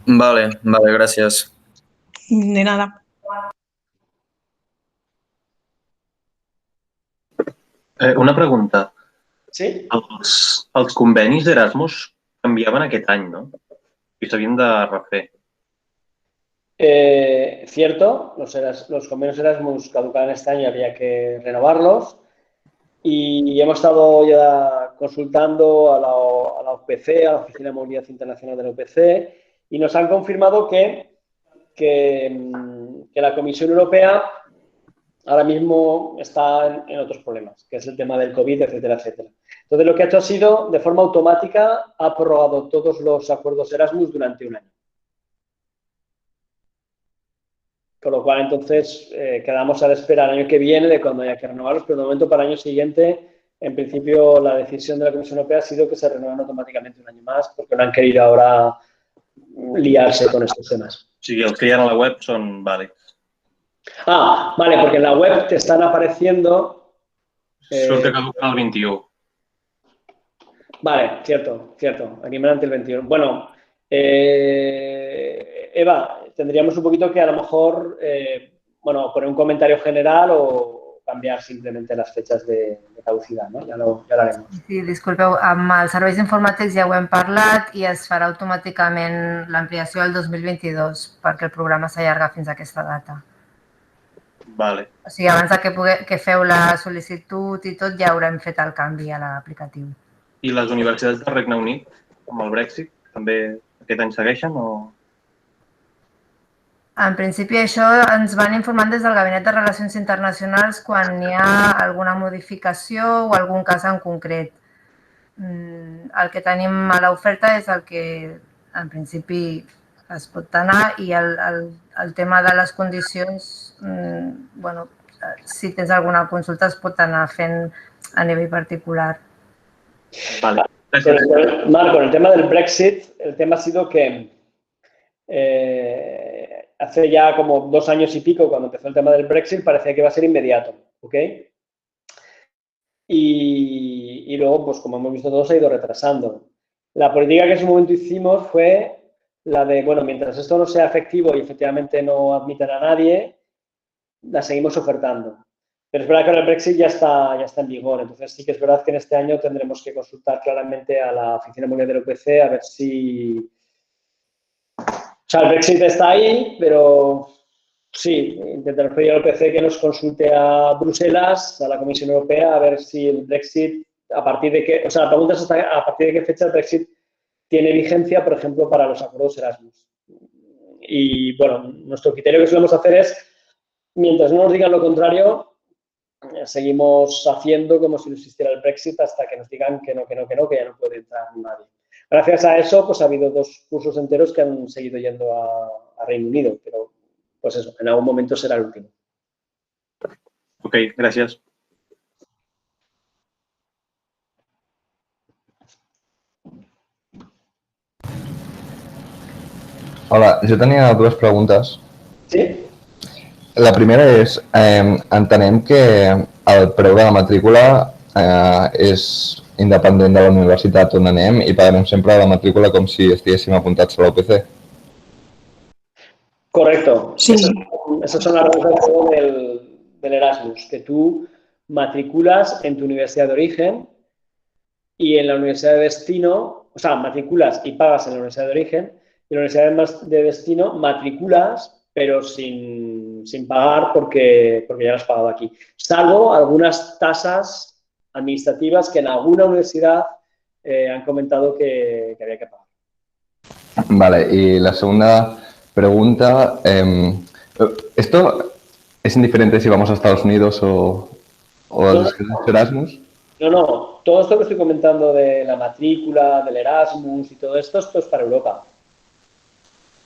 Vale, gràcies. De nada. Una pregunta. Sí. Els convenis d'Erasmus canviaven aquest any, no? I s'havien de refer. Cierto, los convenios Erasmus caducaban este año y había que renovarlos. Y hemos estado ya consultando a la OPC, a la Oficina de Movilidad Internacional de la OPC, y nos han confirmado que la Comisión Europea ahora mismo está en otros problemas, que es el tema del COVID, etcétera, etcétera. Entonces, lo que ha hecho ha sido, de forma automática, ha prorrogado todos los acuerdos Erasmus durante un año. Con lo cual, entonces, quedamos a la espera el año que viene de cuando haya que renovarlos, pero de momento para el año siguiente, en principio, la decisión de la Comisión Europea ha sido que se renueven automáticamente un año más, porque no han querido ahora liarse con estos temas. O sigui, els que hi ha a la web són vàlids. Ah, vale, porque en la web te están apareciendo... Surt que caduca el 21. Vale, cierto. Aquí me delante el 21. Bueno, Eva, tendríamos un poquito que a lo mejor, poner un comentario general o canviar simplemente las fechas de caducidad, ¿no? Ya lo haremos. Sí, disculpeu, amb els serveis informàtics ja ho hem parlat i es farà automàticament l'ampliació al 2022 perquè el programa s'allarga fins a aquesta data. Vale. O sigui, abans que feu la sol·licitud i tot ja haurem fet el canvi a l'aplicatiu. I les universitats del Regne Unit, amb el Brexit, també aquest any segueixen o...? En principi, això ens van informant des del Gabinet de Relacions Internacionals quan hi ha alguna modificació o algun cas en concret. El que tenim a l'oferta és el que, en principi, es pot anar i el tema de les condicions, si tens alguna consulta, es pot anar fent a nivell particular. Vale. Marco, en el tema del Brexit, el tema ha sido que hace ya como 2 años y pico, cuando empezó el tema del Brexit, parecía que iba a ser inmediato, ¿ok? Y luego, pues como hemos visto, todo se ha ido retrasando. La política que en su momento hicimos fue la de, bueno, mientras esto no sea efectivo y efectivamente no admitan a nadie, la seguimos ofertando. Pero es verdad que ahora el Brexit ya está en vigor, entonces sí que es verdad que en este año tendremos que consultar claramente a la Oficina Mundial del OPC a ver si... O sea, el Brexit está ahí, pero sí, intentar pedir al OPC que nos consulte a Bruselas, a la Comisión Europea, a ver si el Brexit, a partir de qué... O sea, la pregunta es a partir de qué fecha el Brexit tiene vigencia, por ejemplo, para los acuerdos Erasmus. Y, bueno, nuestro criterio que solemos hacer es, mientras no nos digan lo contrario, seguimos haciendo como si no existiera el Brexit hasta que nos digan que no, que ya no puede entrar nadie. Gracias a eso, pues ha habido 2 cursos enteros que han seguido yendo a Reino Unido, pero pues eso, en algún momento será el último. Ok, gràcies. Hola, jo tenia 2 preguntes. Sí? La primera és, entenem que el preu de la matrícula és independent de la universitat on anem i pagarem sempre la matrícula com si estiguéssim apuntats a l'OPC. Correcto. Sí. Esas son las reglas del Erasmus, que tú matriculas en tu universidad de origen y en la universidad de destino, o sea, matriculas y pagas en la universidad de origen y en la universidad de destino matriculas, pero sin pagar porque ya lo has pagado aquí. Salvo algunas tasas administrativas que en alguna universidad han comentado que había que pagar. Vale, y la segunda pregunta, ¿esto es indiferente si vamos a Estados Unidos o a los Erasmus? No, todo esto que estoy comentando de la matrícula, del Erasmus y todo esto es para Europa.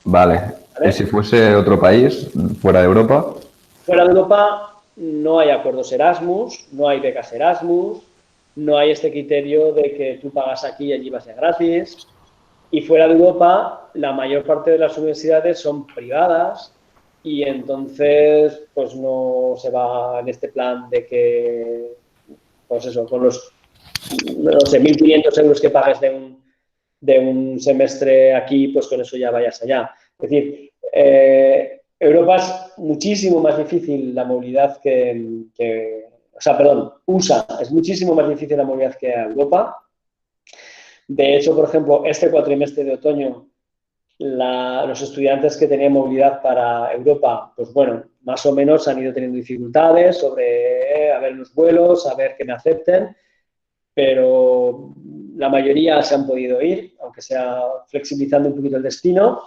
Vale, ¿y si fuese otro país, fuera de Europa? Fuera de Europa no hay acuerdos Erasmus, no hay becas Erasmus, no hay este criterio de que tú pagas aquí y allí va a ser gratis. Y fuera de Europa, la mayor parte de las universidades son privadas y entonces pues no se va en este plan de que, pues eso, con los, no sé, 1.500 euros que pagues de un semestre aquí, pues con eso ya vayas allá. Es decir, Europa es muchísimo más difícil la movilidad USA es muchísimo más difícil la movilidad que Europa. De hecho, por ejemplo, este cuatrimestre de otoño, los estudiantes que tenían movilidad para Europa, pues bueno, más o menos han ido teniendo dificultades sobre a ver los vuelos, a ver que me acepten, pero la mayoría se han podido ir, aunque sea flexibilizando un poquito el destino.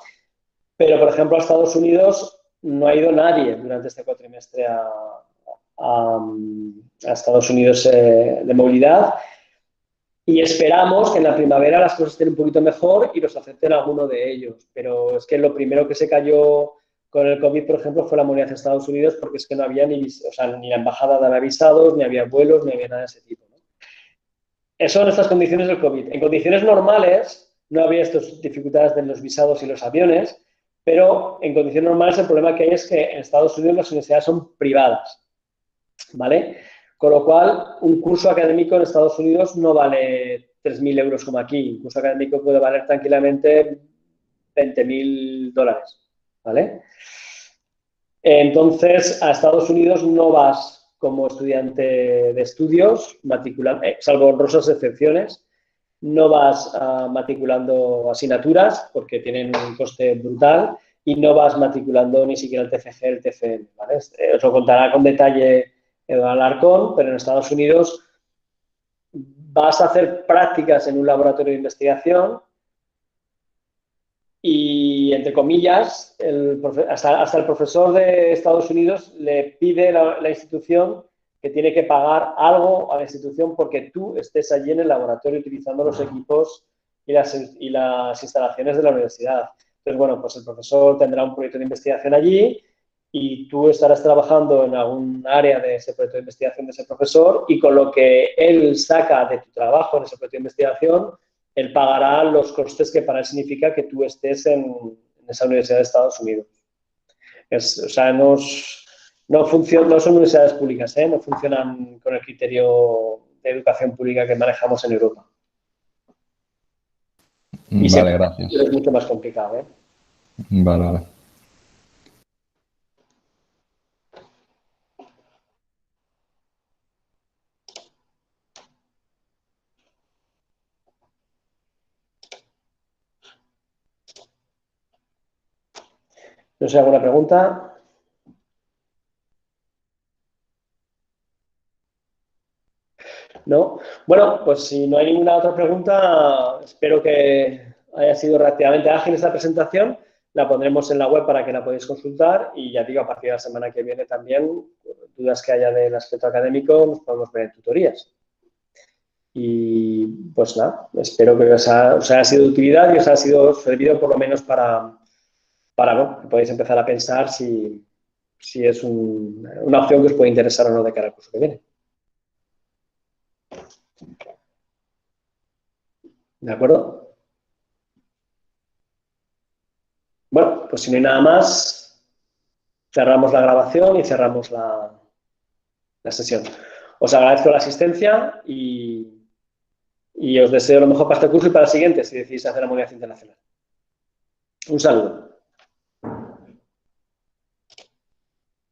Pero, por ejemplo, a Estados Unidos no ha ido nadie durante este cuatrimestre a Estados Unidos de movilidad. Y esperamos que en la primavera las cosas estén un poquito mejor y los acepten alguno de ellos. Pero es que lo primero que se cayó con el COVID, por ejemplo, fue la movilidad de Estados Unidos porque es que no había ni la embajada daba visados, ni había vuelos, ni había nada de ese tipo, ¿no? Eso en estas condiciones del COVID. En condiciones normales no había estas dificultades de los visados y los aviones, pero en condiciones normales el problema que hay es que en Estados Unidos las universidades son privadas, ¿vale? Con lo cual, un curso académico en Estados Unidos no vale 3.000 euros como aquí. Un curso académico puede valer tranquilamente $20.000, ¿vale? Entonces, a Estados Unidos no vas como estudiante de estudios, salvo honrosas excepciones, no vas matriculando asignaturas porque tienen un coste brutal y no vas matriculando ni siquiera el TFG, el TFM, ¿vale? Os lo contará con detalle Eduardo Alarcón, pero en Estados Unidos vas a hacer prácticas en un laboratorio de investigación y, entre comillas, hasta el profesor de Estados Unidos le pide la institución que tiene que pagar algo a la institución porque tú estés allí en el laboratorio utilizando los equipos y las instalaciones de la universidad. Entonces, bueno, pues el profesor tendrá un proyecto de investigación allí y tú estarás trabajando en algún área de ese proyecto de investigación de ese profesor y con lo que él saca de tu trabajo en ese proyecto de investigación, él pagará los costes que para él significa que tú estés en esa universidad de Estados Unidos. O sea, no son universidades públicas, no funcionan con el criterio de educación pública que manejamos en Europa. Y vale, gracias. Es mucho más complicado, ¿eh? Vale. No sé, ¿alguna pregunta? ¿No? Bueno, pues si no hay ninguna otra pregunta, espero que haya sido relativamente ágil esta presentación. La pondremos en la web para que la podáis consultar y ya digo, a partir de la semana que viene también, dudas que haya del aspecto académico, nos podemos ver en tutorías. Y pues nada, espero que os haya sido de utilidad y os haya sido servido por lo menos para bueno, que podáis empezar a pensar si es una opción que os puede interesar o no de cara al curso que viene. ¿De acuerdo? Bueno, pues si no hay nada más, cerramos la grabación y cerramos la sesión. Os agradezco la asistencia y os deseo lo mejor para este curso y para el siguiente, si decidís hacer la movilidad internacional. Un saludo.